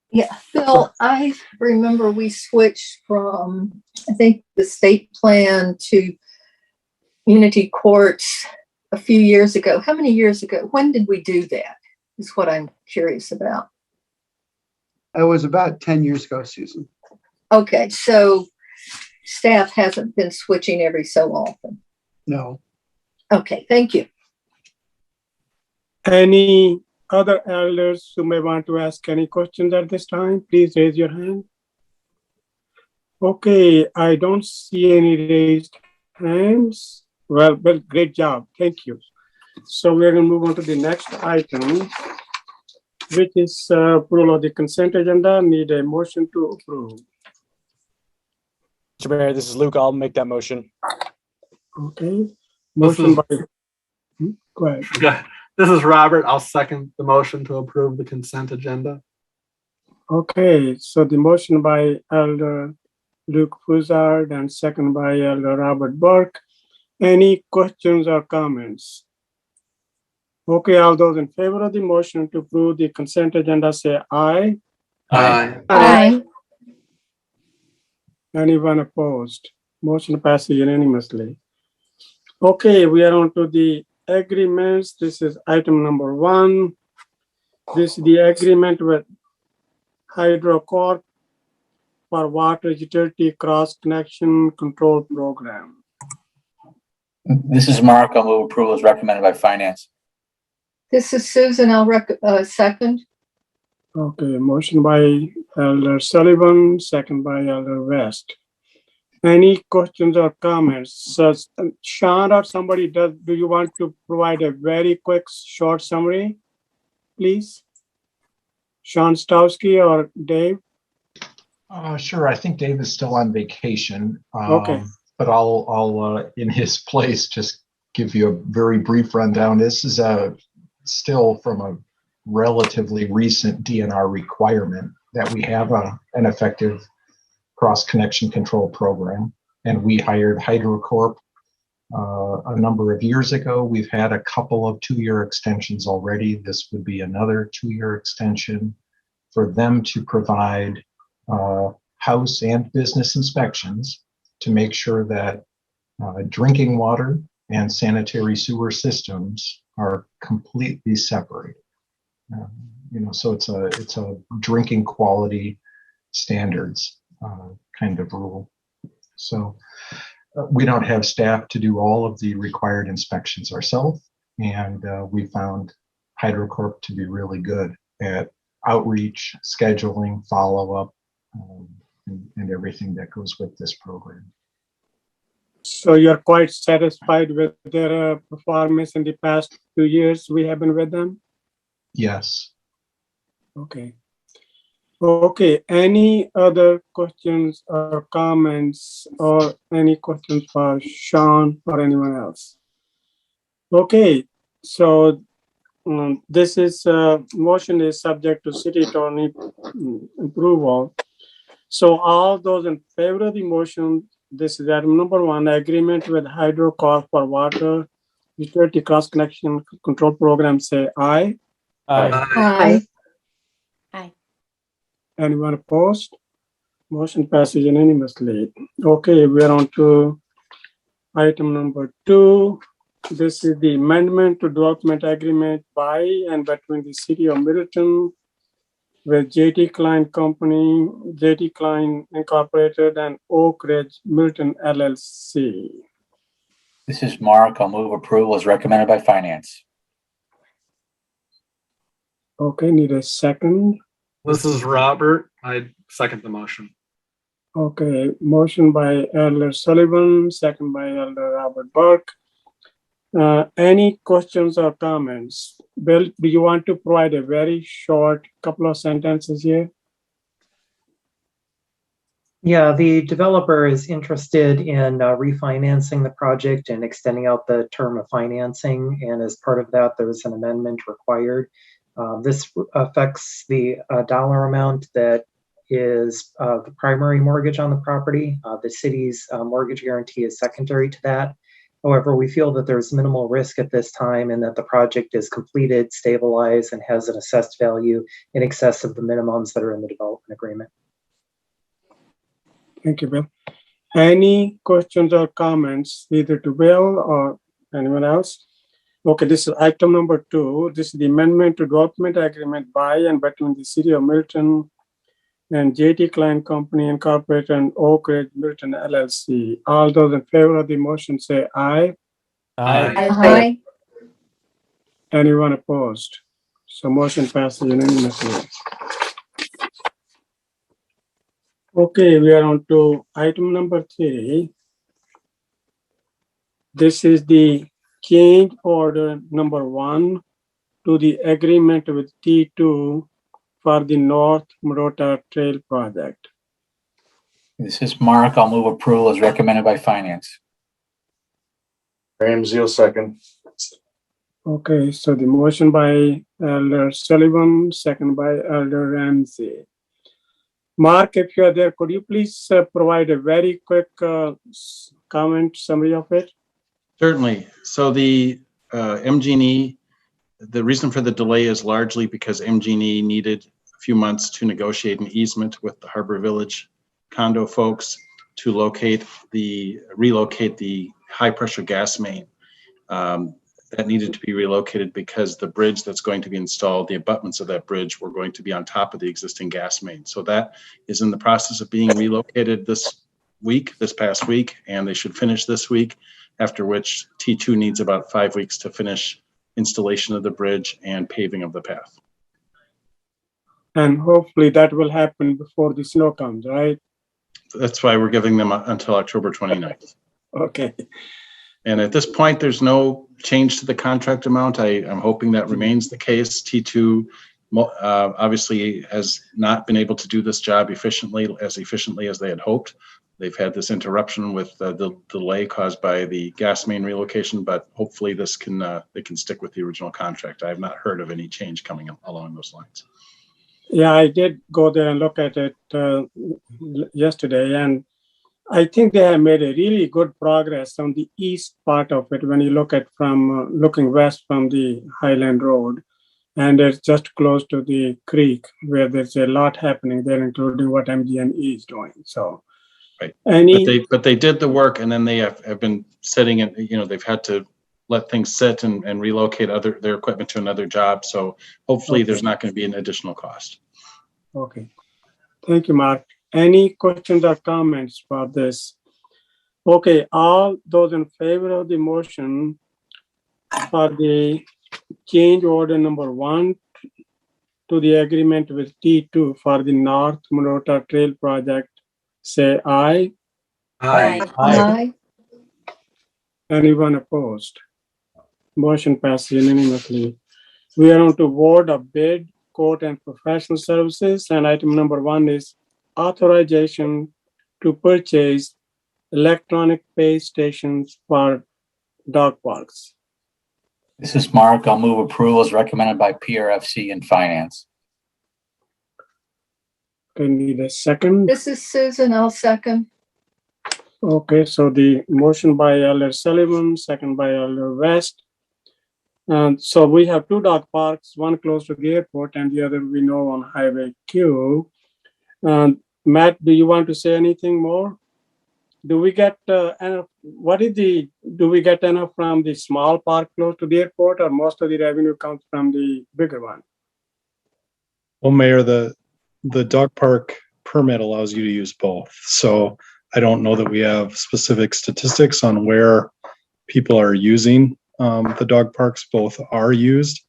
Yeah, Bill, I remember we switched from, I think, the state plan to Unity Courts a few years ago. How many years ago? When did we do that? Is what I'm curious about. It was about 10 years ago, Susan. Okay, so staff hasn't been switching every so often. No. Okay, thank you. Any other elders who may want to ask any questions at this time, please raise your hand. Okay, I don't see any raised hands. Well, great job. Thank you. So we're going to move on to the next item, which is approval of the consent agenda. Need a motion to approve. Mr. Mayor, this is Luke. I'll make that motion. Okay. Motion by. Go ahead. Yeah, this is Robert. I'll second the motion to approve the consent agenda. Okay, so the motion by Elder Luke Fuzard and second by Elder Robert Burke. Any questions or comments? Okay, all those in favor of the motion to approve the consent agenda say aye. Aye. Aye. Anyone opposed? Motion passes unanimously. Okay, we are on to the agreements. This is item number 1. This is the agreement with HydroCorp for water utility cross connection control program. This is Mark. I'll move approval as recommended by finance. This is Susan. I'll second. Okay, motion by Elder Sullivan, second by Elder West. Any questions or comments? So, Sean or somebody, do you want to provide a very quick, short summary, please? Sean Stowski or Dave? Sure. I think Dave is still on vacation. Okay. But I'll in his place just give you a very brief rundown. This is still from a relatively recent DNR requirement that we have an effective cross-connection control program. And we hired HydroCorp a number of years ago. We've had a couple of 2-year extensions already. This would be another 2-year extension for them to provide house and business inspections to make sure that drinking water and sanitary sewer systems are completely separated. So it's a drinking quality standards kind of rule. So we don't have staff to do all of the required inspections ourselves, and we found HydroCorp to be really good at outreach, scheduling, follow-up, and everything that goes with this program. So you're quite satisfied with their performance in the past 2 years we have been with them? Yes. Okay. Okay, any other questions or comments or any questions for Sean or anyone else? Okay, so this is motion is subject to city attorney approval. So all those in favor of the motion, this is item number 1, agreement with HydroCorp for water utility cross connection control program, say aye. Aye. Aye. Anyone opposed? Motion passes unanimously. Okay, we are on to item number 2. This is the amendment to development agreement by and between the city of Middleton with JT Klein Company, JT Klein Incorporated, and Oak Ridge Milton LLC. This is Mark. I'll move approval as recommended by finance. Okay, need a second. This is Robert. I second the motion. Okay, motion by Elder Sullivan, second by Elder Robert Burke. Any questions or comments? Bill, do you want to provide a very short couple of sentences here? Yeah, the developer is interested in refinancing the project and extending out the term of financing. And as part of that, there was an amendment required. This affects the dollar amount that is the primary mortgage on the property. The city's mortgage guarantee is secondary to that. However, we feel that there's minimal risk at this time and that the project is completed, stabilized, and has an assessed value in excess of the minimums that are in the development agreement. Thank you, Bill. Any questions or comments either to Bill or anyone else? Okay, this is item number 2. This is the amendment to development agreement by and between the city of Middleton and JT Klein Company Incorporated and Oak Ridge Milton LLC. All those in favor of the motion say aye. Aye. Aye. Anyone opposed? So motion passes unanimously. Okay, we are on to item number 3. This is the change order number 1 to the agreement with T2 for the North Marota Trail project. This is Mark. I'll move approval as recommended by finance. Graham Zeal, second. Okay, so the motion by Elder Sullivan, second by Elder Ramsey. Mark, if you are there, could you please provide a very quick comment summary of it? Certainly. So the MG&E, the reason for the delay is largely because MG&E needed a few months to negotiate an easement with the Harbor Village condo folks to relocate the high pressure gas main. That needed to be relocated because the bridge that's going to be installed, the abutments of that bridge were going to be on top of the existing gas main. So that is in the process of being relocated this past week, and they should finish this week, after which T2 needs about 5 weeks to finish installation of the bridge and paving of the path. And hopefully that will happen before the snow comes, right? That's why we're giving them until October 29th. Okay. And at this point, there's no change to the contract amount. I'm hoping that remains the case. T2 obviously has not been able to do this job efficiently as they had hoped. They've had this interruption with the delay caused by the gas main relocation, but hopefully this they can stick with the original contract. I have not heard of any change coming along those lines. Yeah, I did go there and look at it yesterday, and I think they have made a really good progress on the east part of it when you look at from looking west from the Highland Road. And it's just close to the creek where there's a lot happening there, including what MGNE is doing. So, right. Any, but they did the work, and then they have been setting it. You know, they've had to let things sit and relocate their equipment to another job. So hopefully, there's not going to be an additional cost. Okay, thank you, Mark. Any questions or comments for this? Okay, all those in favor of the motion for the change order number 1 to the agreement with T2 for the North Minota Trail project, say aye. Aye. Aye. Anyone opposed? Motion passes unanimously. We are on to award of bid, quote, and professional services. And item number 1 is authorization to purchase electronic pay stations for dog parks. This is Mark. I'll move approval as recommended by PRFC and Finance. I need a second. This is Susan. I'll second. Okay, so the motion by Elder Sullivan, second by Elder West. And so we have 2 dog parks, one close to the airport and the other we know on Highway Q. And Matt, do you want to say anything more? Do we get enough? Do we get enough from the small park close to the airport, or most of the revenue comes from the bigger one? Well, Mayor, the dog park permit allows you to use both. So I don't know that we have specific statistics on where people are using the dog parks. Both are used.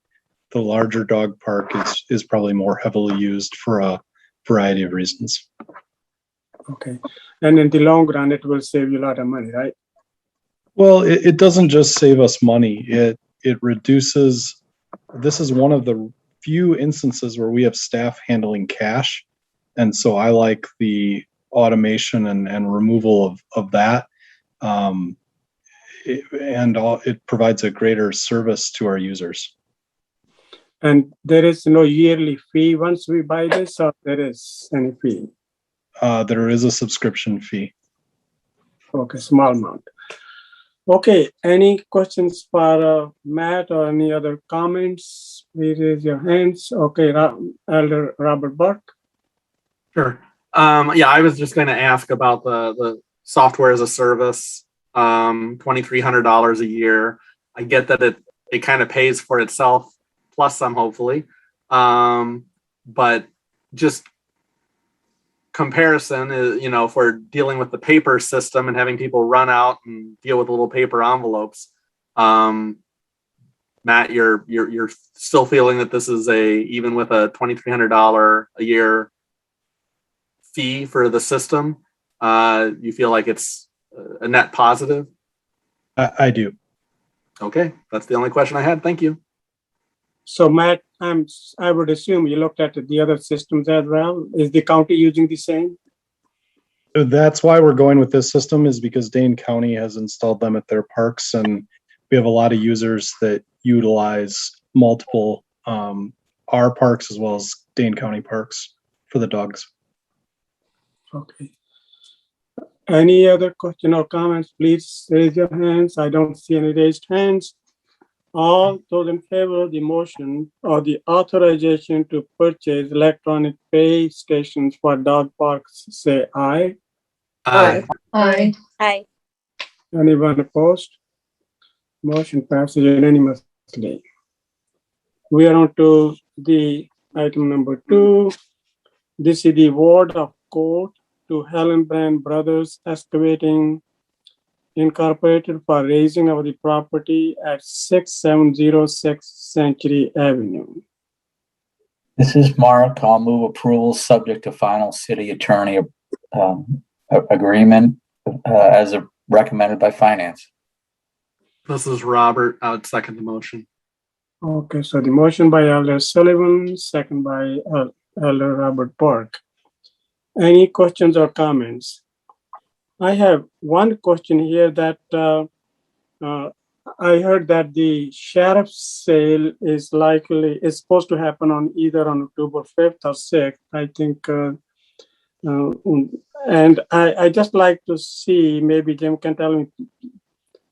The larger dog park is probably more heavily used for a variety of reasons. Okay. And in the long run, it will save you a lot of money, right? Well, it doesn't just save us money. It reduces. This is one of the few instances where we have staff handling cash. And so I like the automation and removal of that. It provides a greater service to our users. And there is no yearly fee once we buy this, or there is any fee? There is a subscription fee. Okay, small amount. Okay, any questions for Matt or any other comments? Please raise your hands. Okay, Elder Robert Burke. Sure. Yeah, I was just going to ask about the software as a service, $2,300 a year. I get that it kind of pays for itself plus some, hopefully. But just comparison is, if we're dealing with the paper system and having people run out and deal with little paper envelopes, Matt, you're still feeling that this is even with a $2,300 a year fee for the system, you feel like it's a net positive? I do. Okay, that's the only question I had. Thank you. So Matt, I would assume you looked at the other systems as well. Is the county using the same? That's why we're going with this system, is because Dane County has installed them at their parks, and we have a lot of users that utilize multiple our parks as well as Dane County parks for the dogs. Okay. Any other question or comments? Please raise your hands. I don't see any raised hands. All those in favor of the motion or the authorization to purchase electronic pay stations for dog parks, say aye. Aye. Aye. Aye. Anyone opposed? Motion passes unanimously. We are on to the item number 2. This is the award of quote to Helen Brand Brothers Excavating Incorporated for raising of the property at 6706 Century Avenue. This is Mark. I'll move approval subject to final city attorney agreement as recommended by Finance. This is Robert. I would second the motion. Okay, so the motion by Elder Sullivan, second by Elder Robert Park. Any questions or comments? I have one question here that I heard that the sheriff's sale is supposed to happen on either on October 5th or 6th. I think, and I just like to see, maybe Jim can tell me,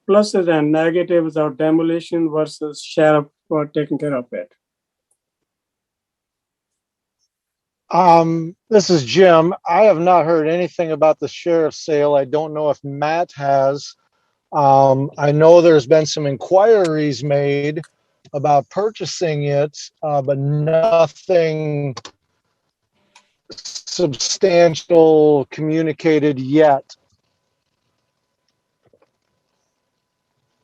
pluses and negatives of demolition versus sheriff for taking care of it. This is Jim. I have not heard anything about the sheriff's sale. I don't know if Matt has. I know there's been some inquiries made about purchasing it, but nothing substantial communicated yet.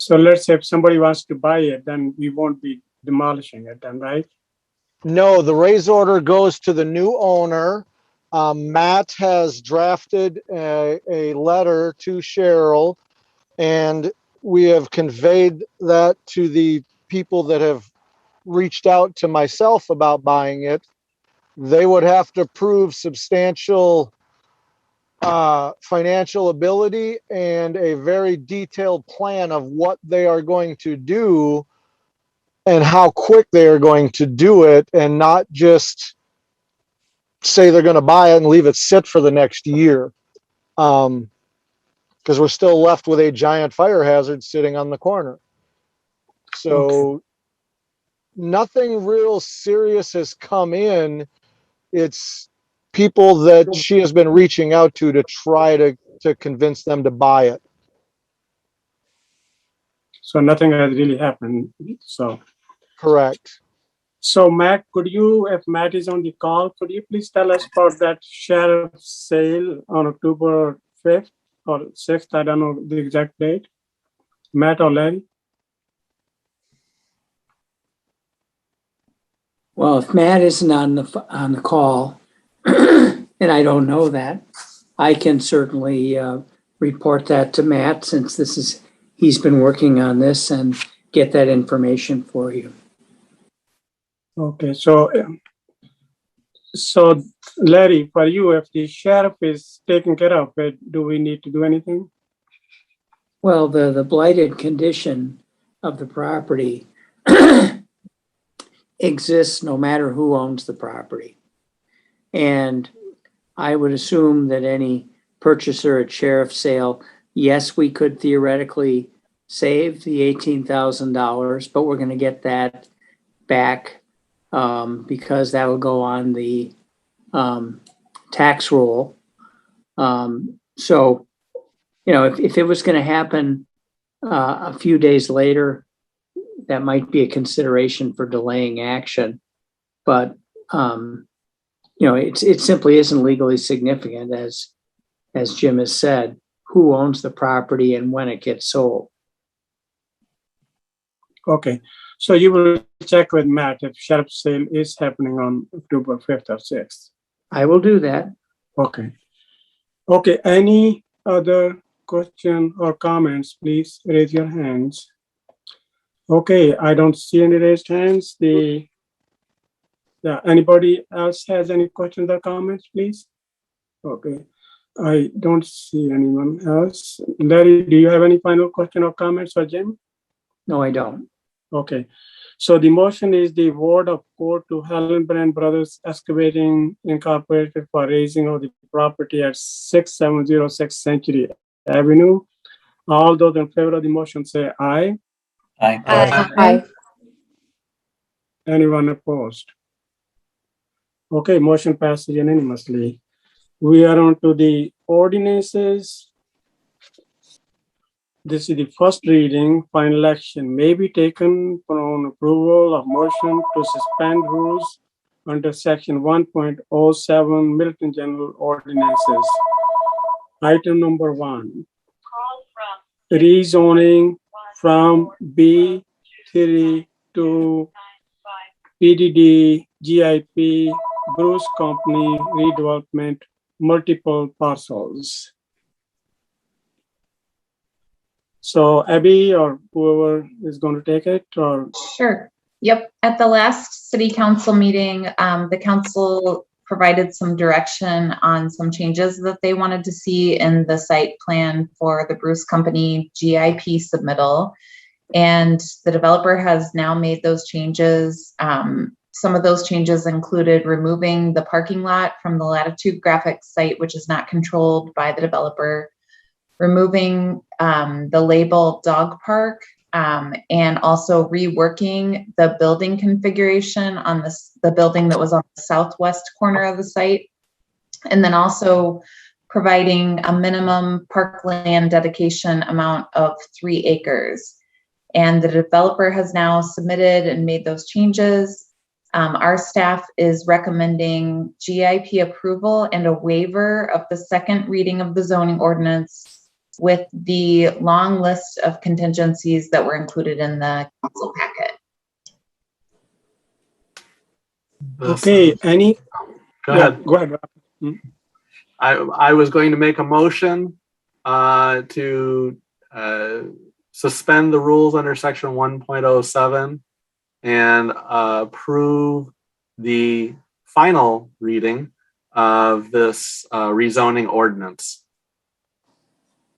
So let's say if somebody wants to buy it, then we won't be demolishing it then, right? No, the raise order goes to the new owner. Matt has drafted a letter to Cheryl, and we have conveyed that to the people that have reached out to myself about buying it. They would have to prove substantial financial ability and a very detailed plan of what they are going to do and how quick they are going to do it, and not just say they're going to buy it and leave it sit for the next year. Because we're still left with a giant fire hazard sitting on the corner. So nothing real serious has come in. It's people that she has been reaching out to try to convince them to buy it. So nothing has really happened. So correct. So Matt, if Matt is on the call, could you please tell us about that sheriff's sale on October 5th or 6th? I don't know the exact date. Matt or Larry? Well, if Matt isn't on the call, and I don't know that, I can certainly report that to Matt, since he's been working on this, and get that information for you. Okay, so Larry, for you, if the sheriff is taking care of it, do we need to do anything? Well, the blighted condition of the property exists no matter who owns the property. And I would assume that any purchaser at sheriff's sale, yes, we could theoretically save the $18,000, but we're going to get that back because that will go on the tax roll. So, if it was going to happen a few days later, that might be a consideration for delaying action. But, it simply isn't legally significant, as Jim has said, who owns the property and when it gets sold. Okay, so you will check with Matt if sheriff's sale is happening on October 5th or 6th. I will do that. Okay. Okay, any other question or comments, please raise your hands. Okay, I don't see any raised hands. Anybody else has any questions or comments, please? Okay, I don't see anyone else. Larry, do you have any final question or comments, or Jim? No, I don't. Okay, so the motion is the award of court to Hallenbrand Brothers Excavating Incorporated for raising of the property at 6706 Century Avenue. All those in favor of the motion say aye. Aye. Aye. Anyone opposed? Okay, motion passes unanimously. We are on to the ordinances. This is the first reading. Final action may be taken upon approval of motion to suspend rules under section 1.07 Middleton General Ordinances. Item number 1. Rezoning from B3 to PDD GIP Bruce Company redevelopment multiple parcels. So Abby or whoever is going to take it, or sure. Yep. At the last city council meeting, the council provided some direction on some changes that they wanted to see in the site plan for the Bruce Company GIP submittal. And the developer has now made those changes. Some of those changes included removing the parking lot from the Latitude Graphics site, which is not controlled by the developer, removing the label dog park, and also reworking the building configuration on the building that was on the southwest corner of the site. And then also providing a minimum parkland dedication amount of 3 acres. And the developer has now submitted and made those changes. Our staff is recommending GIP approval and a waiver of the second reading of the zoning ordinance with the long list of contingencies that were included in the council packet. Okay, Go ahead. Go ahead. I was going to make a motion to suspend the rules under section 1.07 and approve the final reading of this rezoning ordinance.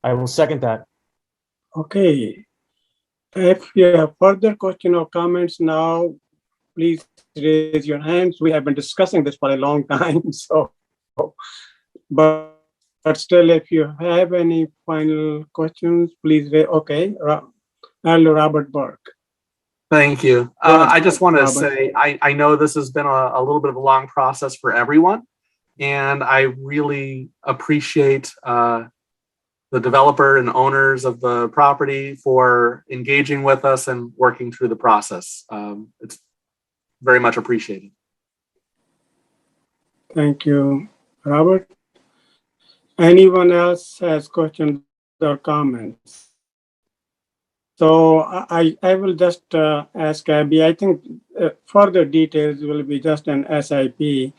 I will second that. Okay. If you have further question or comments now, please raise your hands. We have been discussing this for a long time, so, but still, if you have any final questions, please raise. Okay, Elder Robert Burke. Thank you. I just want to say, I know this has been a little bit of a long process for everyone, and I really appreciate the developer and owners of the property for engaging with us and working through the process. It's very much appreciated. Thank you, Robert. Anyone else has questions or comments? So I will just ask Abby. I think further details will be just an SIP.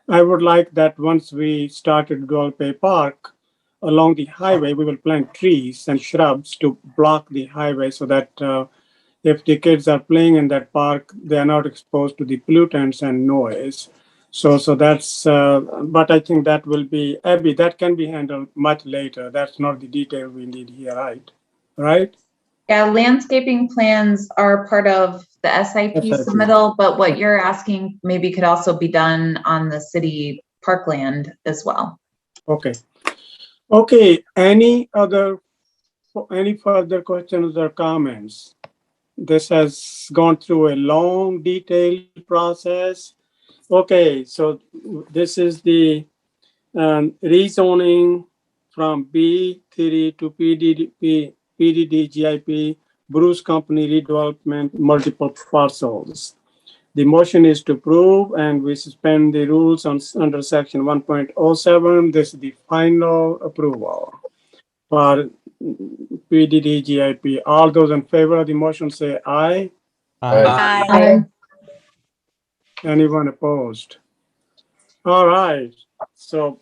I would like that once we started Golpe Park, along the highway, we will plant trees and shrubs to block the highway so that if the kids are playing in that park, they are not exposed to the pollutants and noise. So that's, but I think that will be, Abby, that can be handled much later. That's not the detail we need here, right? Yeah, landscaping plans are part of the SIP submittal, but what you're asking maybe could also be done on the city parkland as well. Okay. Okay, any further questions or comments? This has gone through a long, detailed process. Okay, so this is the rezoning from B3 to PDD GIP, Bruce Company redevelopment, multiple parcels. The motion is to approve, and we suspend the rules under section 1.07. This is the final approval for PDD GIP. All those in favor of the motion say aye. Aye. Aye. Anyone opposed? All right. So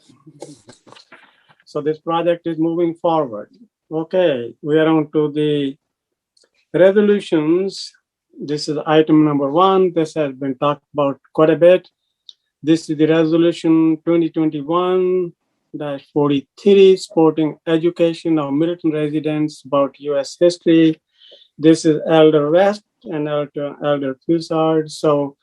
this project is moving forward. Okay, we are on to the resolutions. This is item number 1. This has been talked about quite a bit. This is the resolution 2021-43, supporting education of Middleton residents about U.S. history. This is Elder West and Elder Fusard. So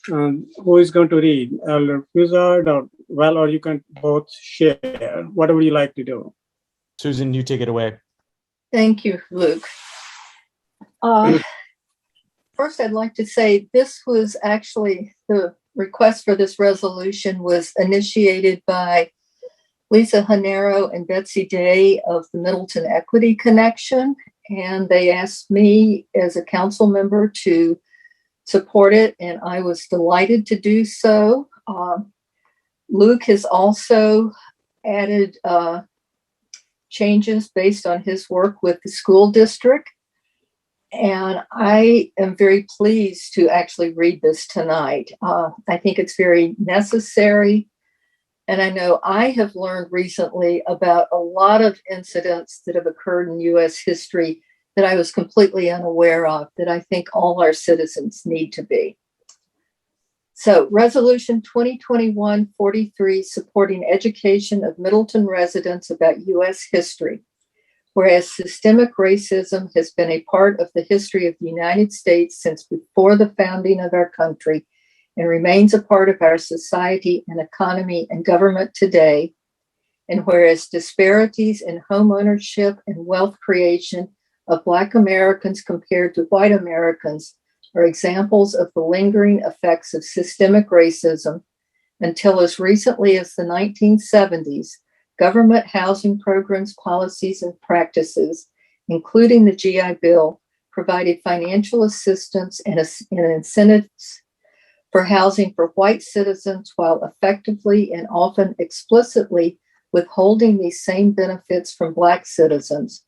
who is going to read? Elder Fusard, or you can both share, whatever you like to do. Susan, you take it away. Thank you, Luke. First, I'd like to say this was actually the request for this resolution was initiated by Lisa Hanero and Betsy Day of the Middleton Equity Connection, and they asked me as a council member to support it, and I was delighted to do so. Luke has also added changes based on his work with the school district. And I am very pleased to actually read this tonight. I think it's very necessary. And I know I have learned recently about a lot of incidents that have occurred in U.S. history that I was completely unaware of that I think all our citizens need to be. So Resolution 2021-43, supporting education of Middleton residents about U.S. history. Whereas systemic racism has been a part of the history of the United States since before the founding of our country and remains a part of our society and economy and government today. And whereas disparities in home ownership and wealth creation of Black Americans compared to white Americans are examples of the lingering effects of systemic racism, until as recently as the 1970s, government housing programs, policies, and practices, including the GI Bill, provided financial assistance and incentives for housing for white citizens while effectively and often explicitly withholding these same benefits from Black citizens.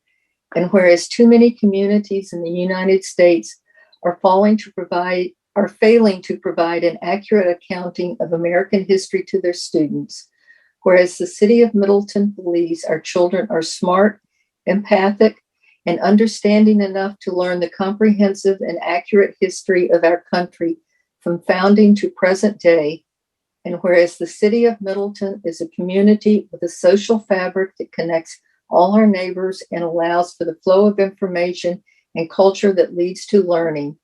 And whereas too many communities in the United States are failing to provide an accurate accounting of American history to their students, whereas the city of Middleton believes our children are smart, empathic, and understanding enough to learn the comprehensive and accurate history of our country from founding to present day, and whereas the city of Middleton is a community with a social fabric that connects all our neighbors and allows for the flow of information and culture that leads to learning,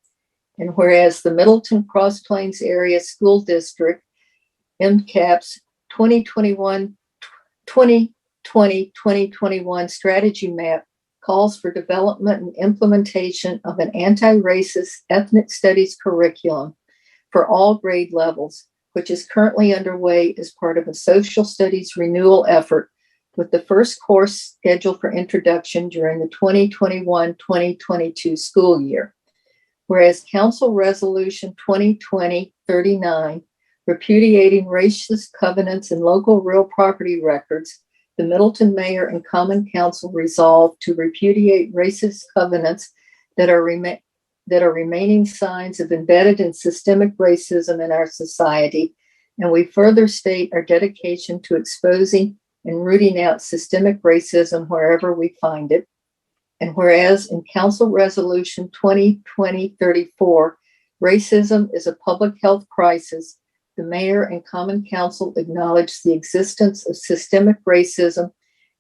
and whereas the Middleton Cross Plains Area School District, MCAP's 2020-2021 strategy map calls for development and implementation of an anti-racist ethnic studies curriculum for all grade levels, which is currently underway as part of a social studies renewal effort, with the first course scheduled for introduction during the 2021-2022 school year. Whereas Council Resolution 2020-39, repudiating racist covenants in local real property records, the Middleton Mayor and Common Council resolved to repudiate racist covenants that are remaining signs of embedded and systemic racism in our society. And we further state our dedication to exposing and rooting out systemic racism wherever we find it. And whereas in Council Resolution 2020-34, racism is a public health crisis, the Mayor and Common Council acknowledge the existence of systemic racism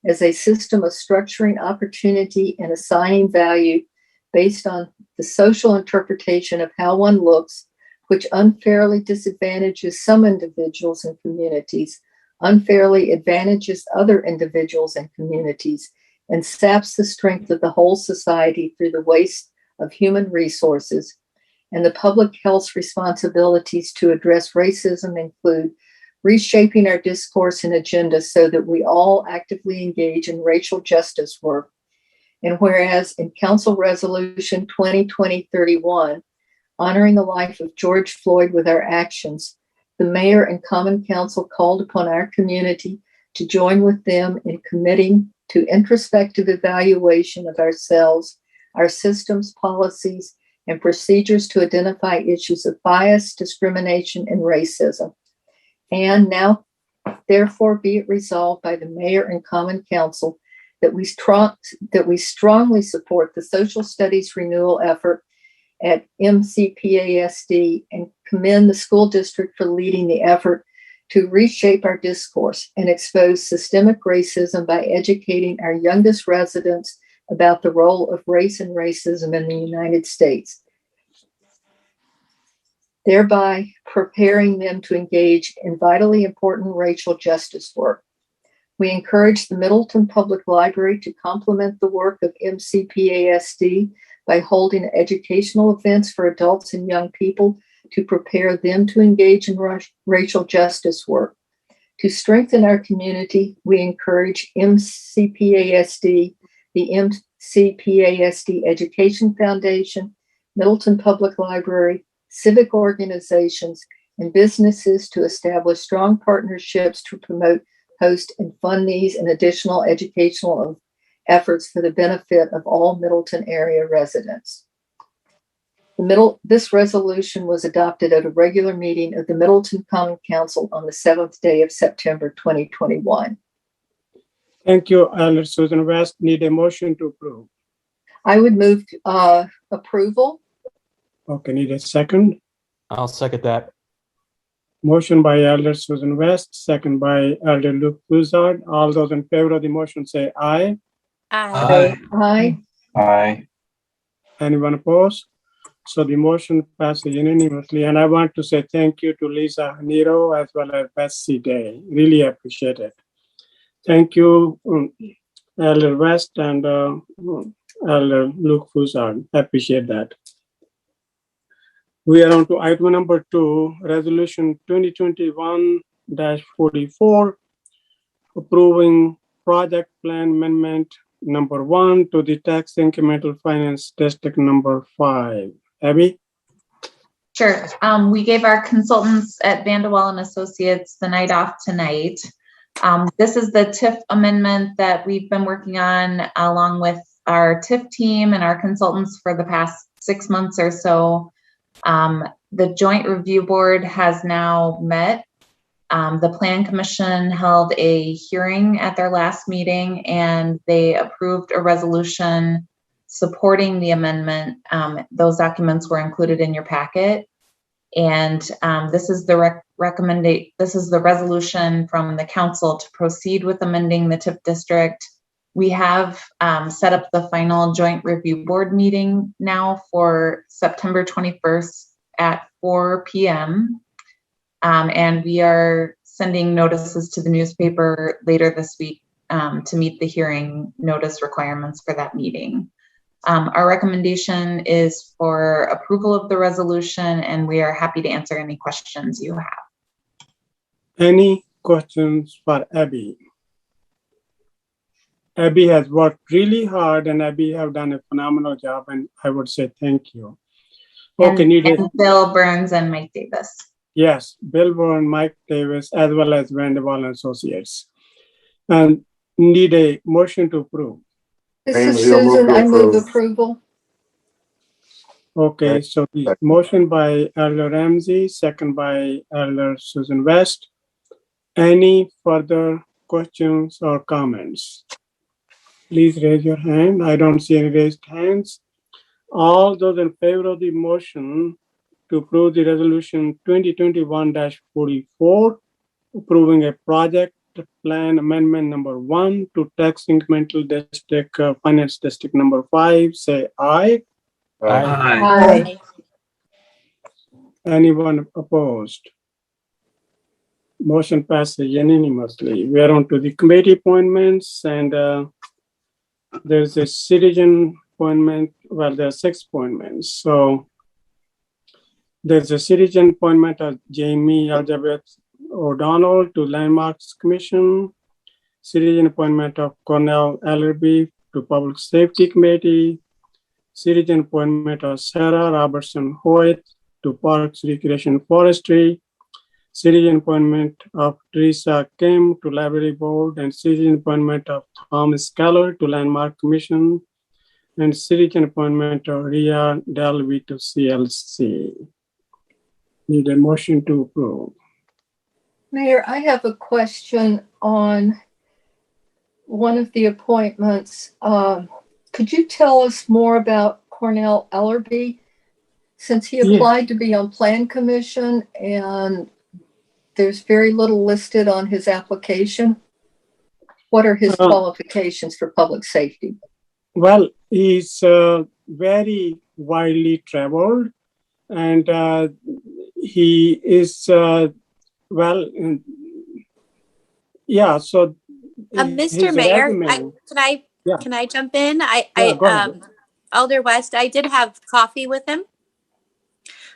as a system of structuring opportunity and assigning value based on the social interpretation of how one looks, which unfairly disadvantages some individuals and communities, unfairly advantages other individuals and communities, and saps the strength of the whole society through the waste of human resources. And the public health responsibilities to address racism include reshaping our discourse and agenda so that we all actively engage in racial justice work. And whereas in Council Resolution 2020-31, honoring the life of George Floyd with our actions, the Mayor and Common Council called upon our community to join with them in committing to introspective evaluation of ourselves, our systems, policies, and procedures to identify issues of bias, discrimination, and racism. And now, therefore, be it resolved by the Mayor and Common Council that we strongly support the social studies renewal effort at MCPASD and commend the school district for leading the effort to reshape our discourse and expose systemic racism by educating our youngest residents about the role of race and racism in the United States, thereby preparing them to engage in vitally important racial justice work. We encourage the Middleton Public Library to complement the work of MCPASD by holding educational events for adults and young people to prepare them to engage in racial justice work. To strengthen our community, we encourage MCPASD, the MCPASD Education Foundation, Middleton Public Library, civic organizations, and businesses to establish strong partnerships to promote, host, and fund these and additional educational efforts for the benefit of all Middleton area residents. This resolution was adopted at a regular meeting of the Middleton Common Council on the 7th day of September 2021. Thank you, Elder Susan West. Need a motion to approve. I would move approval. Okay, need a second. I'll second that. Motion by Elder Susan West, second by Elder Luke Broussard. All those in favor of the motion say aye. Aye. Aye. Aye. Anyone opposed? So the motion passes unanimously. And I want to say thank you to Lisa Nero as well as Betsy Day. Really appreciate it. Thank you, Elder West and Elder Luke Broussard. Appreciate that. We are on to item number 2, Resolution 2021-44, approving project plan amendment number 1 to the tax incremental finance district number 5. Abby? Sure. We gave our consultants at Vandewall and Associates the night off tonight. This is the TIF amendment that we've been working on along with our TIF team and our consultants for the past 6 months or so. The Joint Review Board has now met. The Plan Commission held a hearing at their last meeting and they approved a resolution supporting the amendment. Those documents were included in your packet. And this is the this is the resolution from the council to proceed with amending the TIF district. We have set up the final Joint Review Board meeting now for September 21st at 4 p.m. And we are sending notices to the newspaper later this week to meet the hearing notice requirements for that meeting. Our recommendation is for approval of the resolution, and we are happy to answer any questions you have. Any questions for Abby? Abby has worked really hard and Abby have done a phenomenal job, and I would say thank you. Okay, and Bill Burns and Mike Davis. Yes, Bill Burns, Mike Davis, as well as Vandewall and Associates. And need a motion to approve. This is Susan. I move approval. Okay, so the motion by Elder Ramsey, second by Elder Susan West. Any further questions or comments? Please raise your hand. I don't see any raised hands. All those in favor of the motion to approve the resolution 2021-44, approving a project plan amendment number 1 to tax incremental district finance district number 5, say aye. Aye. Anyone opposed? Motion passes unanimously. We are on to the committee appointments, and there's a citizen appointment. Well, there are 6 appointments. So there's a citizen appointment of Jamie Elizabeth O'Donnell to Landmarks Commission, citizen appointment of Cornell Ellerby to Public Safety Committee, citizen appointment of Sarah Robertson Hoyt to Parks, Recreation, Forestry, citizen appointment of Teresa Kim to Library Board, and citizen appointment of Thomas Keller to Landmark Commission, and citizen appointment of Ria Delvey to CLC. Need a motion to approve. Mayor, I have a question on one of the appointments. Could you tell us more about Cornell Ellerby? Since he applied to be on Plan Commission and there's very little listed on his application, what are his qualifications for public safety? Well, he's very widely traveled, and he is yeah. So, Mr. Mayor, can I jump in? Alder West, I did have coffee with him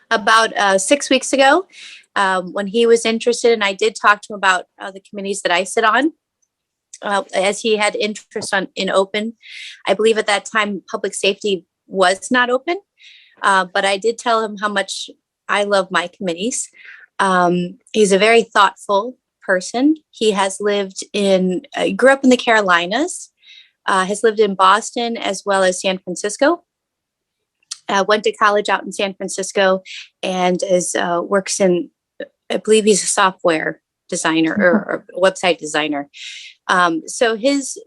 about 6 weeks ago when he was interested, and I did talk to him about the committees that I sit on. As he had interest in open. I believe at that time public safety was not open, but I did tell him how much I love my committees. He's a very thoughtful person. He has lived grew up in the Carolinas, has lived in Boston as well as San Francisco. Went to college out in San Francisco and works in, I believe he's a software designer or website designer. So his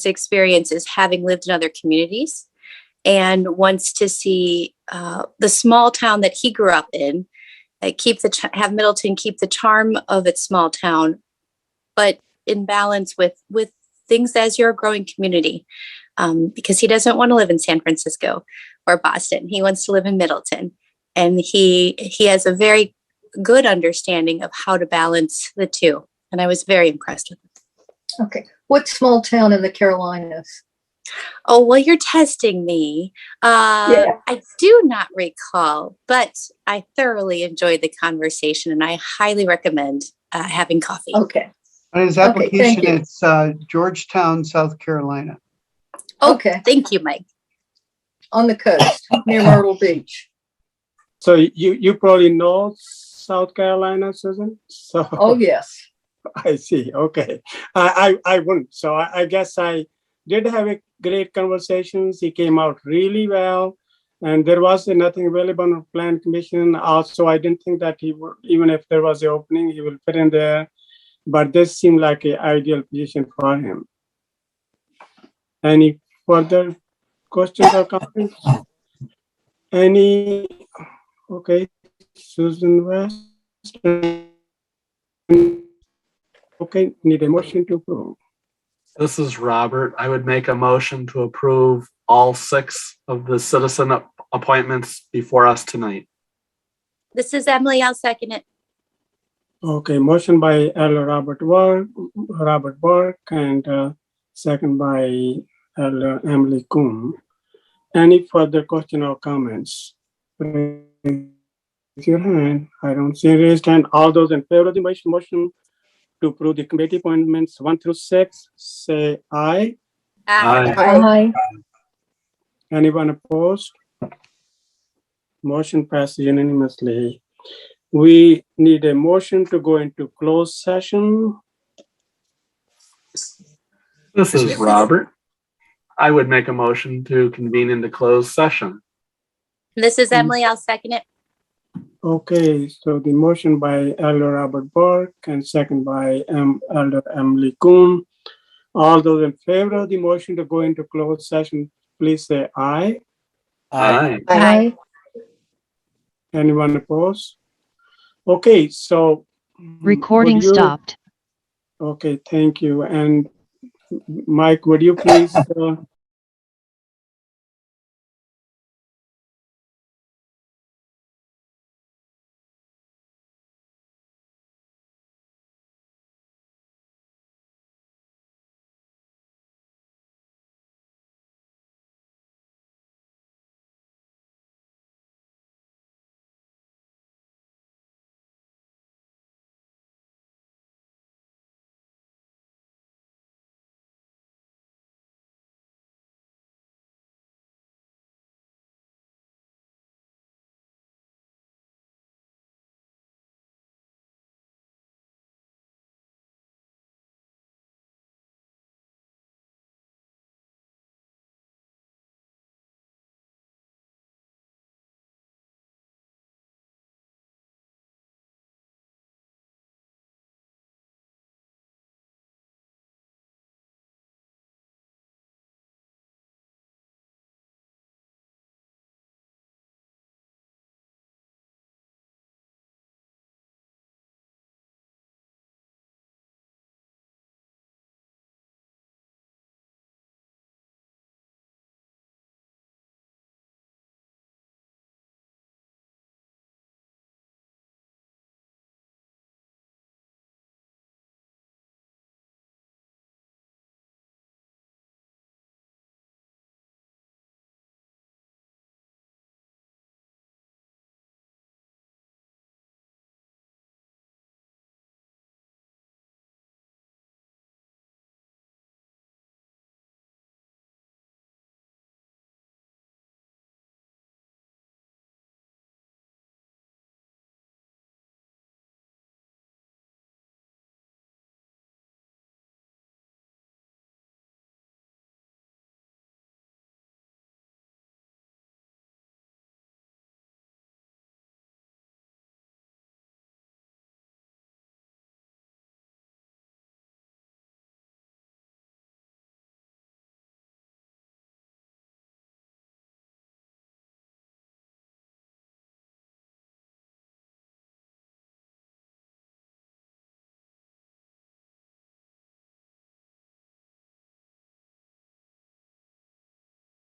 experience is having lived in other communities and wants to see the small town that he grew up in, have Middleton keep the charm of its small town, but in balance with things as your growing community. Because he doesn't want to live in San Francisco or Boston. He wants to live in Middleton. And he has a very good understanding of how to balance the two. And I was very impressed with him. Okay. What small town in the Carolinas? Oh, well, you're testing me. I do not recall, but I thoroughly enjoyed the conversation and I highly recommend having coffee. Okay. On his application, it's Georgetown, South Carolina. Okay. Thank you, Mike. On the coast near Myrtle Beach. So you probably know South Carolina, Susan? So Oh, yes. I see. Okay. I wouldn't. So I guess I did have a great conversations. He came out really well. And there was nothing available on Plan Commission. Also, I didn't think that he would, even if there was an opening, he will fit in there. But this seemed like an ideal position for him. Any further questions or comments? Any? Okay, Susan West. Okay, need a motion to approve. This is Robert. I would make a motion to approve all 6 of the citizen appointments before us tonight. This is Emily. I'll second it. Okay, motion by Elder Robert Burke, and second by Elder Emily Kuhn. Any further question or comments? Raise your hand. I don't see a raised hand. All those in favor of the motion to approve the committee appointments 1 through 6, say aye. Aye. Aye. Anyone opposed? Motion passes unanimously. We need a motion to go into closed session. This is Robert. I would make a motion to convene into closed session. This is Emily. I'll second it. Okay, so the motion by Elder Robert Burke and second by Elder Emily Kuhn. All those in favor of the motion to go into closed session, please say aye. Aye. Aye. Anyone opposed? Okay, so. Recording stopped. Okay, thank you. And Mike, would you please